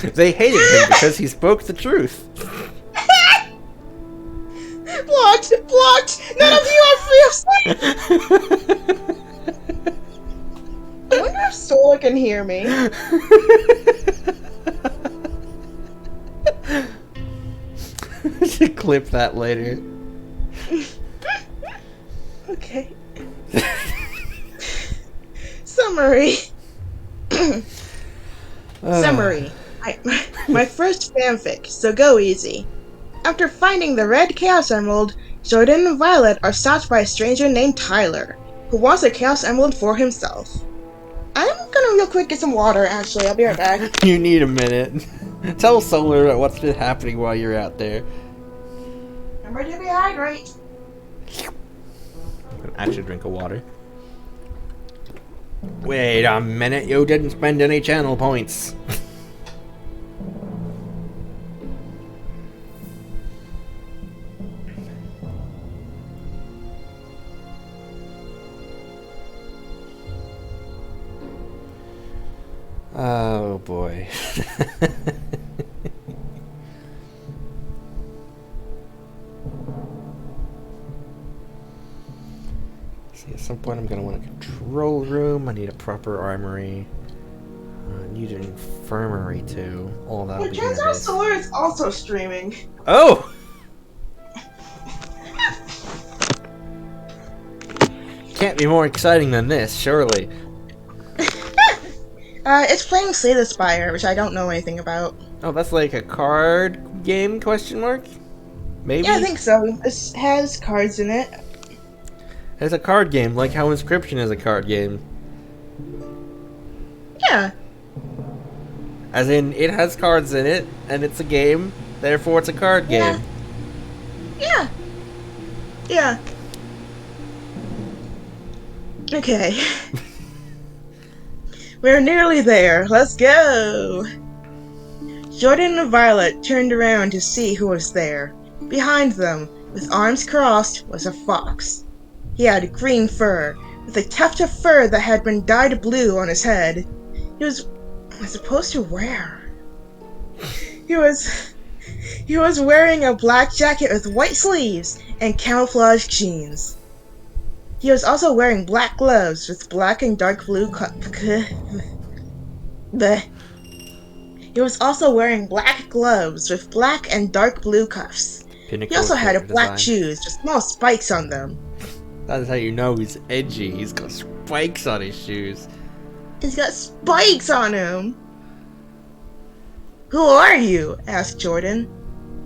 up! They hated him because he spoke the truth. Blocked! Blocked! None of you are free of sleep! I wonder if Sola can hear me. Should clip that later. Okay. Summary. Summary. My first fanfic, so go easy. After finding the red Chaos Emerald, Jordan and Violet are stopped by a stranger named Tyler, who wants a Chaos Emerald for himself. I'm gonna real quick get some water, actually. I'll be right back. You need a minute. Tell Solar what's been happening while you're out there. Remember to rehydrate. Actually drink of water. Wait a minute, you didn't spend any channel points. Oh boy. See, at some point I'm gonna want a control room. I need a proper armory. I need an infirmary too. All that. It turns out Solar is also streaming. Oh! Can't be more exciting than this, surely. It's playing Slay the Spire, which I don't know anything about. Oh, that's like a card game, question mark? Maybe? Yeah, I think so. It has cards in it. It's a card game, like how Inscription is a card game. Yeah. As in, it has cards in it, and it's a game, therefore it's a card game. Yeah. Yeah. Okay. We're nearly there. Let's go! Jordan and Violet turned around to see who was there. Behind them, with arms crossed, was a fox. He had green fur, with a tuft of fur that had been dyed blue on his head. He was supposed to wear. He was wearing a black jacket with white sleeves and camouflage jeans. He was also wearing black gloves with black and dark blue He was also wearing black gloves with black and dark blue cuffs. He also had black shoes with small spikes on them. That's how you know he's edgy. He's got spikes on his shoes. He's got spikes on him. Who are you? Asked Jordan.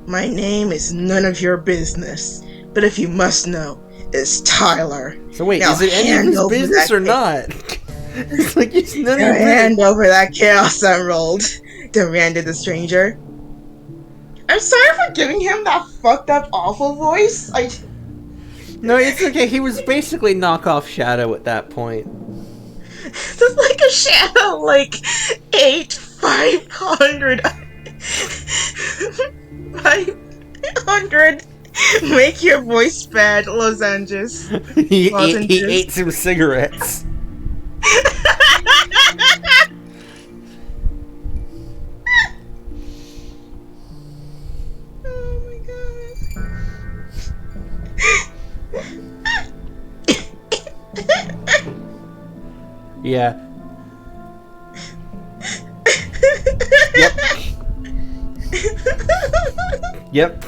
My name is none of your business, but if you must know, it's Tyler. So wait, now is it any of his business or not? It's like it's none of your business. Hand over that Chaos Emerald, demanded the stranger. I'm sorry for giving him that fucked up awful voice. No, it's okay. He was basically knockoff Shadow at that point. Just like a Shadow, like 500. Make your voice bad, Los Angeles. He ate some cigarettes. Oh my god. Yeah. Yep. Yep.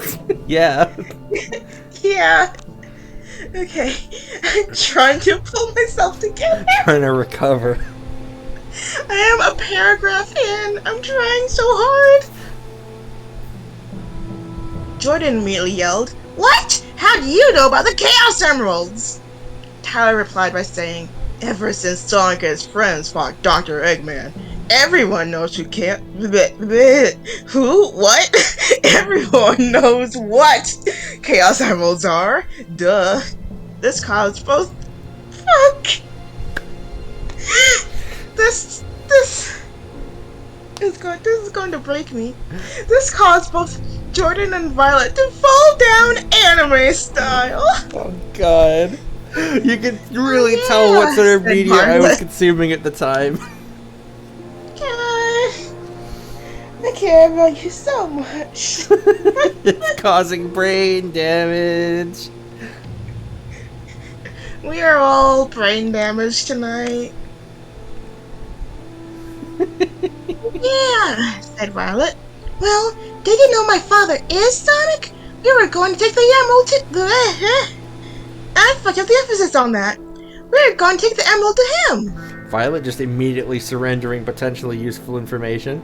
Yeah. Yeah. Okay. I'm trying to pull myself together. Trying to recover. I am a paragraph in. I'm trying so hard. Jordan immediately yelled, "What? How do you know about the Chaos Emeralds?" Tyler replied by saying, "Ever since Sonic and his friends fought Dr. Eggman, everyone knows who can't. Who? What? Everyone knows what Chaos Emeralds are. Duh. This caused both. Fuck. This is going to break me. This caused both Jordan and Violet to fall down anime style." Oh god. You can really tell what sort of media I was consuming at the time. I care about you so much. It's causing brain damage. We are all brain damaged tonight. Yeah, said Violet. Well, did you know my father is Sonic? We were going to take the emerald to... I fucked up the emphasis on that. We're going to take the emerald to him. Violet just immediately surrendering potentially useful information.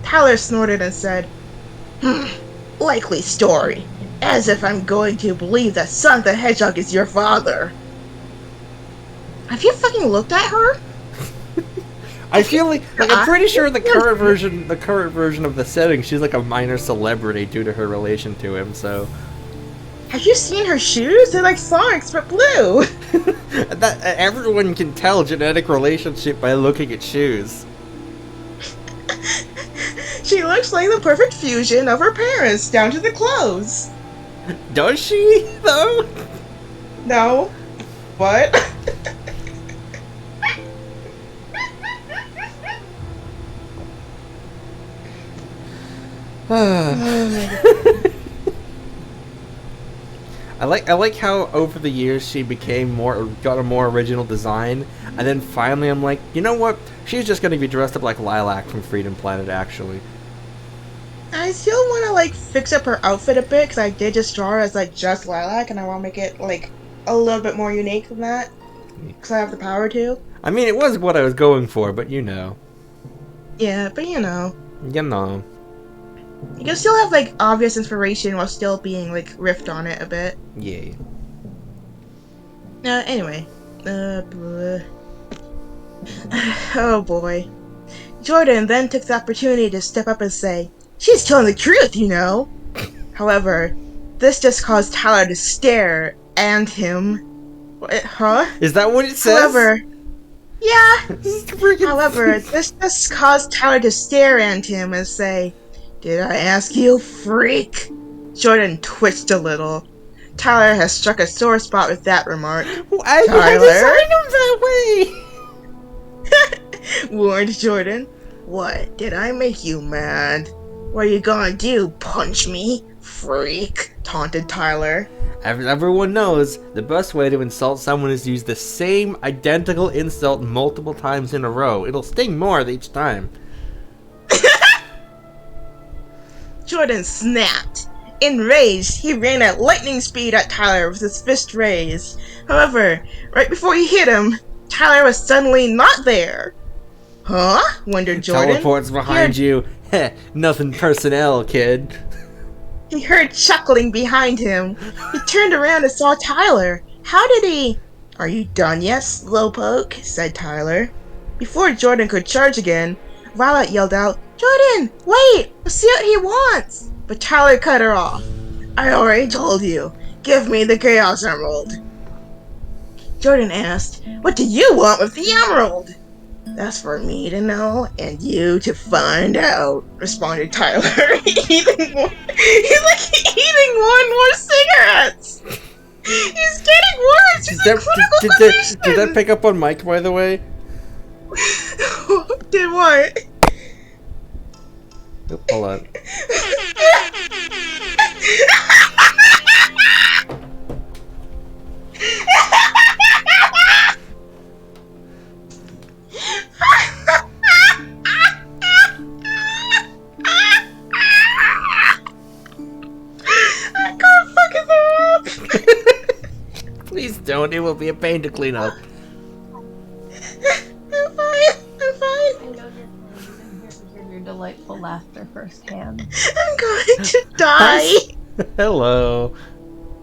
Tyler snorted and said, likely story. As if I'm going to believe that Sonic the Hedgehog is your father. Have you fucking looked at her? I feel like I'm pretty sure the current version of the setting, she's like a minor celebrity due to her relation to him, so. Have you seen her shoes? They're like Sonic's but blue. Everyone can tell genetic relationship by looking at shoes. She looks like the perfect fusion of her parents, down to the clothes. Does she, though? No. What? I like how over the years she got a more original design, and then finally I'm like, you know what? She's just gonna be dressed up like Lilac from Freedom Planet, actually. I still want to like fix up her outfit a bit because I did just draw her as like just Lilac, and I want to make it like a little bit more unique than that because I have the power to. I mean, it was what I was going for, but you know. Yeah, but you know. You know. You can still have like obvious inspiration while still being like riffed on it a bit. Yeah. Anyway. Oh boy. Jordan then took the opportunity to step up and say, "She's telling the truth, you know." However, this just caused Tyler to stare and him. What, huh? Is that what it says? However, yeah. However, this just caused Tyler to stare at him and say, "Did I ask you, freak?" Jordan twitched a little. Tyler has struck a sore spot with that remark. I designed him that way! Warned Jordan. "What? Did I make you mad? What are you gonna do, punch me, freak?" taunted Tyler. Everyone knows the best way to insult someone is to use the same identical insult multiple times in a row. It'll sting more each time. Jordan snapped. Enraged, he ran at lightning speed at Tyler with his fist raised. However, right before he hit him, Tyler was suddenly not there. Huh? Wondered Jordan. Teleports behind you. Heh, nothing personnel, kid. He heard chuckling behind him. He turned around and saw Tyler. How did he... "Are you done yet, slowpoke?" said Tyler. Before Jordan could charge again, Violet yelled out, "Jordan, wait! Let's see what he wants!" But Tyler cut her off. "I already told you. Give me the Chaos Emerald." Jordan asked, "What do you want with the emerald?" "That's for me to know, and you to find out," responded Tyler. He's like eating more and more cigarettes! He's getting worse! He's in critical condition! Did that pick up on Mike, by the way? Did what? Oop, hold on. I can't fucking throw up! Please don't, it will be a pain to clean up. I'm fine. I know you're hear your delightful laughter firsthand. I'm going to die. Hello.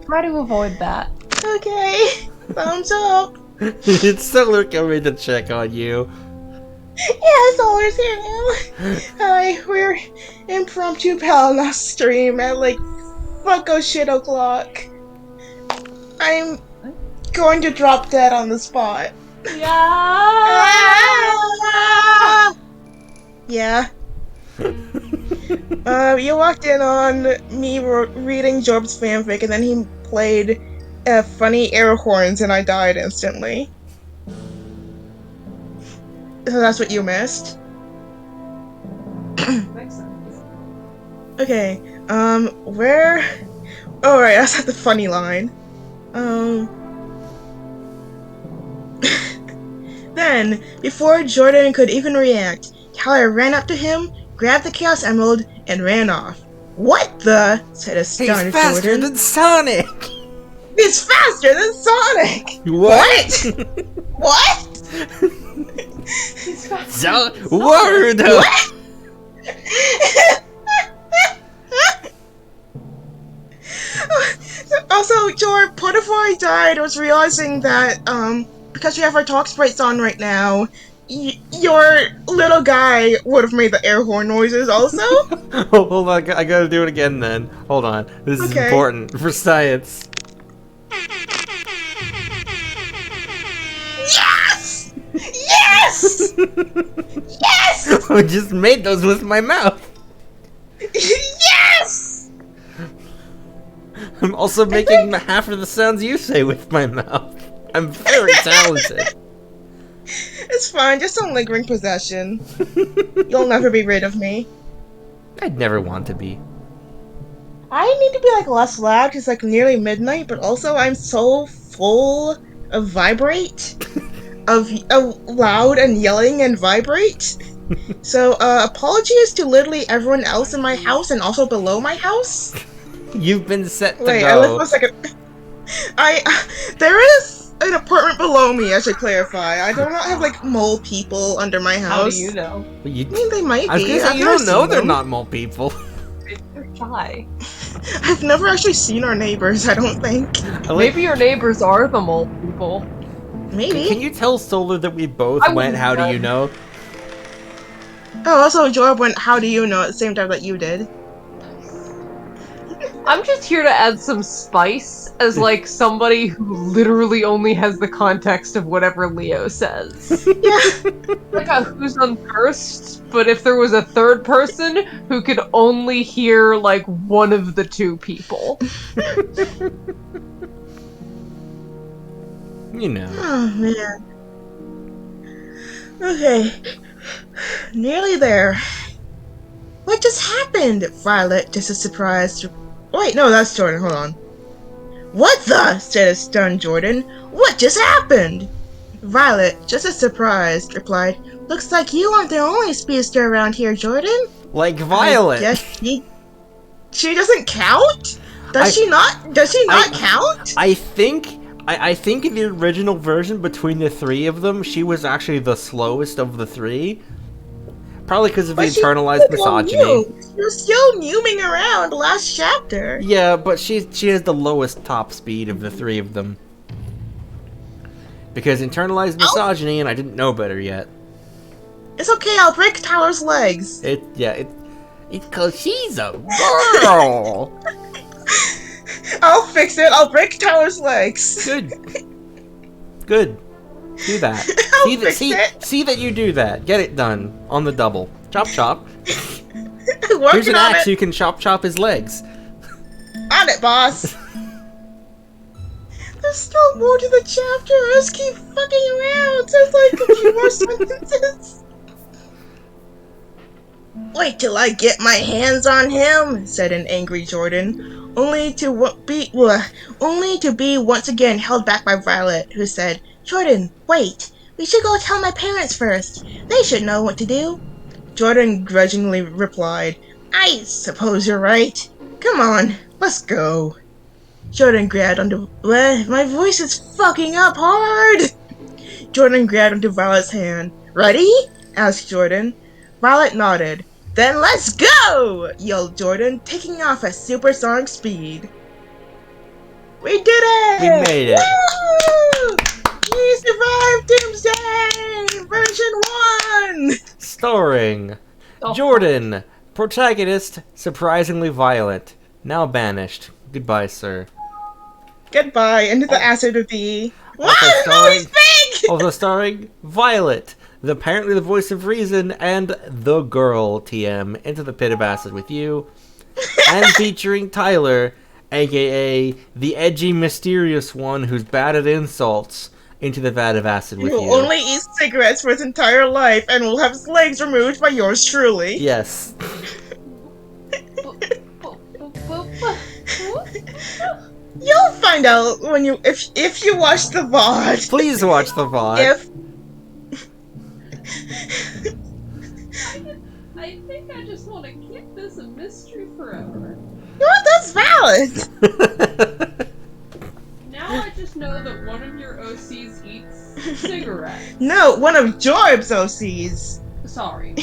Try to avoid that. Okay. Thumbs up. It's Solar coming to check on you. Yeah, Solar's here now. Hi, we're impromptu Paladin stream at like fucko shit o'clock. I'm going to drop dead on the spot. Yeah. Yeah. You walked in on me reading Jorb's fanfic, and then he played funny air horns, and I died instantly. So that's what you missed? Okay, where... Oh, right, that's not the funny line. Then, before Jordan could even react, Tyler ran up to him, grabbed the Chaos Emerald, and ran off. "What the?" said a stunned He's faster Jordan. than Sonic! He's faster than Sonic! What? What? He's faster So, than Sonic. word! What? Also, Jorb, part of why I died was realizing that, because we have our talk sprites on right now, your little guy would have made the air horn noises also. Hold on, I gotta do it again then. Hold on. This is Okay. important for science. Yes! Yes! Yes! I just made those with my mouth. Yes! I'm also making half of the sounds you say with my mouth. I'm very talented. It's fine, just some lingering possession. You'll never be rid of me. I'd never want to be. I need to be like less loud because it's like nearly midnight, but also I'm so full of vibrate, of loud and yelling and vibrate. So apologies to literally everyone else in my house and also below my house. You've been set to Wait, I live go. for a second. There is an apartment below me, I should clarify. I do not have like mole people under my house. How do you know? I mean, they might I was be. gonna say, I've you never don't know seen they're them. not mole people. They're shy. I've never actually seen our neighbors, I don't think. Maybe your neighbors are the mole people. Maybe. Can you tell Solar that we both I went, wouldn't how do you judge. know? Oh, also Jorb went, how do you know, at the same time that you did? I'm just here to add some spice as like somebody who literally only has the context of whatever Leo says. Yeah. Like a who's on first, but if there was a third person who could only hear like one of the two people. You know. Oh, man. Okay. Nearly there. What just happened? Violet, just as surprised. Wait, no, that's Jordan. Hold on. What the? Said a stunned Jordan. What just happened? Violet, just as surprised, replied. Looks like you aren't the only speedster around here, Jordan. Like Violet. I guess she doesn't count? Does she not count? I think in the original version, between the three of them, she was actually the slowest of the three. Probably because of the internalized misogyny. She was still mewing around last chapter. Yeah, but she has the lowest top speed of the three of them. Because internalized misogyny, and I didn't know better yet. It's okay, I'll break Tyler's legs. It's because she's a girl. I'll fix it. I'll break Tyler's legs. Good. Do that. See that you do that. Get it done on the double. Chop chop. Here's an axe. You can chop his legs. On it, boss. There's still more to the chapter. Let's keep fucking around. There's like a few more sentences. Wait till I get my hands on him, said an angry Jordan, only to be once again held back by Violet, who said, Jordan, wait. We should go tell my parents first. They should know what to do. Jordan grudgingly replied, I suppose you're right. Come on, let's go. Jordan grabbed onto... my voice is fucking up hard! Jordan grabbed onto Violet's hand. Ready? Asked Jordan. Violet nodded. Then let's go! Yelled Jordan, taking off at supersonic speed. We did it! We made it. Woo! We survived Doomsday! Version 1! Starring Jordan, protagonist, surprisingly violent, now banished. Goodbye, sir. Goodbye, into the acid of the... Also starring Violet, apparently the voice of reason, and the girl, TM, into the pit of acid with you. And featuring Tyler, aka the edgy, mysterious one who's bad at insults, into the vat of acid with you. He will only eat cigarettes for his entire life and will have his legs removed by yours truly. Yes. You'll find out when you if you watch the VOD. Please watch the VOD. I think I just want to keep this a mystery forever. You know what? That's valid. Now No, one of Jorb's OCs. Sorry.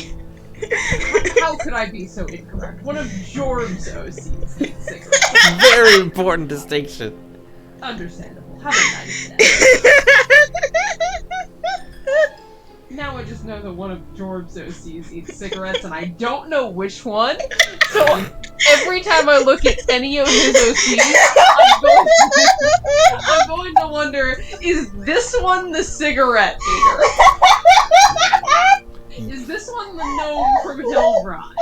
How could I be so incorrect? One of Jorb's OCs eats cigarettes. Very important distinction. Understandable. Have a nice day. Now I just know that one of Jorb's OCs eats cigarettes, and I don't know which one. So every time I look at any of his OCs, I'm going to wonder, is this one the cigarette eater? Is this one the gnome from Hillbride?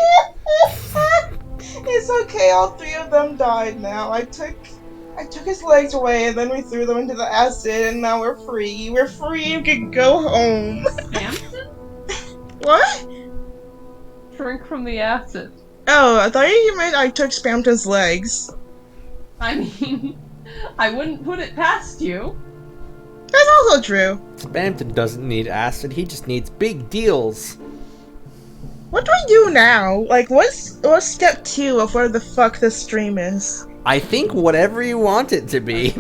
It's okay, all three of them died now. I took his legs away and then we threw them into the acid and now we're free. We're free, we can go home. Hampton? What? Drink from the acid. Oh, I thought you meant I took Spamton's legs. I mean, I wouldn't put it past you. That's also true. Spamton doesn't need acid, he just needs big deals. What do we do now? Like, what's step 2 of where the fuck this stream is? I think whatever you want it to be.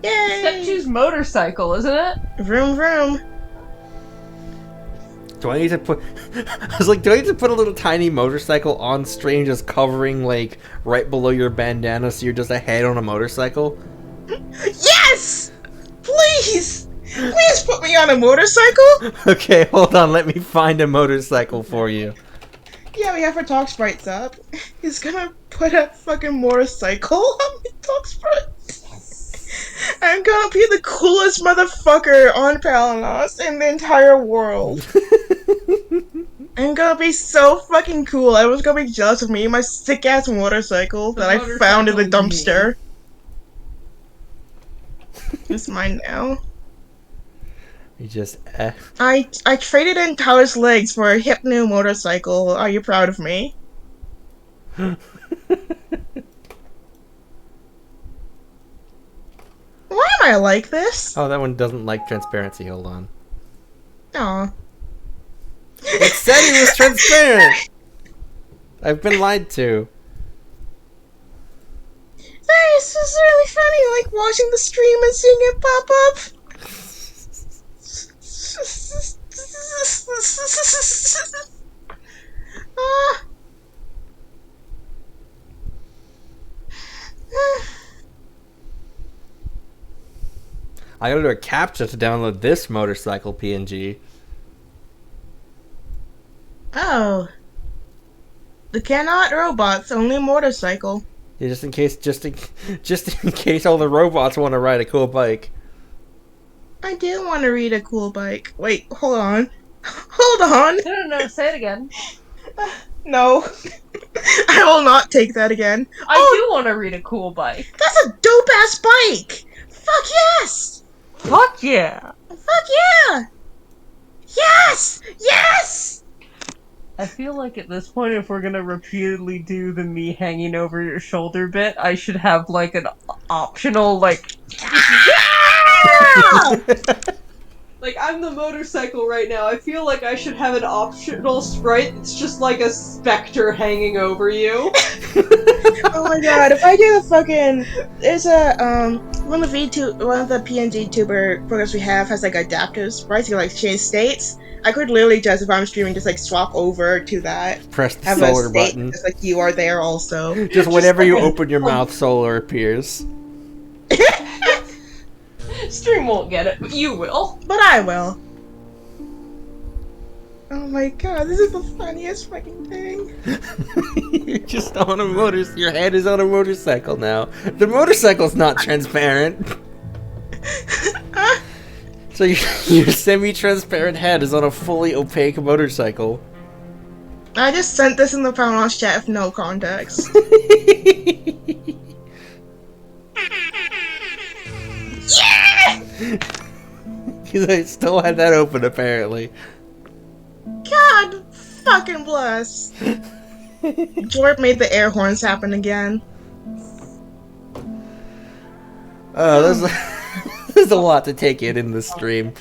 Yay! Step 2's motorcycle, isn't it? Vroom vroom. Do I need to put... I was like, do I need to put a little tiny motorcycle on stream just covering, like, right below your bandana so you're just a head on a motorcycle? Yes! Please! Please put me on a motorcycle! Okay, hold on, let me find a motorcycle for you. Yeah, we have our talk sprites up. He's gonna put a fucking motorcycle on my talk sprites. I'm gonna be the coolest motherfucker on Palanos in the entire world. I'm gonna be so fucking cool. Everyone's gonna be jealous of me and my sick ass motorcycle that I found in the dumpster. It's mine now. You just I traded in Tyler's legs for a hip new motorcycle. Are you proud of me? Why am I like this? Oh, that one doesn't like transparency, hold on. Aw. It said it was transparent! I've been lied to. This is really funny, like watching the stream and seeing it pop up. I gotta do a captcha to download this motorcycle PNG. Oh. The cannot robots, only motorcycle. Yeah, just in case all the robots want to ride a cool bike. I do want to read a cool bike. Wait, hold on. Hold on! No, say it again. No. I will not take that again. I do want to read a cool bike. That's a dope-ass bike! Fuck yes! Fuck yeah! Fuck yeah! Yes! Yes! I feel like at this point, if we're gonna repeatedly do the me hanging over your shoulder bit, I should have like an optional, like, yeah! Like, I'm the motorcycle right now. I feel like I should have an optional sprite that's just like a specter hanging over you. Oh my god, if I do the fucking... There's a, one of the PNG tuber programs we have has like adapters, right? So you like change states. I could literally just, if I'm streaming, just like swap over to that. Press the have solar a state button. just like you are there also. Just whenever you open your mouth, solar appears. Stream won't get it, but you will. But I will. Oh my god, this is the funniest fucking thing. You're just on a your head is on a motorcycle now. The motorcycle's not transparent. So your semi-transparent head is on a fully opaque motorcycle. I just sent this in the Palanos chat with no context. Yeah! Because I still had that open, apparently. God fucking bless. Jorb made the air horns happen again. There's a lot to take in this stream.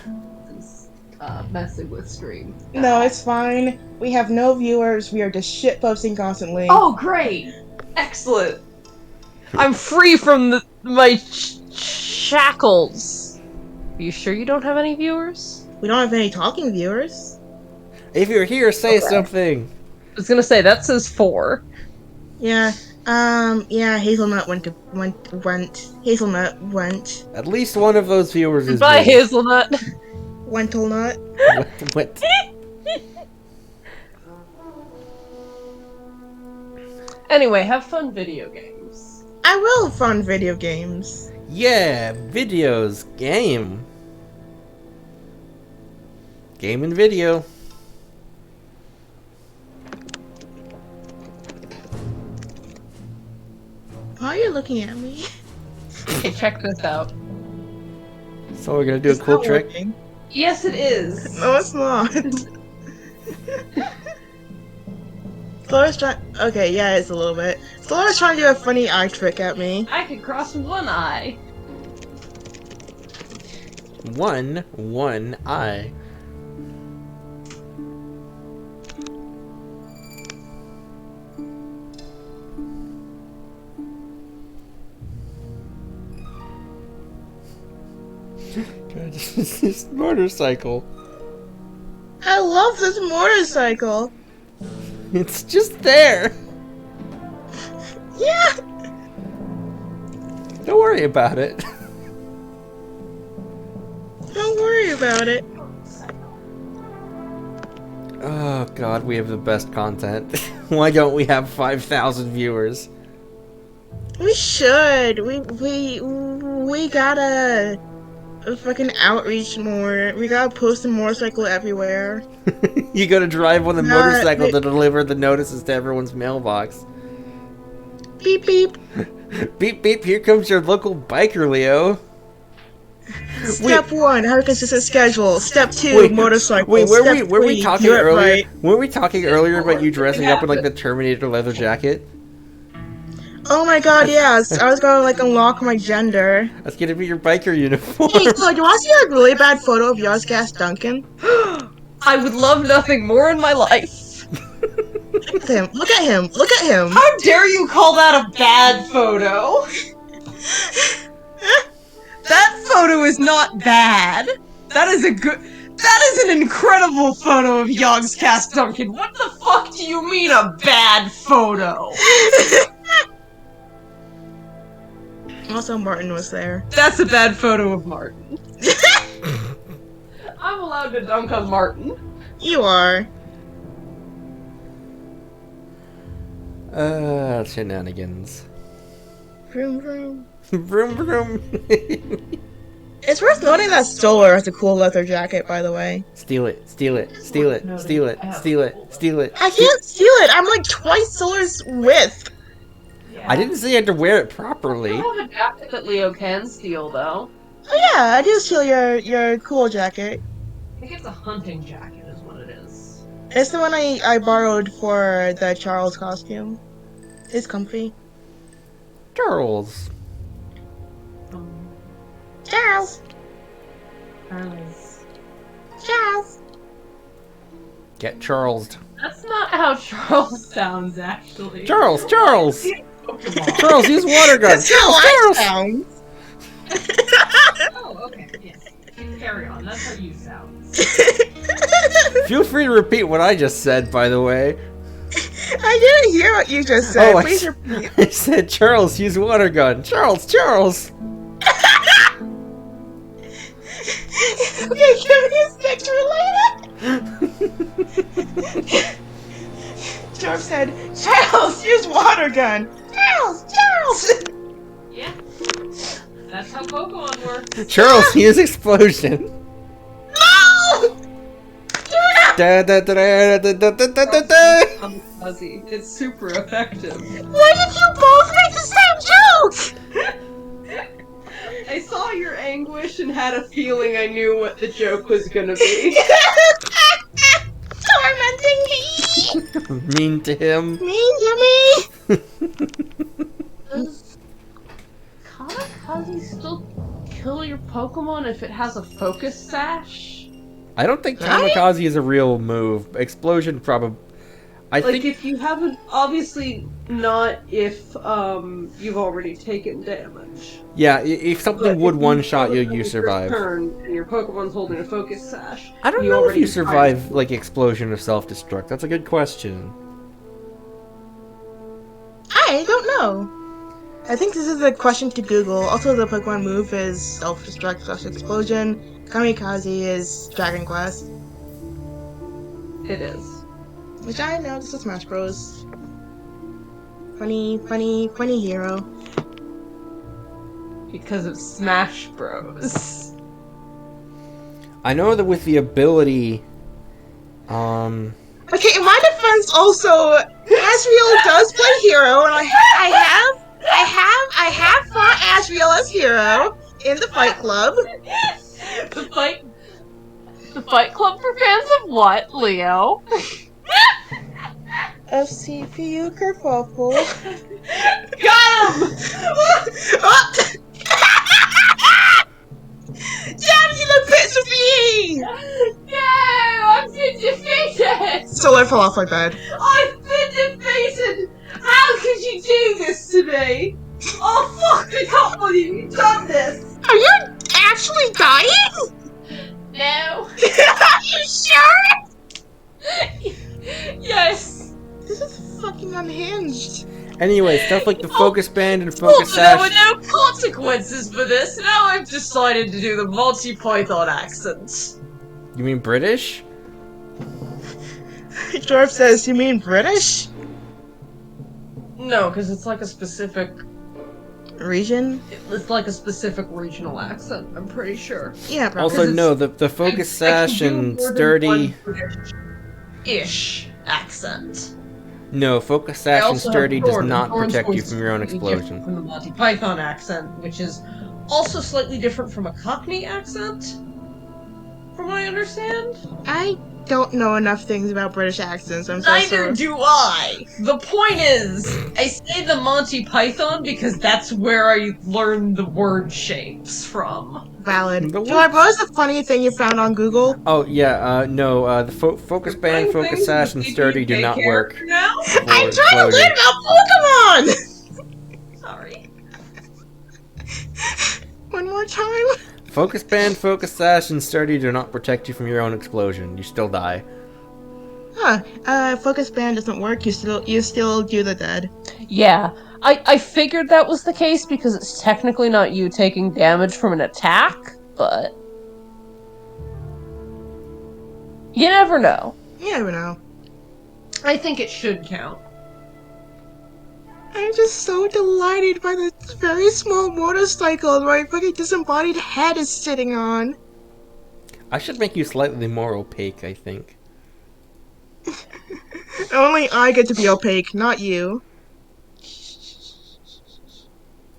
Messing with stream. No, it's fine. We have no viewers. We are just shitposting constantly. Oh, great! Excellent! I'm free from my shackles. Are you sure you don't have any viewers? We don't have any talking viewers. If you're here, say Okay. something. I was gonna say that says 4. Yeah. Yeah. Hazelnut went. Hazelnut went. At least one of those viewers is Bye, me. Hazelnut. Wentelnut. What? Anyway, have fun video games. I will fund video games. Yeah, videos, game. Game and video. Why are you looking at me? Okay, check this out. So we're gonna do It's a cool not trick. working. Yes, it is. No, it's not. Flora's trying. Okay, yeah, it's a little bit. Flora's trying to do a funny eye trick at me. I can cross one eye. One eye. God, this motorcycle. I love this motorcycle. It's just there. Yeah. Don't worry about it. Don't worry about it. Oh God, we have the best content. Why don't we have 5,000 viewers? We should. We gotta fucking outreach more. We gotta post a motorcycle everywhere. You gotta drive on the Nah, motorcycle they- to deliver the notices to everyone's mailbox. Beep beep. Beep beep, here comes your local biker, Leo. Step 1, have a consistent schedule. Step 2, motorcycle. Wait, were Step we 3, talking do it earlier? right. Weren't we talking earlier about you dressing up in like the Terminator leather jacket? Oh my god, yes. I was gonna like unlock my gender. That's gonna be your biker uniform. Hey, so do you wanna see a really bad photo of Yozgas Duncan? I would love nothing more in my life. Look at him. Look at him. Look at him. How dare you call that a bad photo? That photo is not bad. That is a good. That is an incredible photo of Yogscast Duncan. What the fuck do you mean a bad photo? Also, Martin was there. That's a bad photo of Martin. I'm allowed to dunk on Martin. You are. Shenanigans. Vroom vroom. Vroom vroom. It's worth noting that Stoller has a cool leather jacket, by the way. Steal it, steal it, steal it, steal it, steal it, steal it. I can't steal it! I'm like twice Stoller's width! I didn't say you had to wear it properly. I have a jacket that Leo can steal, though. Oh yeah, I do steal your cool jacket. I think it's a hunting jacket is what it is. It's the one I borrowed for the Charles costume. It's comfy. Charles. Charles! Charles. Charles! Get Charlesed. That's not how Charles sounds, actually. Charles, Charles! Charles, use water gun! That's how Charles, I Charles! sound! Oh, okay, yes. Carry on, that's how you sound. Feel free to repeat what I just said, by the way. I didn't hear what you just said. Oh, Please repeat. I said Charles, use water gun. Charles, Charles! Okay, give me a picture later. Jorb said, Charles, use water gun. Charles, Charles. Yeah. That's how Pokemon works. Charles, use explosion. No! Da, da, da, da, da, da, da, da, da, da. I'm fuzzy. It's super effective. Why did you both make the same joke? I saw your anguish and had a feeling I knew what the joke was gonna be. Tormenting me. Mean to him. Mean to me. Does Kamikaze still kill your Pokemon if it has a focus sash? I don't think Kamikaze is a real move. Explosion probably. I Like, think if you haven't, obviously not if, you've already taken damage. yeah, if something But would if one you shot you, have you your survive. turn and your Pokemon's holding a focus sash, I don't you know if already you tried survive like explosion or self-destruct. That's a good question. I don't know. I think this is a question to Google. Also, the Pokemon move is self-destruct / explosion. Kamikaze is Dragon Quest. It is. Which I know, this is Smash Bros. Funny hero. Because of Smash Bros. I know that with the ability, Okay, in my defense, also, Asriel does play hero, and I have fought Asriel as hero in the Fight Club. The Fight Club for fans of what, Leo? Of CPU kerfuffle. Got him! Daddy, the pits of me! No! I've been defeated! Solar fell off my bed. I've been defeated! How could you do this to me? Oh fuck, I can't believe you've done this! Are you actually dying? No. Are you sure? Yes. This is fucking unhinged. anyway, stuff like the focus band and focus There were sash. no consequences for this. Now I've decided to do the Monty Python accent. You mean British? Jorb says, you mean British? No, because it's like a specific Region? It's like a specific regional accent, I'm pretty sure. Yeah, probably. Also, no, the focus sash and sturdy. Ish accent. No, focus sash and sturdy does not protect you from your own explosion. From the Monty Python accent, which is also slightly different from a Cockney accent, from what I understand. I don't know enough things about British accents. I'm so Neither sorry. do I. The point is, I say the Monty Python because that's where I learned the word shapes from. Valid. Jorb, what was the funny thing you found on Google? Oh yeah, no, the focus band, focus sash, and sturdy do not work. I'm trying to learn about Pokemon! Sorry. One more time. Focus band, focus sash, and sturdy do not protect you from your own explosion. You still die. Huh. Focus band doesn't work. You still do the dead. Yeah, I figured that was the case because it's technically not you taking damage from an attack, but you never know. You never know. I think it should count. I'm just so delighted by the very small motorcycle my fucking disembodied head is sitting on. I should make you slightly more opaque, I think. Only I get to be opaque, not you.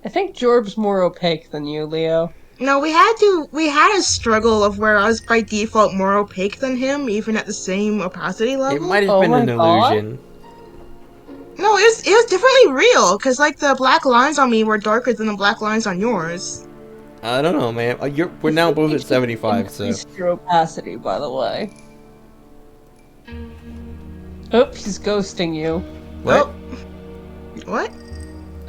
I think Jorb's more opaque than you, Leo. No, we had a struggle of where I was by default more opaque than him, even at the same opacity level. It might have been an illusion. No, it was definitely real, because, like, the black lines on me were darker than the black lines on yours. I don't know, man. We're now both at 75, so... Increased your opacity, by the way. Oh, he's ghosting you. What? What?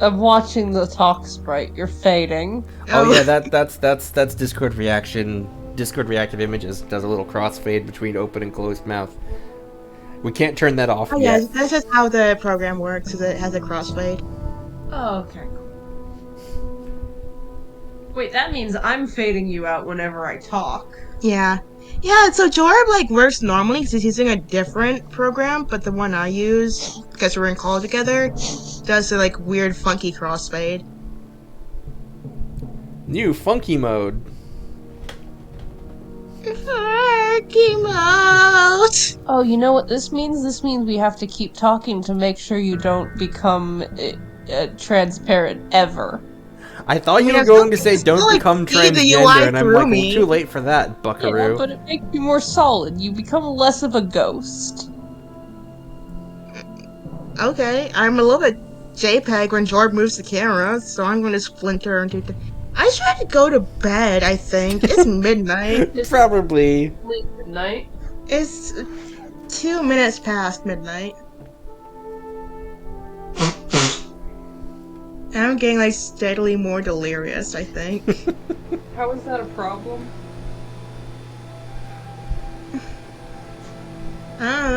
I'm watching the talk sprite. You're fading. Oh yeah, that's Discord reaction. Discord reactive images does a little crossfade between open and closed mouth. We can't turn that off Oh yet. yeah, that's just how the program works, is it has a crossfade. Oh, okay, cool. Wait, that means I'm fading you out whenever I talk. Yeah. Yeah, so Jorb, like, works normally because he's using a different program, but the one I use, because we're in call together, does the, like, weird funky crossfade. New funky mode. Funky mode! Oh, you know what this means? This means we have to keep talking to make sure you don't become transparent ever. I thought you were going to say don't become transgender, and I'm like, well, too late for that, buckaroo. Yeah, but it makes you more solid. You become less of a ghost. Okay, I'm a little bit JPEG when Jorb moves the camera, so I'm going to splinter into... I should have to go to bed, I think. It's midnight. Probably. Late midnight. It's 2 minutes past midnight. And I'm getting like steadily more delirious, I think. How is that a problem? I don't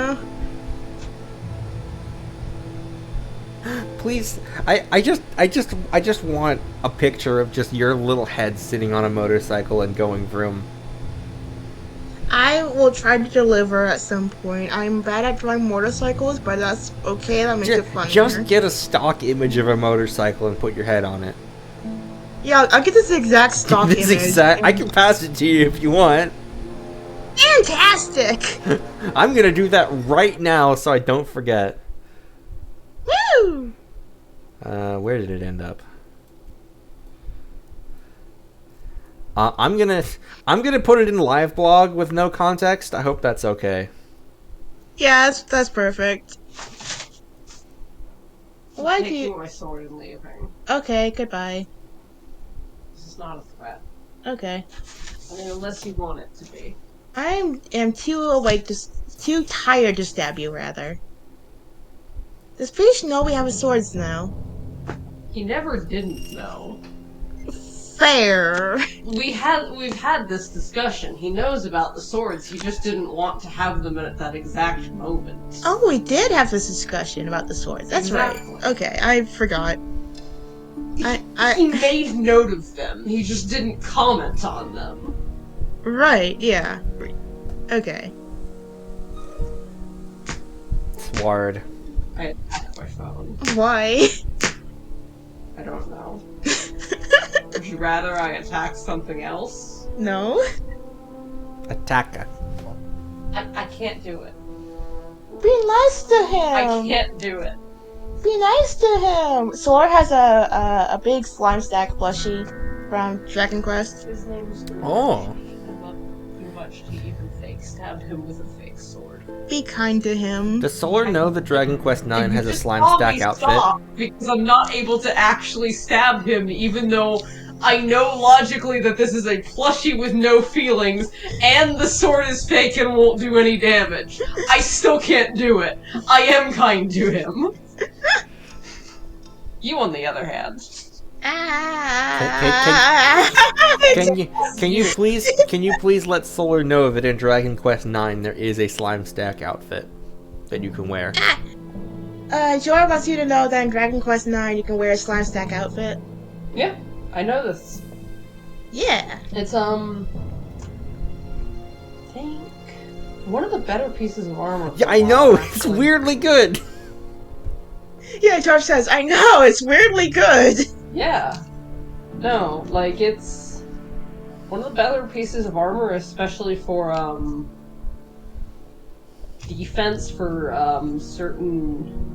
know. Please, I just want a picture of just your little head sitting on a motorcycle and going vroom. I will try to deliver at some point. I'm bad at drawing motorcycles, but that's okay. That makes it funnier. Just get a stock image of a motorcycle and put your head on it. Yeah, I'll get this exact stock This image. exact. I can pass it to you if you want. Fantastic! I'm gonna do that right now so I don't forget. Woo! Where did it end up? I'm gonna put it in live blog with no context. I hope that's okay. Yeah, that's perfect. Why I'm do taking you? my sword and leaving. Okay, goodbye. This is not a threat. Okay. I mean, unless you want it to be. I am too awake, too tired to stab you. Rather. Does Fish know we have swords now? He never didn't know. Fair. We've had this discussion. He knows about the swords. He just didn't want to have them at that exact moment. Oh, we did have this discussion about the swords. That's Exactly. right. Okay, I forgot. He made note of them. He just didn't comment on them. Right. Yeah. Okay. Sword. I attacked my phone. Why? I don't know. Would you rather I attack something else? No. Attacker. I can't do it. Be nice to him. I can't do it. Be nice to him. Solar has a big slime stack plushie from Dragon Quest. His name is Oh. I love too much to even fake stab him with a fake sword. Be kind to him. Does Solar know that Dragon Quest 9 has a Just slime call stack me outfit? stop, because I'm not able to actually stab him, even though I know logically that this is a plushie with no feelings, and the sword is fake and won't do any damage. I still can't do it. I am kind to him. You, on the other hand. Can you please let Solar know that in Dragon Quest 9 there is a slime stack outfit that you can wear? Jorb wants you to know that in Dragon Quest 9 you can wear a slime stack outfit. Yeah, I know this. Yeah. It's, I think one of the better pieces of armor. Yeah, I know! It's weirdly good! Yeah, Jorb says, I know, it's weirdly good! Yeah. No, like, it's one of the better pieces of armor, especially for, defense for, certain...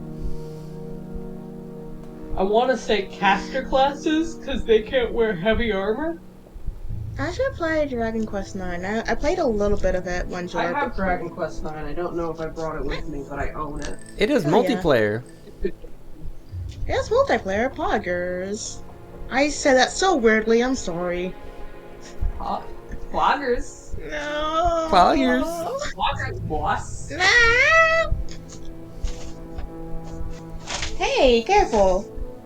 I want to say caster classes, because they can't wear heavy armor. I should play Dragon Quest 9. I played a little bit of it when I Jorb... have Dragon Quest 9, I don't know if I brought it with me, but I own it. It is Oh, multiplayer. Yeah, it's multiplayer, poggers. I said that so weirdly, I'm sorry. Bloggers. No. Poggers. Bloggers, boss. No. Hey, careful.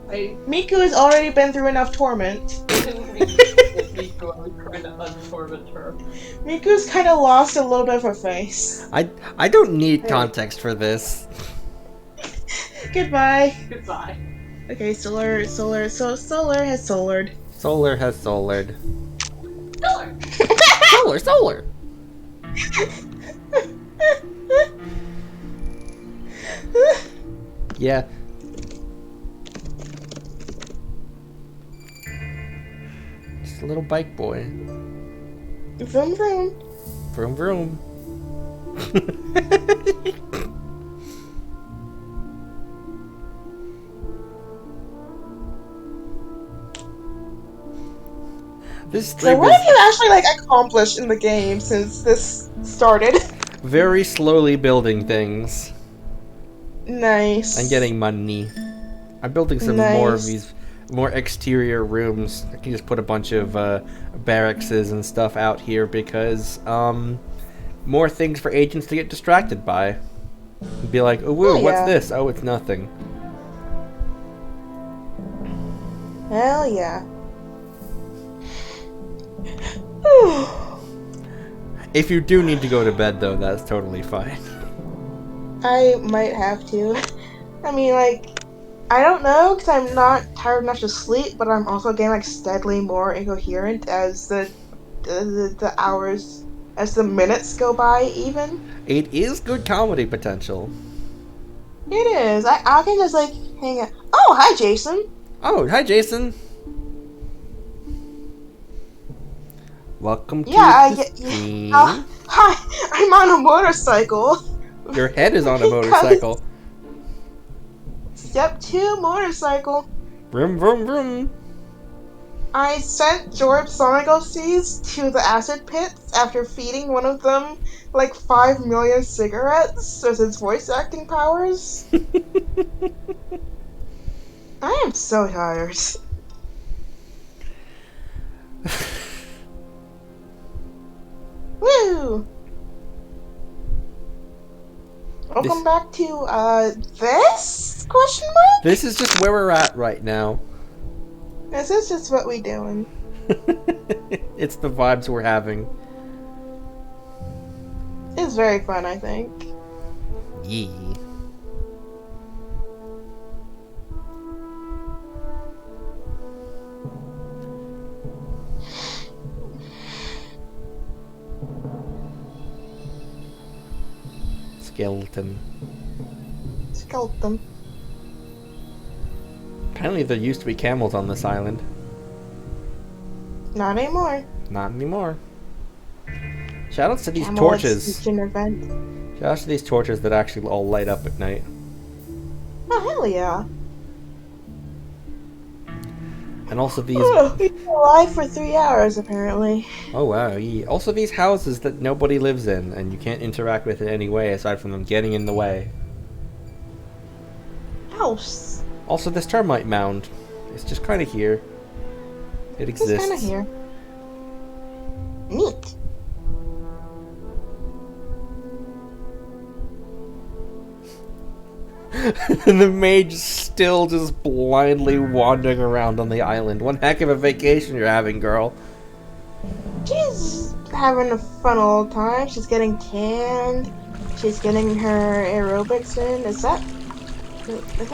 Miku has already been through enough torment. Miku's kind of lost a little bit of her face. I don't need context for this. Goodbye. Goodbye. Okay, Solar has solared. Solar has solared. Solar! Yeah. Just a little bike boy. Vroom vroom. Vroom vroom. This So stream what is have you actually accomplished in the game since this started? very slowly building things. Nice. I'm getting money. I'm building some more of Nice. these more exterior rooms. I can just put a bunch of barracks and stuff out here because more things for agents to get distracted by. Be like, oh, woo, Oh, what's yeah. this? Oh, it's nothing. Hell yeah. If you do need to go to bed, though, that's totally fine. I might have to. I mean, like, I don't know, because I'm not tired enough to sleep, but I'm also getting, like, steadily more incoherent as the hours, as the minutes go by, even. It is good comedy potential. It is. I can just, like, hang out. Oh, hi, Jason. Oh, hi, Jason. Welcome to the stream. Hi, I'm on a motorcycle. Your head is on a motorcycle. Step 2, motorcycle. Vroom, vroom, vroom. I sent Jorb Sonic seeds to the acid pits after feeding one of them like 5 million cigarettes with its voice acting powers. I am so tired. Woo! Welcome back to, this? Question mark? This is just where we're at right now. This is just what we doing. It's the vibes we're having. It's very fun, I think. Yee. Skeleton. Skeleton. Apparently there used to be camels on this island. Not anymore. Not anymore. Shoutouts to these Camel torches. extinction event. Shoutouts to these torches that actually all light up at night. Oh, hell yeah. And also these... Oh, we've been alive for 3 hours, apparently. Oh, wow. Yeah. Also these houses that nobody lives in, and you can't interact with in any way aside from them getting in the way. House. Also, this termite mound. It's just kind of here. It exists. It's kind of here. Neat. And the mage still just blindly wandering around on the island. One heck of a vacation you're having, girl. She's having a fun old time. She's getting tanned. She's getting her aerobics in. Is that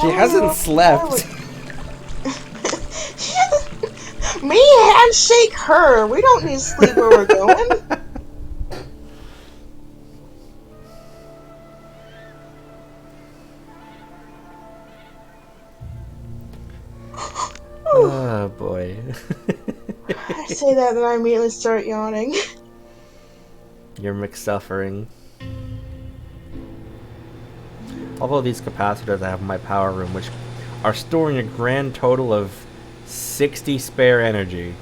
She hasn't slept. Me handshake her. We don't need to sleep where we're going. Oh boy. I say that and I immediately start yawning. You're McSuffering. Although these capacitors I have in my power room, which are storing a grand total of 60 spare energy.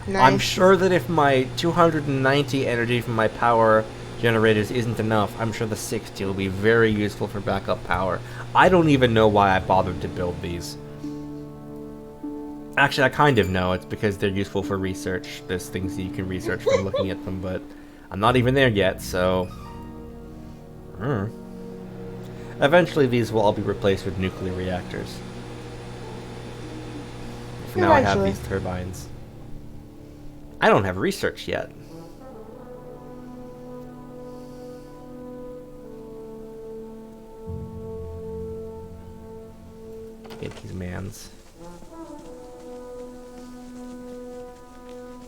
Nice. I'm sure that if my 290 energy from my power generators isn't enough, I'm sure the 60 will be very useful for backup power. I don't even know why I bothered to build these. Actually, I kind of know. It's because they're useful for research. There's things that you can research from looking at them, but I'm not even there yet, so... Eventually, these will all be replaced with nuclear reactors. For now, I have these turbines. I don't have research yet. Get these mans.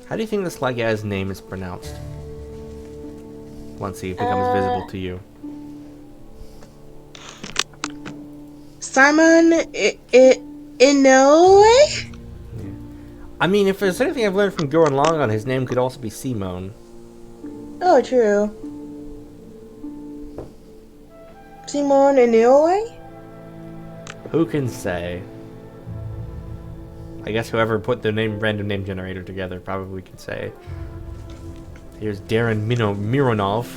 How do you think this guy's name is pronounced? Once he becomes visible to you. Simon Inoue? I mean, if there's anything I've learned from Goran Longon, his name could also be Simone. Oh, true. Simon Inoue? Who can say? I guess whoever put the random name generator together probably can say. Here's Darren Mironov.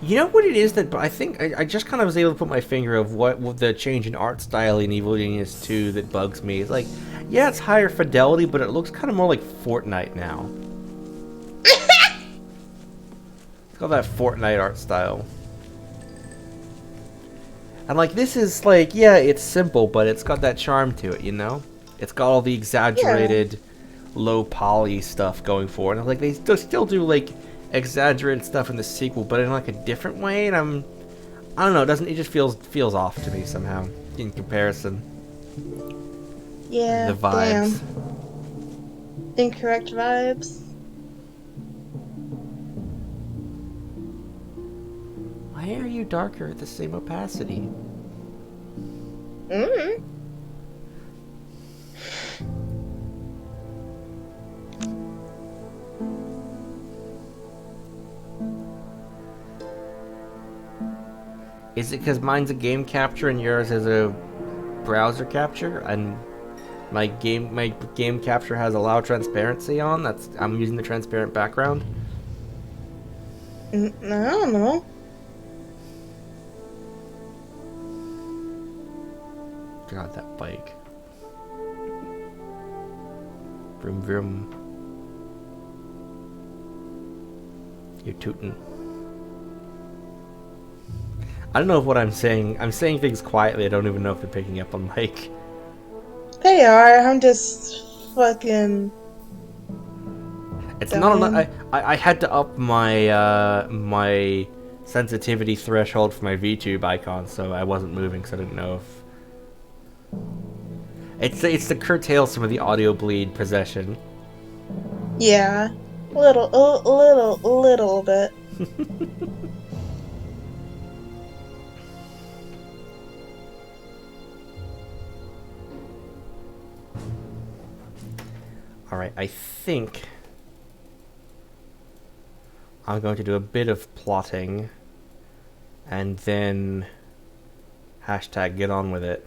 You know what it is that I think I just kind of was able to put my finger of what the change in art style in Evil Genius 2 that bugs me. It's like, yeah, it's higher fidelity, but it looks kind of more like Fortnite now. got that Fortnite art style. And like this is like, yeah, it's simple, but it's got that charm to it, you know? It's got all the exaggerated low poly stuff going for it. And like they still do like exaggerated stuff in the sequel, but in like a different way, and I don't know, it just feels off to me somehow in comparison. Yeah. The vibes. Damn. Incorrect vibes. Why are you darker at the same opacity? Mm. Is it because mine's a game capture and yours is a browser capture, and my game capture has allow transparency on? I'm using the transparent background. I don't know. God, that bike. Vroom vroom. You're tootin'. I don't know if what I'm saying. I'm saying things quietly. I don't even know if they're picking up on mic. They are. I'm just fucking. It's not. I had to up my my sensitivity threshold for my VTube icon, so I wasn't moving, so I didn't know if. It's to curtail some of the audio bleed possession. Yeah, little bit. Alright, I think I'm going to do a bit of plotting and then hashtag get on with it.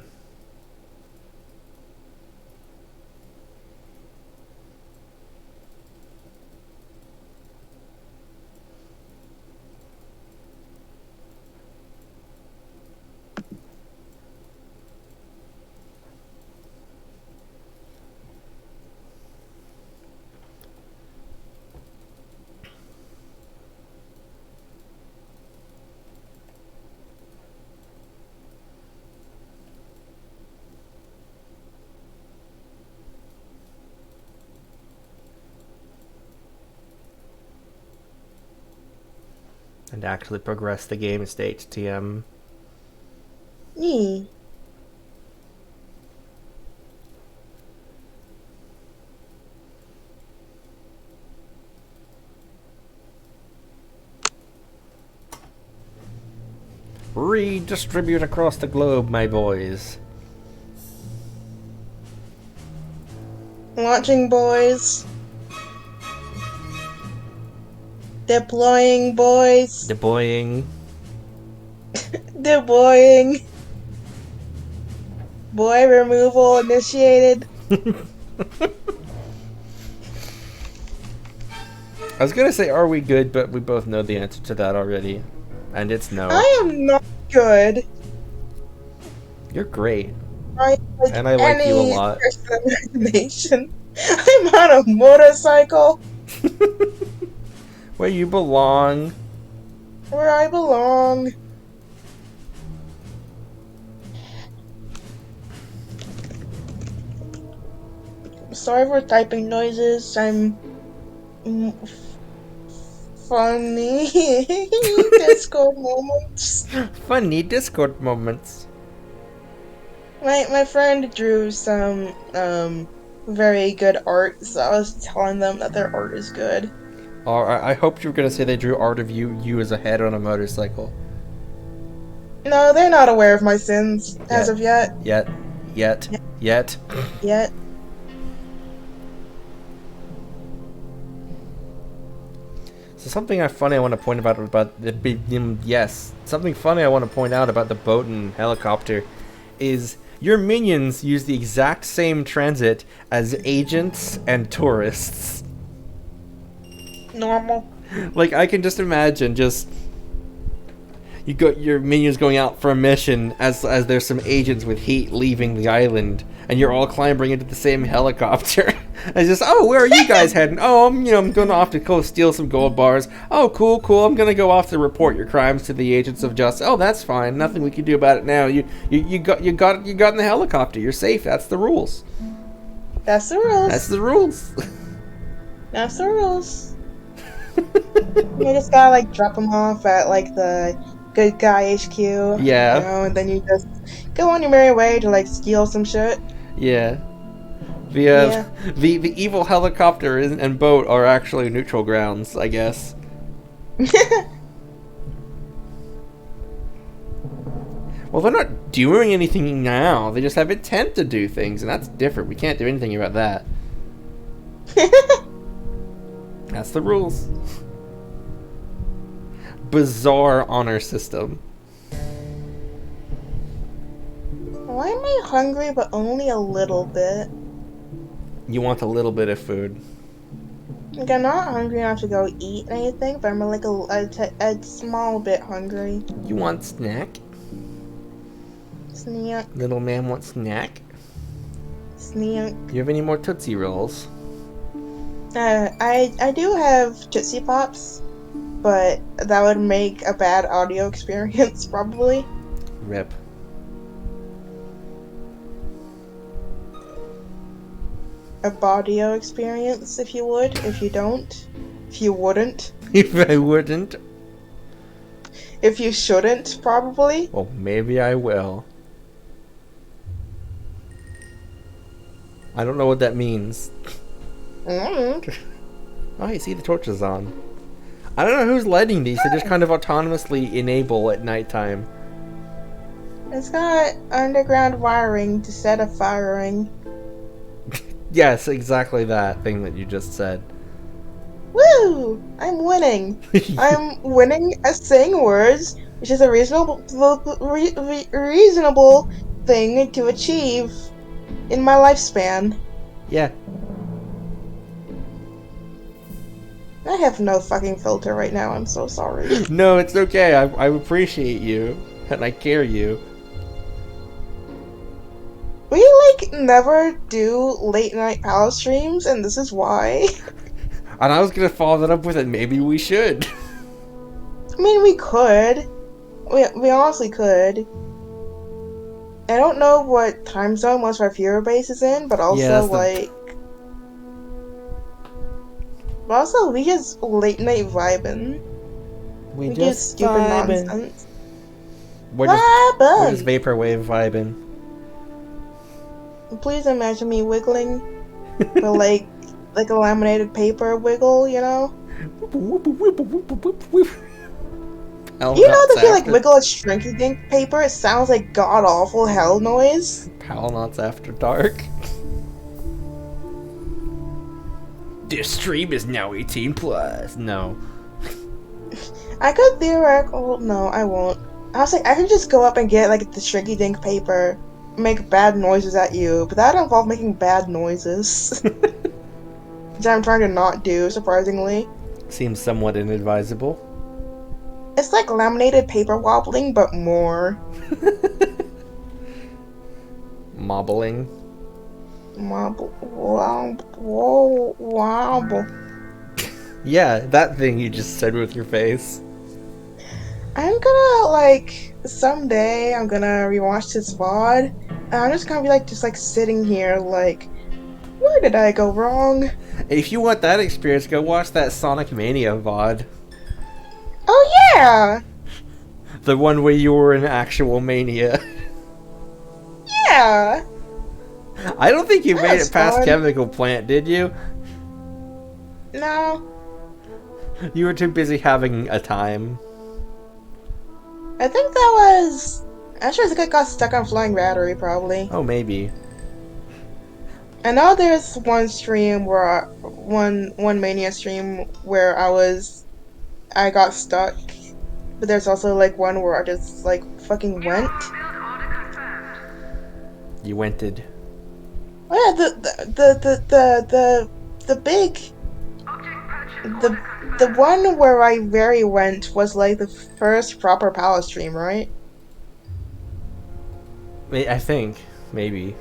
And actually progress the game state TM. Redistribute across the globe, my boys. Launching, boys. Deploying, boys. Deploying. Deploying. Boy removal initiated. I was gonna say, are we good? But we both know the answer to that already. And it's no. I am not good. You're great. And I like you a lot. I'm on a motorcycle. Where you belong. Where I belong. Sorry for typing noises. I'm funny Discord moments. Funny Discord moments. My friend drew some very good art, so I was telling them that their art is good. I hoped you were gonna say they drew art of you as a head on a motorcycle. No, they're not aware of my sins as of yet. Yet. So something funny I want to point about something funny I want to point out about the boat and helicopter is your minions use the exact same transit as agents and tourists. Normal. Like, I can just imagine your minions going out for a mission as there's some agents with heat leaving the island, and you're all clambering into the same helicopter. It's just, oh, where are you guys heading? Oh, I'm going off to go steal some gold bars. Oh, cool. I'm gonna go off to report your crimes to the agents of justice. Oh, that's fine. Nothing we can do about it now. You got in the helicopter. You're safe. That's the rules. That's the rules. That's the rules. That's the rules. You just gotta like drop them off at like the good guy HQ. Yeah. You know, and then you just go on your merry way to like steal some shit. Yeah. Yeah. The evil helicopter and boat are actually neutral grounds, I guess. Well, they're not doing anything now. They just have intent to do things, and that's different. We can't do anything about that. That's the rules. Bizarre honor system. Why am I hungry but only a little bit? You want a little bit of food. Like, I'm not hungry enough to go eat anything, but I'm like a small bit hungry. You want snack? Snack. Little man wants snack? Snack. You have any more Tootsie Rolls? I do have Tootsie Pops, but that would make a bad audio experience, probably. Rip. A audio experience, if you would. If you don't. If you wouldn't. If I wouldn't. If you shouldn't, probably. Well, maybe I will. I don't know what that means. Oh, you see the torch is on. I don't know who's lighting these. They just kind of autonomously enable at nighttime. It's got underground wiring to set a firing. Yes, exactly that thing that you just said. Woo! I'm winning. I'm winning at saying words, which is a reasonable thing to achieve in my lifespan. Yeah. I have no fucking filter right now. I'm so sorry. No, it's okay. I appreciate you. And I care you. We, like, never do late night palace streams, and this is why. And I was gonna follow that up with it. Maybe we should. I mean, we could. We honestly could. I don't know what time zone most of our viewer base is in, but also, Yeah, like... But also, we just late night vibing. We do stupid vibing. nonsense. We're just vaporwave vibing. Please imagine me wiggling, but like a laminated paper wiggle, you know? You know the feel like wiggle a shrinky dink paper? It sounds like god awful hell noise. Palnots after dark. This stream is now 18 plus. No. I could theoretically. Well, no, I won't. I was like, I could just go up and get like the shrinky dink paper, make bad noises at you, but that involves making bad noises. Which I'm trying to not do, surprisingly. Seems somewhat inadvisable. It's like laminated paper wobbling, but more. Mobbling. Wobble. Yeah, that thing you just said with your face. I'm gonna, like, someday I'm gonna rewatch this VOD, and I'm just gonna be, like, just, like, sitting here, like, where did I go wrong? If you want that experience, go watch that Sonic Mania VOD. Oh, yeah! The one where you were in actual mania. Yeah! I don't think you made That's it past fun. Chemical Plant, did you? No. You were too busy having a time. I think that was... Actually, I think I got stuck on Flying Battery, probably. Oh, maybe. I know there's one stream where... One Mania stream where I got stuck. But there's also, like, one where I just, like, fucking went. You wented. Oh yeah, the big... The one where I very went was, like, the first proper palace stream, right? I think. Maybe.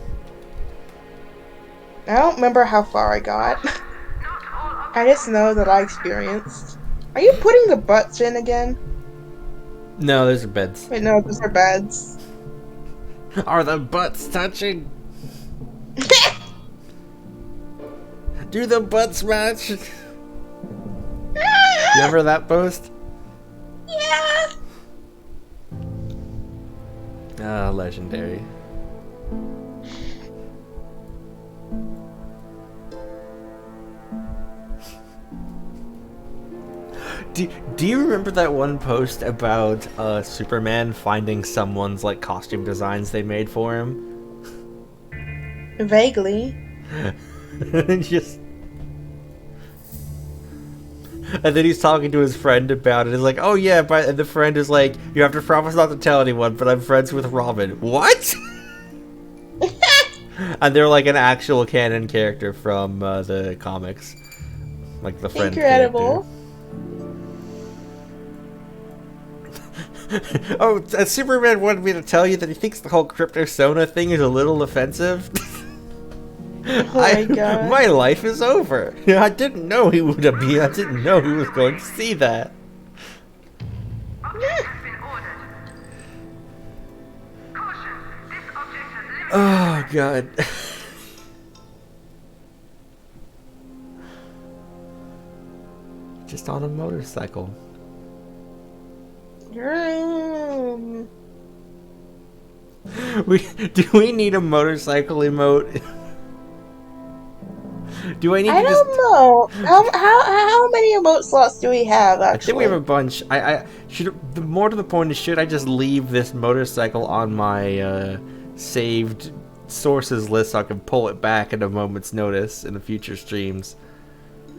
I don't remember how far I got. I just know that I experienced. Are you putting the butts in again? No, those are beds. Wait, no, those are beds. Are the butts touching? Do the butts match? Remember that post? Yeah. Ah, legendary. Do you remember that one post about Superman finding someone's like costume designs they made for him? Vaguely. Just and then he's talking to his friend about it. He's like, "Oh yeah," but and the friend is like, "You have to promise not to tell anyone, but I'm friends with Robin." What? And they're like an actual canon character from the comics, like the friend Incredible. character. Oh, Superman wanted me to tell you that he thinks the whole Cryptosona thing is a little offensive. Oh my god. My life is over. I didn't know he would be. I didn't know he was going to see that. Oh god. Just on a motorcycle. Do we need a motorcycle emote? Do I need I to don't know. How many emote slots do we have, actually? I think we have a bunch. I should. The more to the point is, should I just leave this motorcycle on my saved sources list so I can pull it back at a moment's notice in the future streams?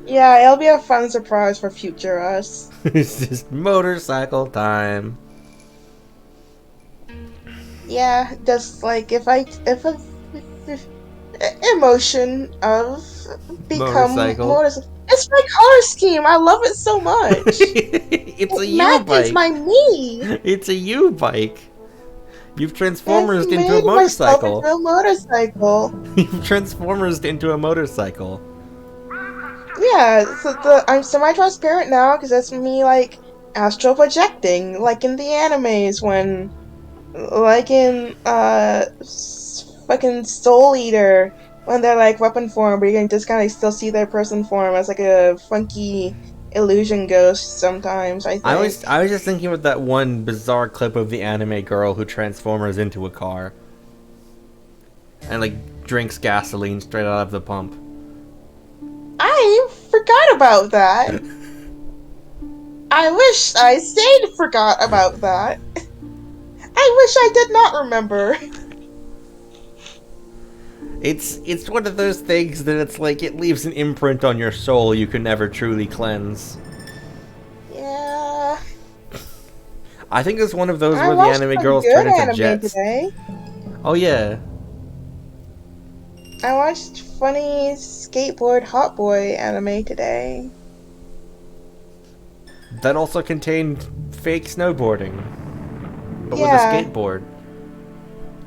Yeah, it'll be a fun surprise for future us. It's just motorcycle time. Yeah, just like if emotion of become motorcycle. It's my color scheme. I love it so much. It's a U-bike. It's my me. It's a U-bike. You've transformers into a motorcycle. Into a motorcycle. You've transformers into a motorcycle. Yeah, so I'm semi-transparent now because that's me like astral projecting, like in the animes when, like in fucking Soul Eater when they're like weapon form, but you can just kind of still see their person form as like a funky illusion ghost sometimes. I think. I was just thinking about that one bizarre clip of the anime girl who transformers into a car and like drinks gasoline straight out of the pump. I forgot about that. I wish I stayed forgot about that. I wish I did not remember. It's one of those things that it's like it leaves an imprint on your soul you can never truly cleanse. Yeah. I think it's one of those where the anime girls turn into jets. Today. Oh yeah. I watched funny skateboard hot boy anime today. That also contained fake snowboarding, but with a skateboard.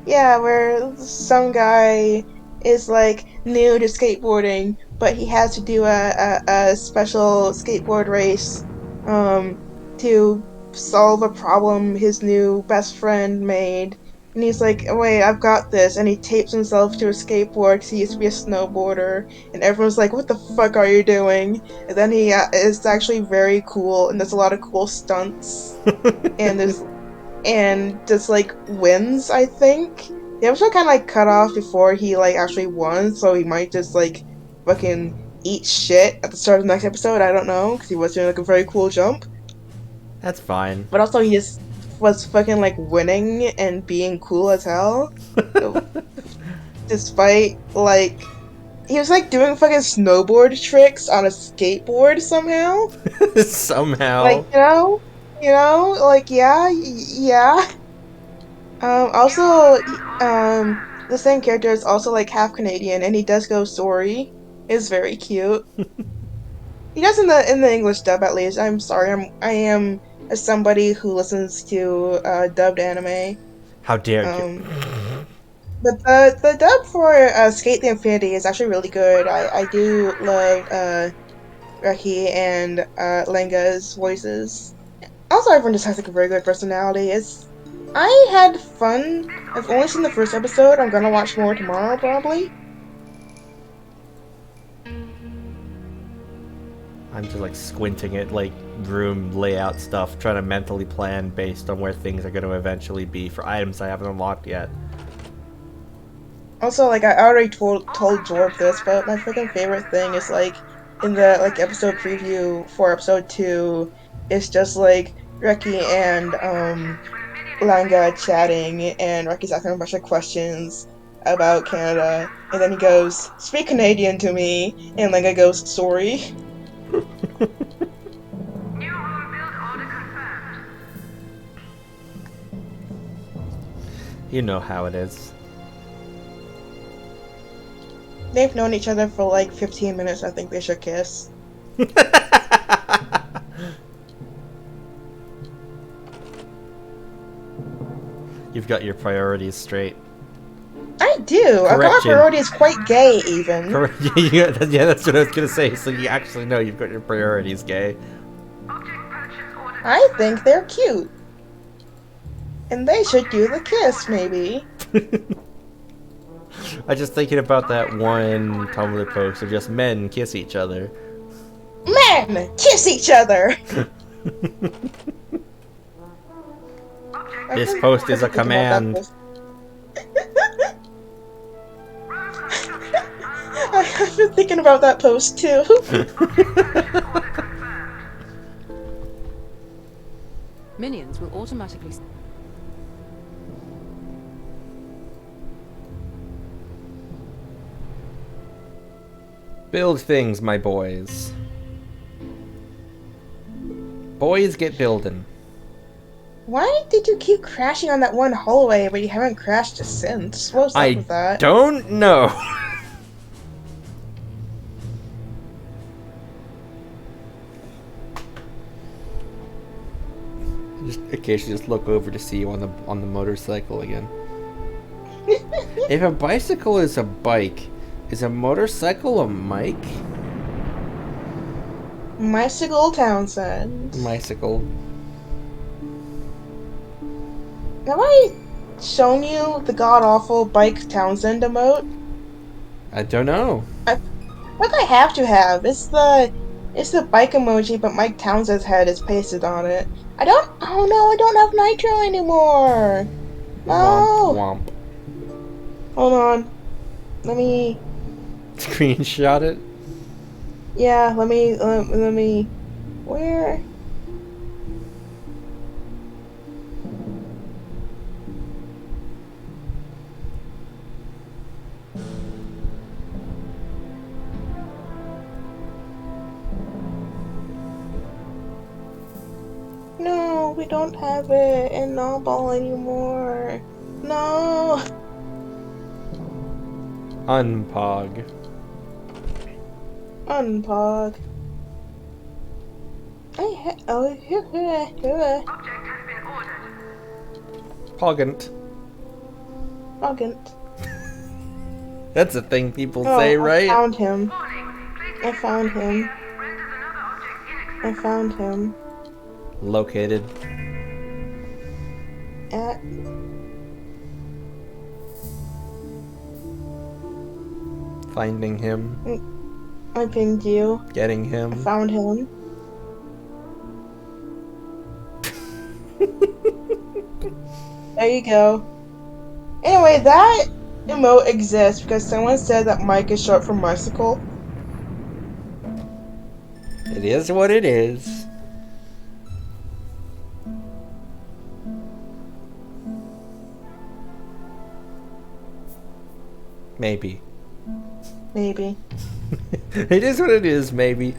Yeah, where some guy is like new to skateboarding, but he has to do a special skateboard race to solve a problem his new best friend made. And he's like, wait, I've got this. And he tapes himself to a skateboard because he used to be a snowboarder. And everyone's like, what the fuck are you doing? And then he is actually very cool and does a lot of cool stunts. and just like wins, I think. The episode kind of like cut off before he like actually won, so he might just like fucking eat shit at the start of the next episode. I don't know, because he was doing like a very cool jump. That's fine. But also he just was fucking like winning and being cool as hell. So, despite like he was like doing fucking snowboard tricks on a skateboard somehow. Somehow. Like you know, like yeah. Also, the same character is also like half Canadian, and he does go sorry. It's very cute. He does in the English dub at least. I'm sorry, I am as somebody who listens to dubbed anime. How dare you? But the dub for Skate the Infinity is actually really good. I do love Reki and Lenga's voices. Also, everyone just has like a very good personality. I had fun. I've only seen the first episode. I'm gonna watch more tomorrow probably. I'm just like squinting at like room layout stuff, trying to mentally plan based on where things are going to eventually be for items I haven't unlocked yet. Also, like I already told Jorb this, but my freaking favorite thing is like in the like episode preview for episode 2, it's just like Reki and Langa chatting, and Reki's asking a bunch of questions about Canada, and then he goes, "Speak Canadian to me," and Langa goes, "Sorry." New rule build order confirmed. You know how it is. They've known each other for like 15 minutes. I think they should kiss. You've got your priorities straight. I do. Our Correction. priority is quite gay, even. Yeah, that's what I was gonna say. So you actually know you've got your priorities gay. I think they're cute. And they should do the kiss, maybe. I'm just thinking about that one Tumblr post of just men kiss each other. Men! Kiss each other! This post is a command. I've been thinking about that post too. Minions will automatically... Build things, my boys. Boys get building. Why did you keep crashing on that one hallway, but you haven't crashed since? What's up with that? I don't know. Just occasionally just look over to see you on the motorcycle again. If a bicycle is a bike, is a motorcycle a mic? Mycicle Townsend. Bicycle. Have I shown you the god-awful Bike Townsend emote? I don't know. What I have to have. It's the bike emoji, but Mike Townsend's head is pasted on it. Oh no, I don't have Nitro anymore! No! Womp womp. Hold on. Let me... Screenshot it? Yeah, let me... Where? No, we don't have it in Nobball anymore. No! Unpog. Unpog. Poggant. Poggant. That's a thing people say, right? I found him. I found him. I found him. Located. At... Finding him. I pinged you. Getting him. I found him. There you go. Anyway, that emote exists because someone said that Mike is short for Mycicle. It is what it is. Maybe. Maybe. It is what it is, maybe.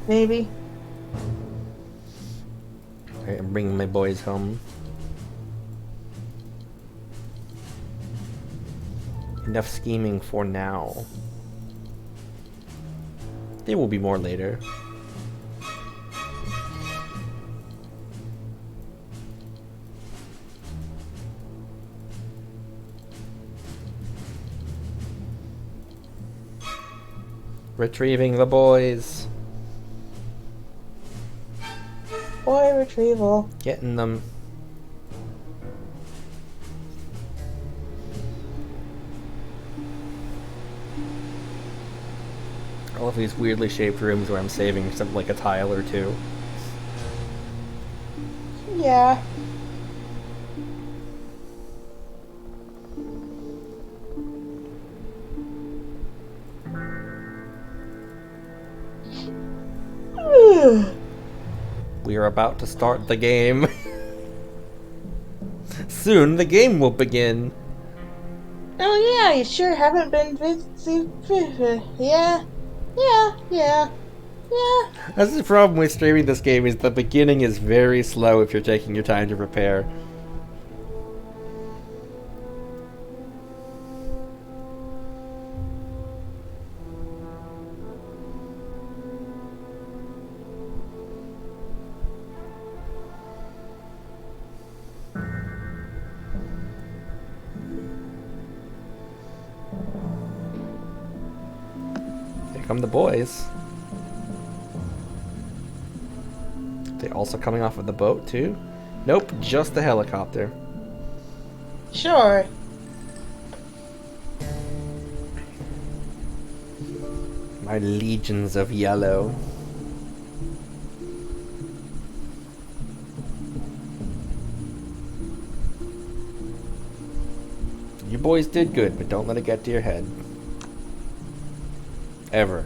Maybe. Alright, I'm bringing my boys home. Enough scheming for now. There will be more later. Retrieving the boys. Boy retrieval. Getting them. I love these weirdly shaped rooms where I'm saving something like a tile or two. Yeah. We are about to start the game. Soon the game will begin. Oh yeah, you sure haven't been busy. Yeah. That's the problem with streaming this game, is the beginning is very slow if you're taking your time to prepare. Here come the boys. They also coming off of the boat too? Nope, just the helicopter. Sure. My legions of yellow. You boys did good, but don't let it get to your head. Ever.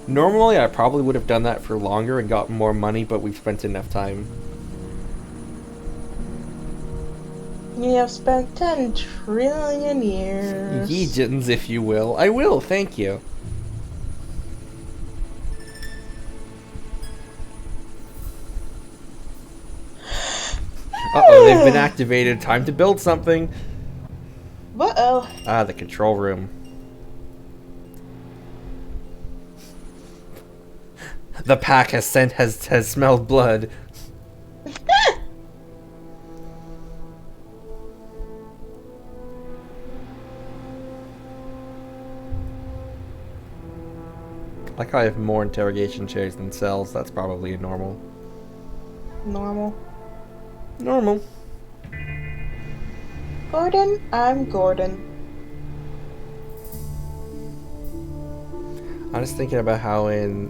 Normally, I probably would have done that for longer and gotten more money, but we've spent enough time. You have spent 10 trillion years. Legions, if you will. I will, thank you. Uh-oh, they've been activated. Time to build something. Uh-oh. Ah, the control room. The pack has smelled blood. Like I have more interrogation chairs than cells. That's probably normal. Normal. Normal. Gordon, I'm Gordon. I'm just thinking about how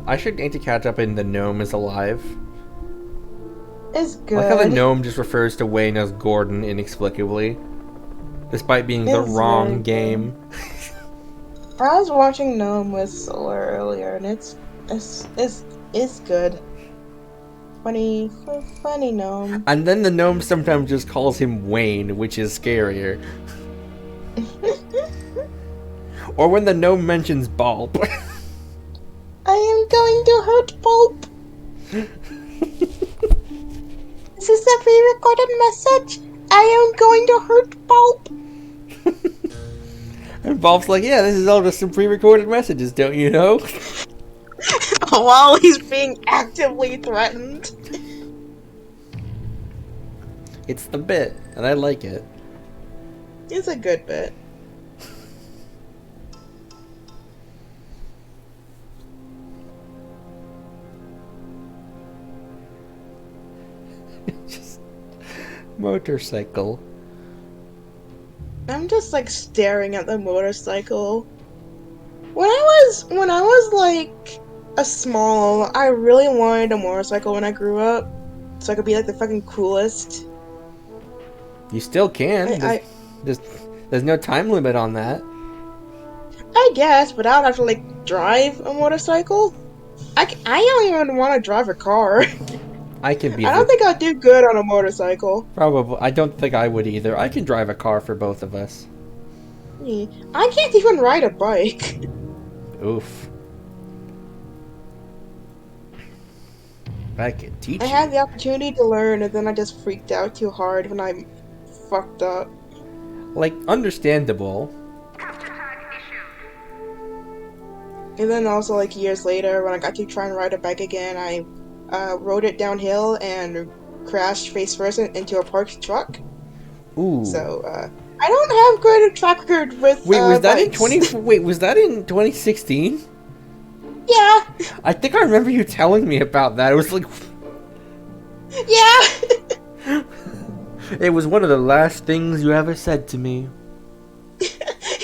I should need to catch up in The Gnome is Alive. It's good. I like how the gnome just refers to Wayne as Gordon inexplicably. Despite being the wrong game. I was watching Gnome with Solar earlier, and it's good. Funny gnome. And then the gnome sometimes just calls him Wayne, which is scarier. Or when the gnome mentions Bulb. I am going to hurt Bulb. This is a pre-recorded message. I am going to hurt Bulb. And Bulb's like, yeah, this is all just some pre-recorded messages, don't you know? While he's being actively threatened. It's the bit, and I like it. It's a good bit. Just motorcycle. I'm just like staring at the motorcycle. When I was like a small, I really wanted a motorcycle when I grew up, so I could be like the fucking coolest. You still can. There's no time limit on that. I guess, but I would have to like drive a motorcycle. I don't even want to drive a car. I can be. I don't think I'd do good on a motorcycle. Probably. I don't think I would either. I can drive a car for both of us. I can't even ride a bike. Oof. I can teach I you. had the opportunity to learn, and then I just freaked out too hard when I fucked up. Like, understandable. And then also, like, years later, when I got to try and ride a bike again, I rode it downhill and crashed face first into a parked truck. Ooh. So, I don't have great track record with, Wait, was that in bikes. Wait, was that in 2016? Yeah. I think I remember you telling me about that. It was like... Yeah. It was one of the last things you ever said to me.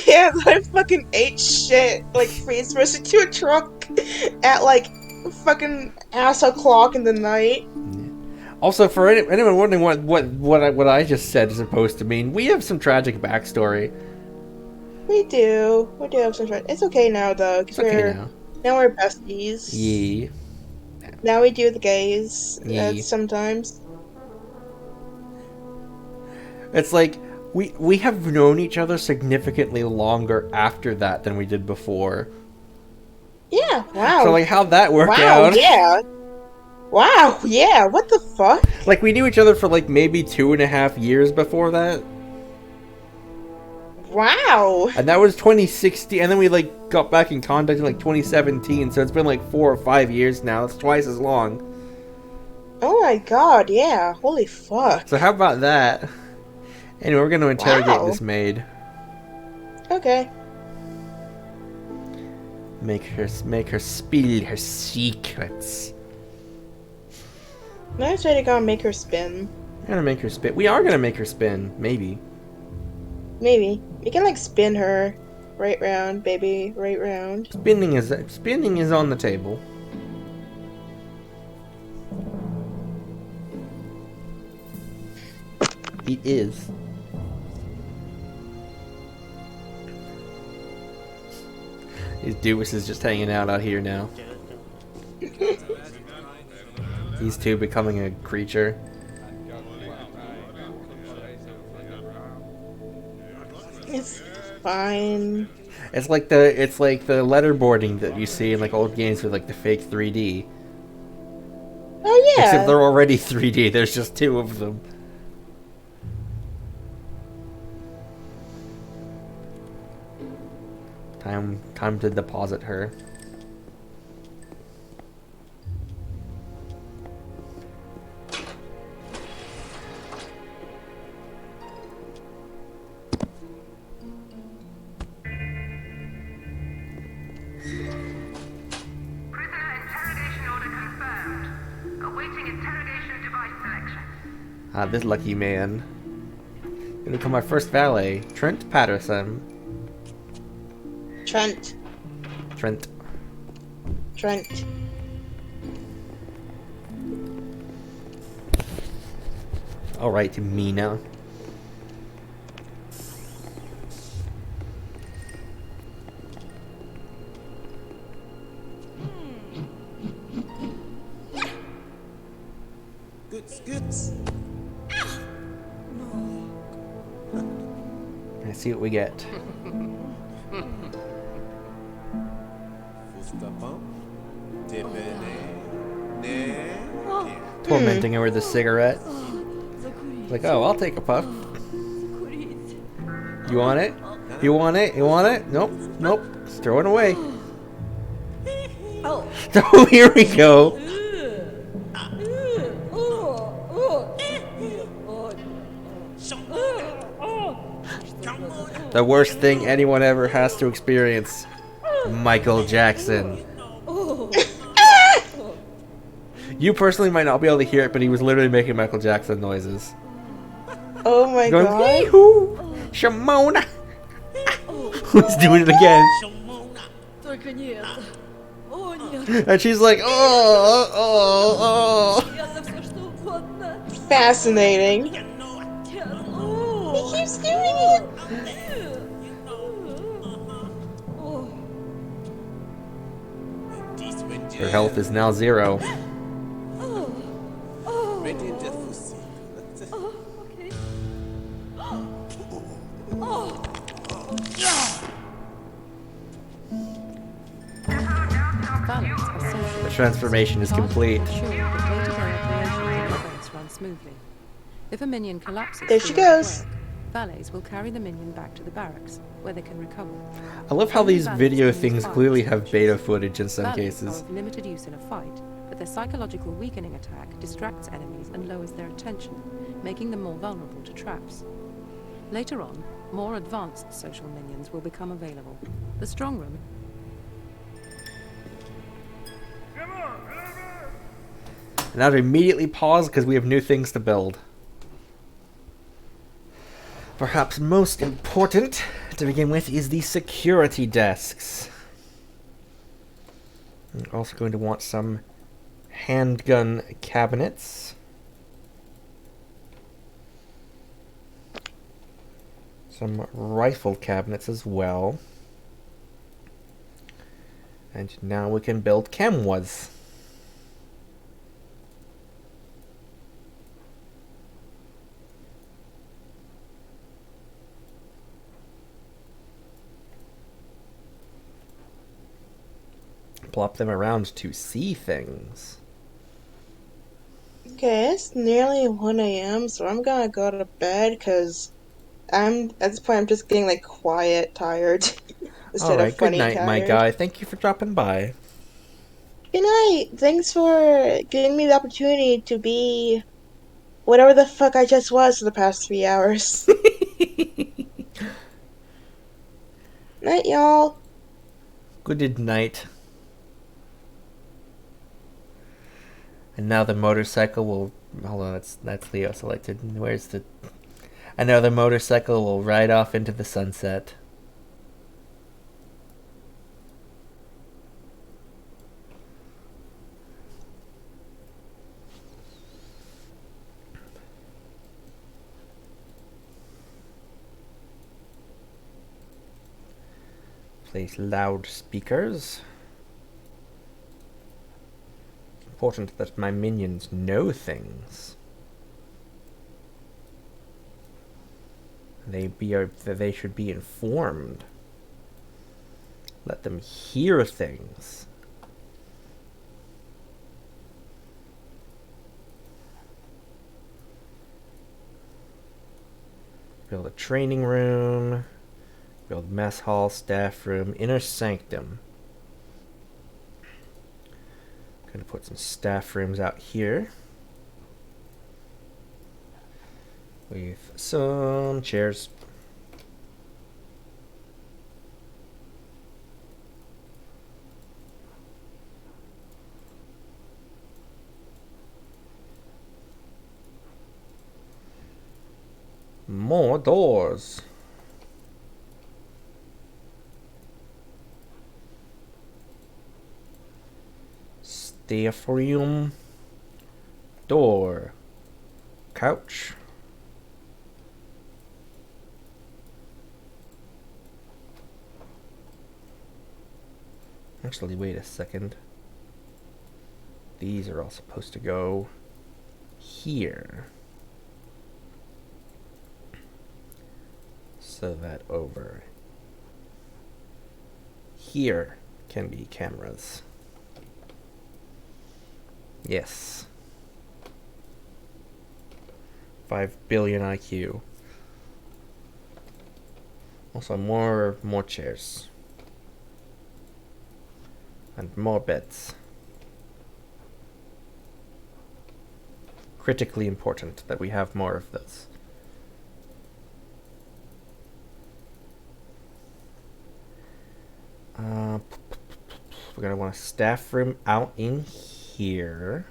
Yeah, I fucking ate shit, like, face first into a truck at, like, fucking ass o'clock in the night. Also, for anyone wondering what I just said is supposed to mean, we have some tragic backstory. We do have some fun. It's okay now, though, because now we're besties. Yeah. Now we do the gays, Yeah. sometimes. It's like, we have known each other significantly longer after that than we did before. Yeah, wow. So, like, how'd that work wow, out? yeah. Wow, yeah, what the fuck? Like, we knew each other for, like, maybe 2.5 years before that. Wow. And that was 2016, and then we, like, got back in contact in, like, 2017, so it's been, like, 4 or 5 years now. It's twice as long. Oh my god, yeah. Holy fuck. So how about that? Anyway, we're gonna interrogate this maid. Okay. Make her spill her secrets. Nice way to go and make her spin. We're gonna make her spin. We are gonna make her spin, maybe. Maybe. We can, like, spin her. Right round, baby. Right round. Spinning is on the table. It is. These Dewis just hanging out here now. These two becoming a creature. It's fine. It's like the letterboarding that you see in like old games with like the fake 3D. Oh yeah. Except they're already 3D. There's just two of them. Time to deposit her. Ah, this lucky man. Gonna become my first valet, Trent Patterson. Trent. Alright, Mina. Goods. Let's see what we get. Tormenting her with a cigarette. Like, oh, I'll take a puff. You want it? You want it? You want it? Nope. Nope. Throw it away. Oh, here we go. The worst thing anyone ever has to experience. Michael Jackson. You personally might not be able to hear it, but he was literally making Michael Jackson noises. Oh my Going, god. Yee-hoo! Shamona! Who's doing it again? And she's like, oh. Fascinating. He keeps doing it. Her health is now 0. The transformation is complete. If a minion collapses, there she goes. Valets will carry the minion back to the barracks, where they can recover. I love how these video things clearly have beta footage in some Valets cases. are of limited use in a fight, but their psychological weakening attack distracts enemies and lowers their attention, making them more vulnerable to traps. Later on, more advanced social minions will become available. The strong room. Now to immediately pause because we have new things to build. Perhaps most important to begin with is the security desks. We're also going to want some handgun cabinets. Some rifle cabinets as well. And now we can build cameras. Plop them around to see things. Okay, it's nearly 1 a.m., so I'm gonna go to bed because at this point I'm just getting like quiet tired instead of Alright, good funny night, my tired. guy. Thank you for dropping by. Good night. Thanks for giving me the opportunity to be whatever the fuck I just was for the past 3 hours. Night, y'all. Good night. And now the motorcycle will... Hold on, that's Leo selected. Where's the... And now the motorcycle will ride off into the sunset. Place loudspeakers. Important that my minions know things. They should be informed. Let them hear things. Build a training room. Build mess hall, staff room, inner sanctum. Gonna put some staff rooms out here. With some chairs. More doors. Staff room. Door. Couch. Actually, wait a second. These are all supposed to go here. So that over here can be cameras. Yes. 5 billion IQ. Also more chairs. And more beds. Critically important that we have more of this. We're gonna want a staff room out in here.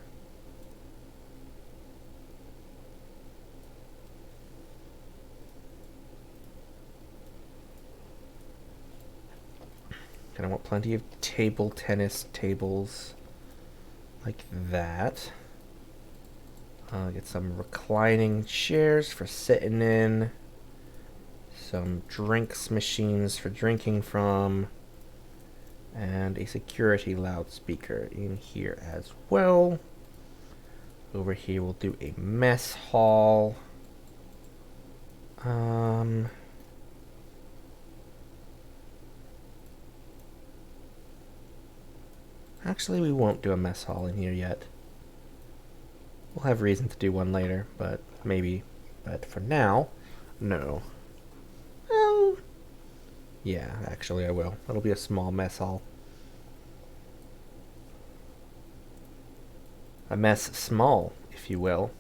Gonna want plenty of table tennis tables like that. Get some reclining chairs for sitting in. Some drinks machines for drinking from. And a security loudspeaker in here as well. Over here we'll do a mess hall. Actually, we won't do a mess hall in here yet. We'll have reason to do one later, but maybe. But for now, no. Yeah, actually I will. It'll be a small mess hall. A mess small, if you will.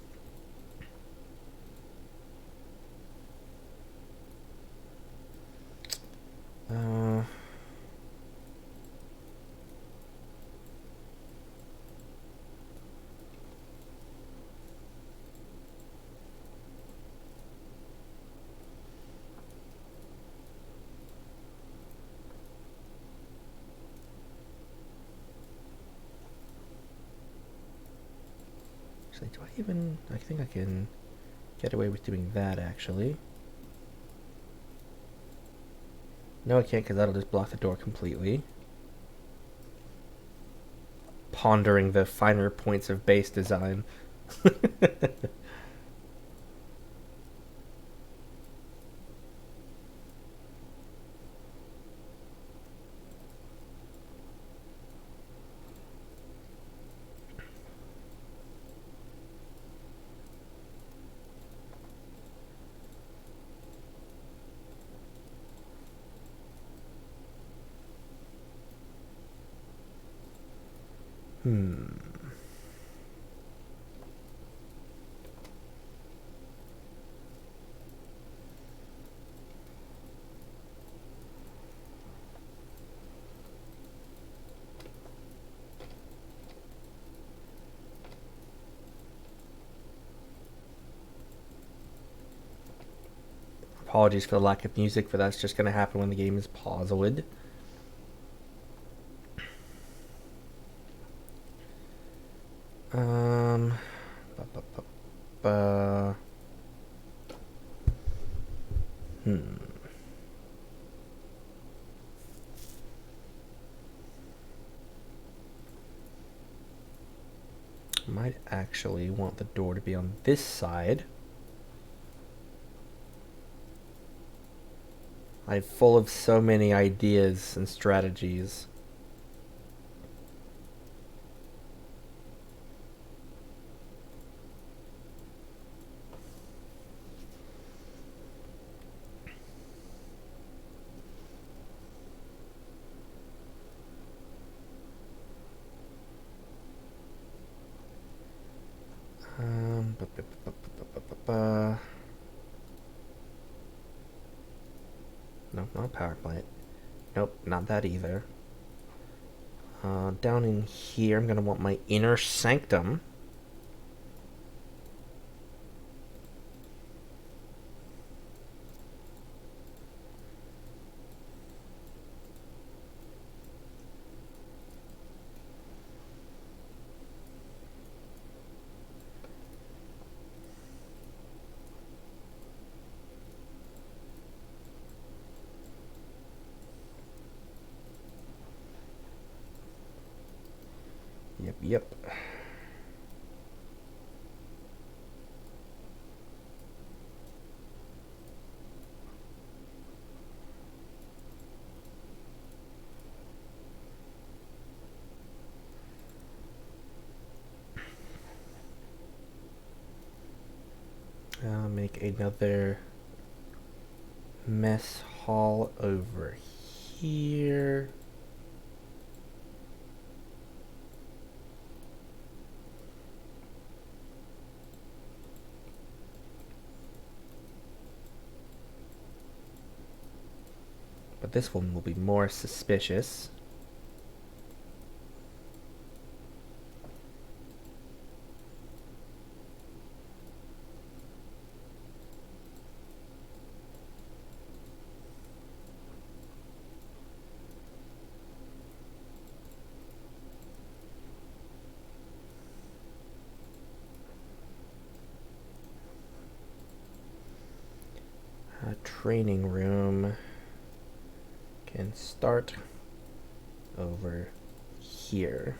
Actually, do I even... I think I can get away with doing that, actually. No, I can't, because that'll just block the door completely. Pondering the finer points of base design. Apologies for the lack of music, but that's just going to happen when the game is paused. Um, ba, ba, ba, ba. Might actually want the door to be on this side. I'm full of so many ideas and strategies. Ba, ba, ba, ba, ba, ba, ba, ba. No, not a power plant. Nope, not that either. Down in here, I'm going to want my inner sanctum. Yep. I'll make another mess hall over here. But this one will be more suspicious. A training room can start over here.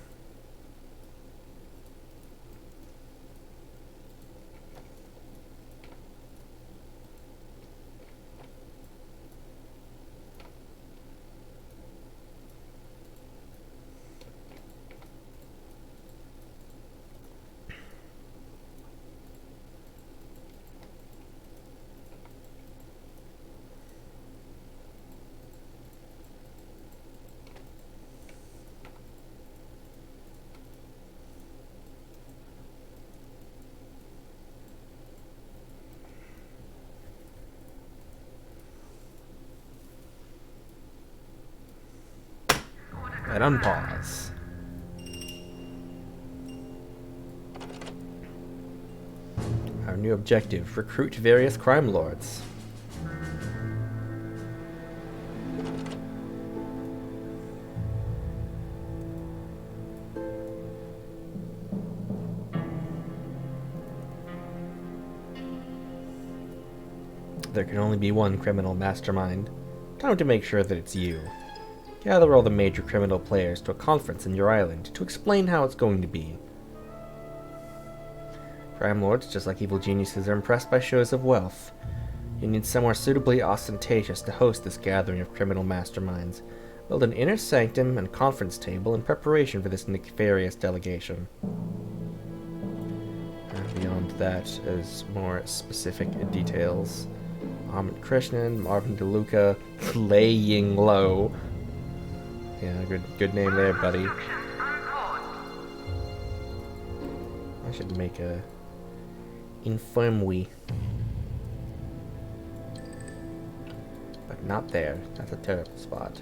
And unpause. Our new objective, recruit various crime lords. there can only be one criminal mastermind. Time to make sure that it's you. Gather all the major criminal players to a conference in your island to explain how it's going to be. Crime lords, just like evil geniuses, are impressed by shows of wealth. You need somewhere suitably ostentatious to host this gathering of criminal masterminds. Build an inner sanctum and conference table in preparation for this nefarious delegation. And beyond that is more specific details. Amit Krishnan, Marvin DeLuca, laying low. Yeah, good name there, buddy. I should make a infirmary. But not there. That's a terrible spot.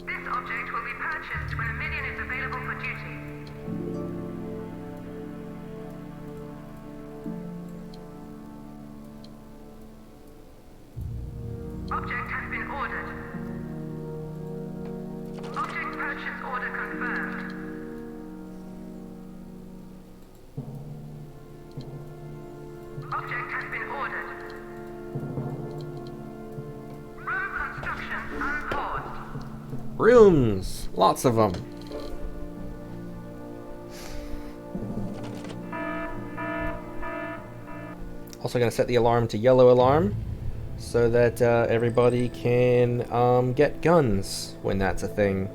This object will be purchased when a minion is available for duty. Object has been ordered. Object purchase order confirmed. Object has been ordered. Room construction unpaused. Rooms! Lots of them. Also gonna set the alarm to yellow alarm so that everybody can get guns when that's a thing.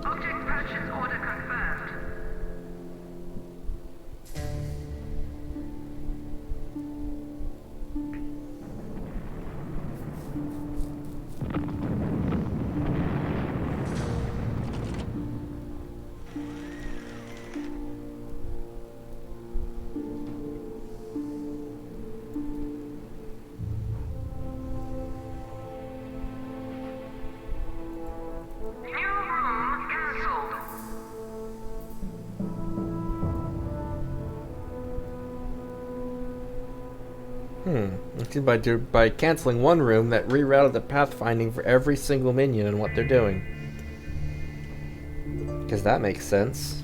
Object purchase order confirmed. New room cancelled. By canceling one room, that rerouted the pathfinding for every single minion and what they're doing. Because that makes sense.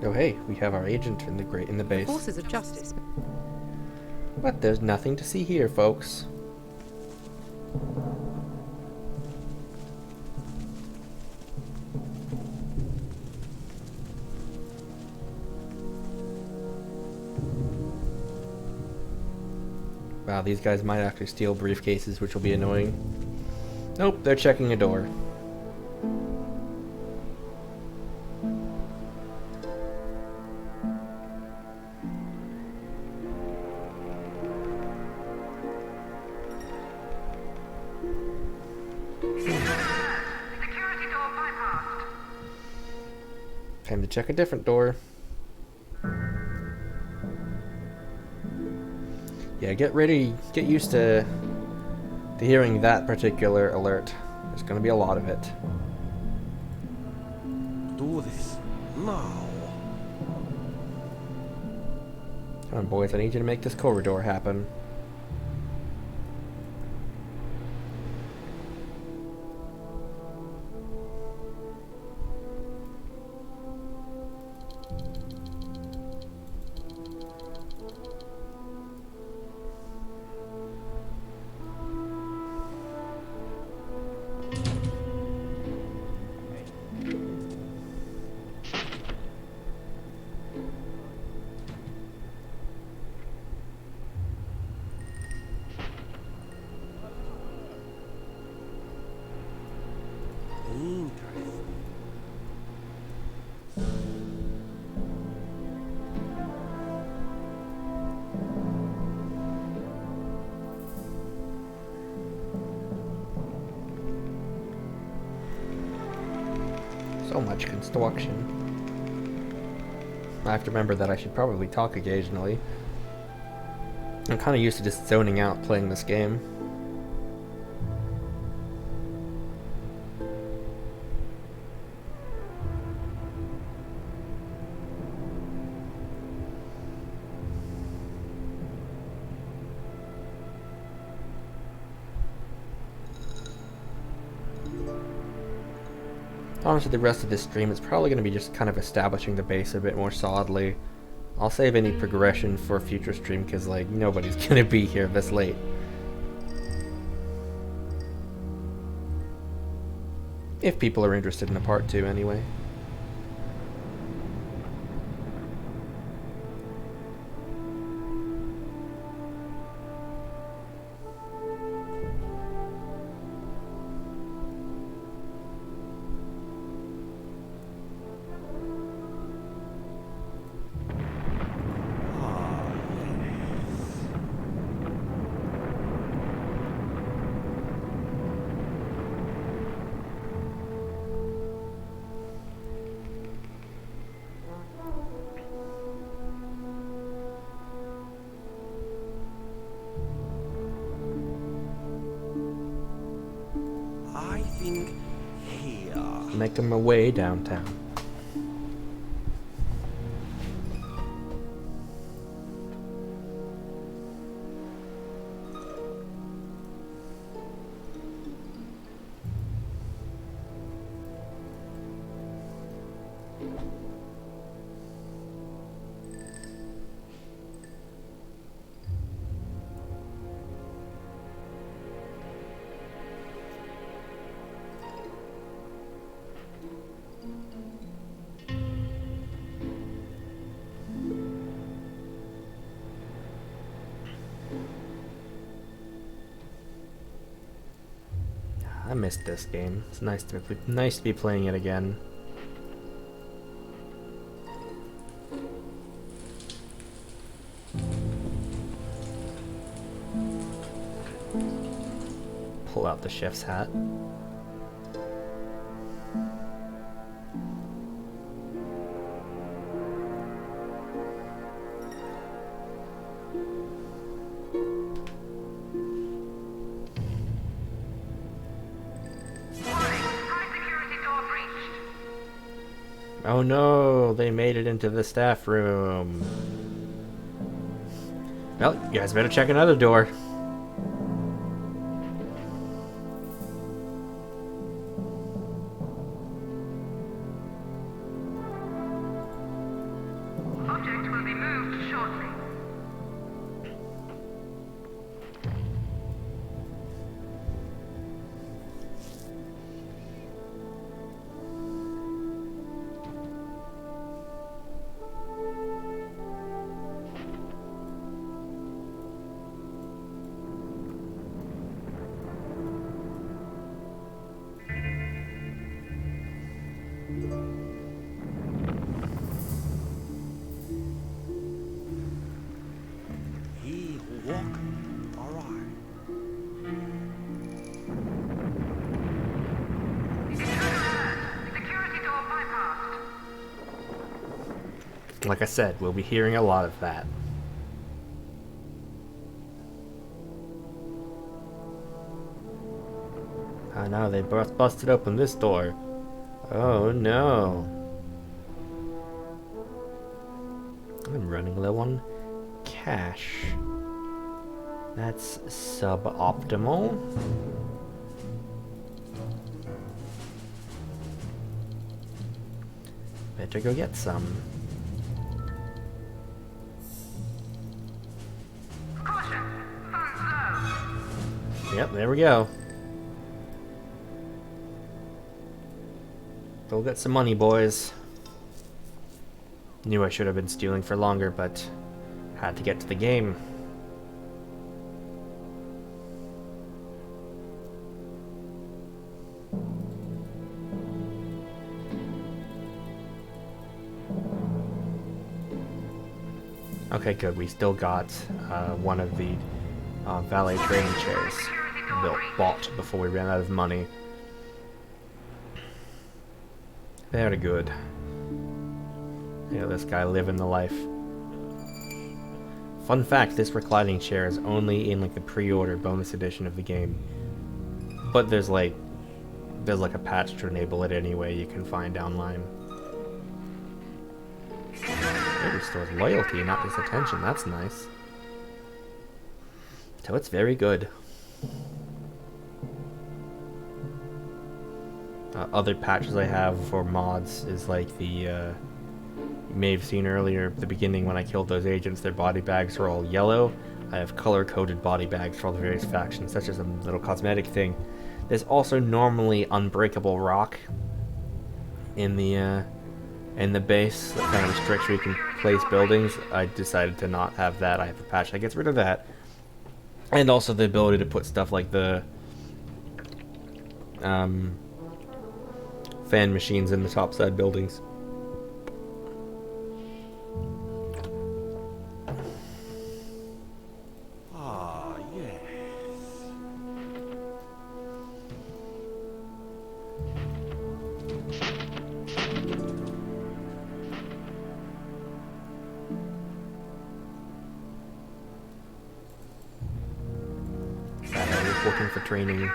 Oh hey, we have our agent in the base. Forces of justice. But there's nothing to see here, folks. Wow, these guys might actually steal briefcases, which will be annoying. Nope, they're checking a door. Security door bypassed. Time to check a different door. Yeah, get used to hearing that particular alert. There's gonna be a lot of it. Do this now. Come on, boys, I need you to make this corridor happen. so much construction. I have to remember that I should probably talk occasionally. I'm kind of used to just zoning out playing this game. Honestly, the rest of this stream is probably going to be just kind of establishing the base a bit more solidly. I'll save any progression for a future stream because, like, nobody's going to be here this late. If people are interested in a part 2 anyway. I think here. Making my way downtown. I missed this game. It's nice to be playing it again. Pull out the chef's hat. Oh no, they made it into the staff room. Well, you guys better check another door. Object will be moved shortly. He who walk alright. Security door bypassed. Like I said, we'll be hearing a lot of that. Oh no, they busted open this door. Oh no. I'm running low on cash. That's suboptimal. Better go get some. Caution. Funds low. Yep, there we go. Go get some money, boys. Knew I should have been stealing for longer, but had to get to the game. Okay, good. We still got one of the valet training chairs bought before we ran out of money. Very good. Yeah, this guy living the life. Fun fact, this reclining chair is only in like the pre-order bonus edition of the game. But there's like a patch to enable it anyway you can find online. It restores loyalty, not just attention. That's nice. So it's very good. Other patches I have for mods is like the, you may have seen earlier at the beginning when I killed those agents, their body bags were all yellow. I have color-coded body bags for all the various factions, such as a little cosmetic thing. There's also normally unbreakable rock in the base that kind of restricts where you can place buildings. I decided to not have that. I have a patch that gets rid of that. And also the ability to put stuff like the fan machines in the topside buildings. Ah, yes. Reporting for training.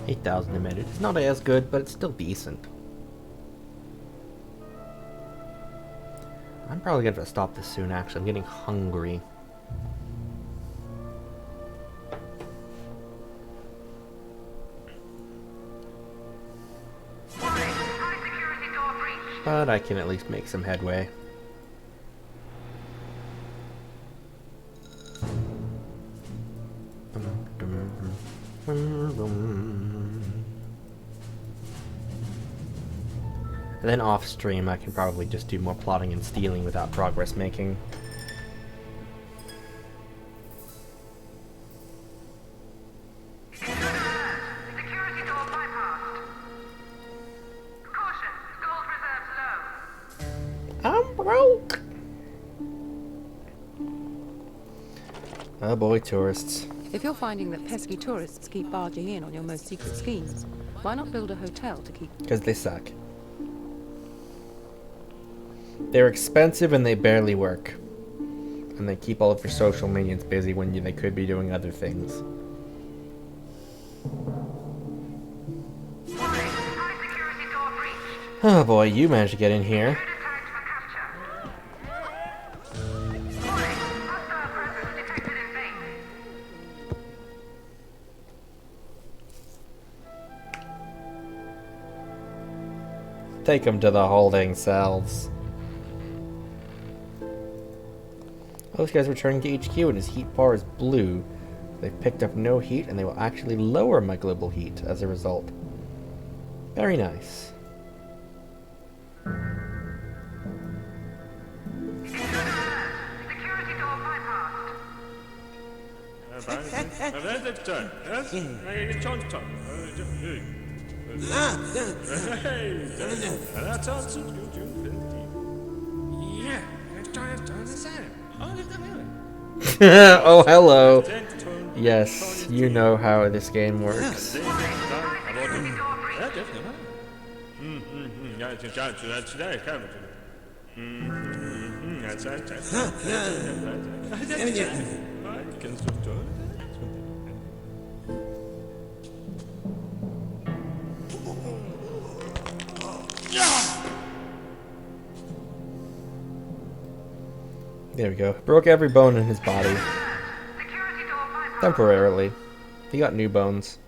8,000 emitted. It's not as good, but it's still decent. I'm probably gonna have to stop this soon, actually. I'm getting hungry. But I can at least make some headway. And then off stream I can probably just do more plotting and stealing without progress making. Security door bypassed. Caution, gold reserves low. I'm broke! Oh boy, tourists. If you're finding that pesky tourists keep barging in on your most secret schemes, why not build a hotel to keep... Because they suck. They're expensive and they barely work. And they keep all of your social minions busy when they could be doing other things. Oh boy, you managed to get in here. Take them to the holding cells. Oh, this guy's returning to HQ and his heat bar is blue. They've picked up no heat and they will actually lower my global heat as a result. Very nice. Oh, hello. Yes, you know how this game works. There we go. Broke every bone in his body. Temporarily. He got new bones.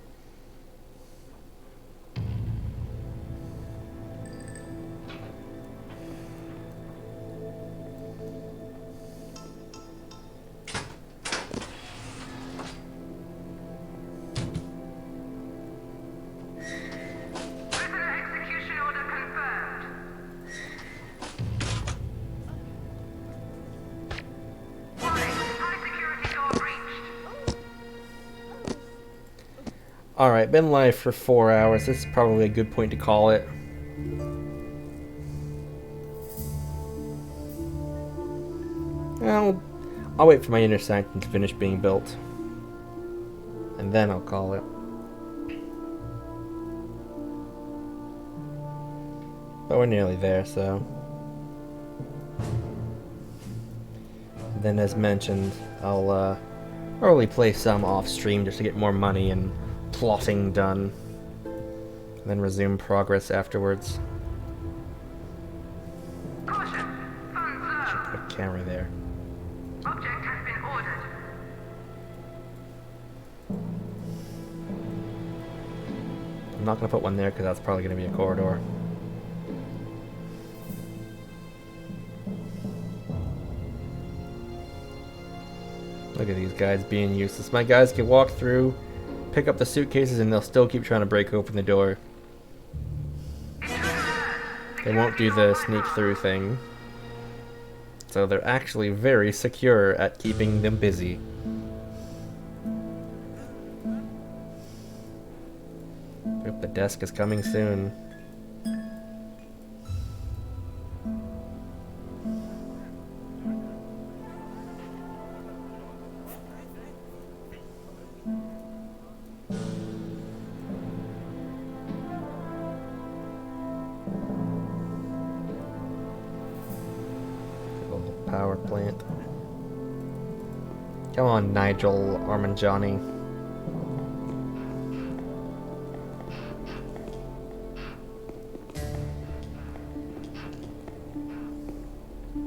Alright, been live for 4 hours. This is probably a good point to call it. I'll wait for my inner sanctum to finish being built. And then I'll call it. But we're nearly there, so... Then, as mentioned, I'll probably play some off-stream just to get more money and plotting done. And then resume progress afterwards. Caution! Funds low. Should put a camera there. Object has been ordered. I'm not going to put one there because that's probably going to be a corridor. Look at these guys being useless. My guys can walk through, pick up the suitcases, and they'll still keep trying to break open the door. They won't do the sneak through thing. So they're actually very secure at keeping them busy. Yep, the desk is coming soon. Power plant. Come on, Nigel Armanjani.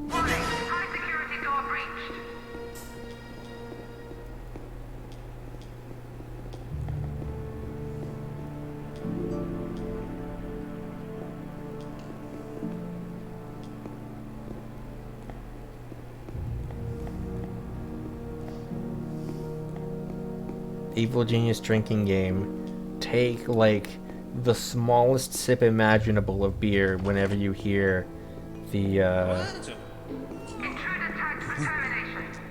Warning! High security door breached. Evil Genius drinking game. Take, like, the smallest sip imaginable of beer whenever you hear the,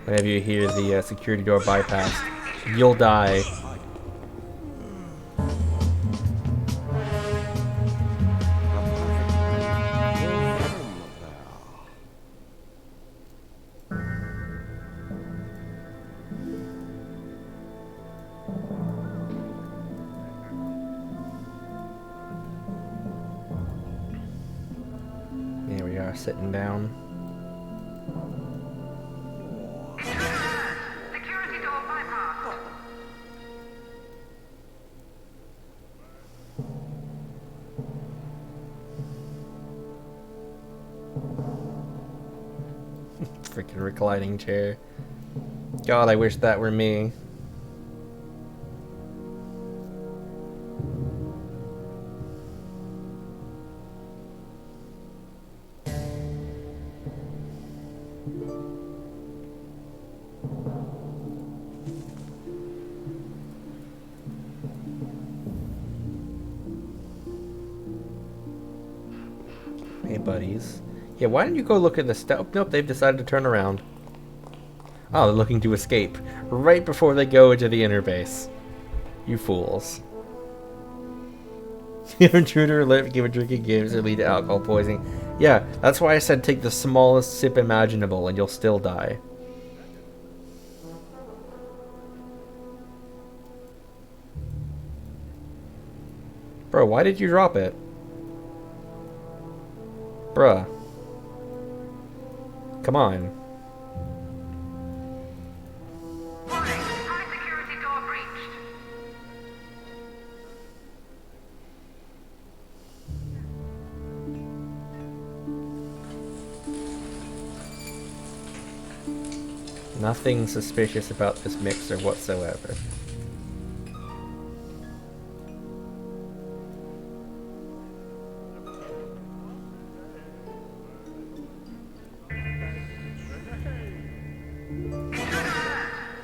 whenever you hear the security door bypass. You'll die. There we are, sitting down. Security door bypassed. Freaking reclining chair. God, I wish that were me. Hey, buddies. Yeah, why didn't you go look at the stuff? Nope, they've decided to turn around. Oh, they're looking to escape. Right before they go into the inner base. You fools. If intruder alert, give a drinking games or lead to alcohol poisoning. Yeah, that's why I said take the smallest sip imaginable and you'll still die. Bro, why did you drop it? Bruh. Come on. Warning! High security door breached. Nothing suspicious about this mixer whatsoever.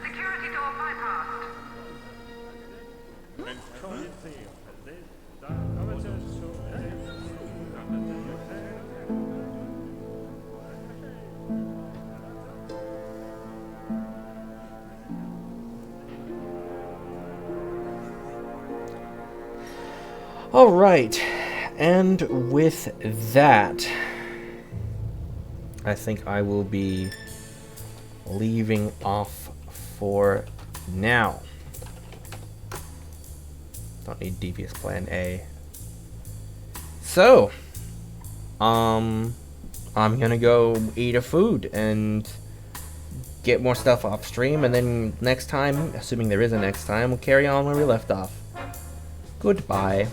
Security door bypassed. All right, and with that, I think I will be leaving off for now. Don't need devious plan A. So, I'm gonna go eat a food and get more stuff off stream, and then next time, assuming there is a next time, we'll carry on where we left off. Goodbye.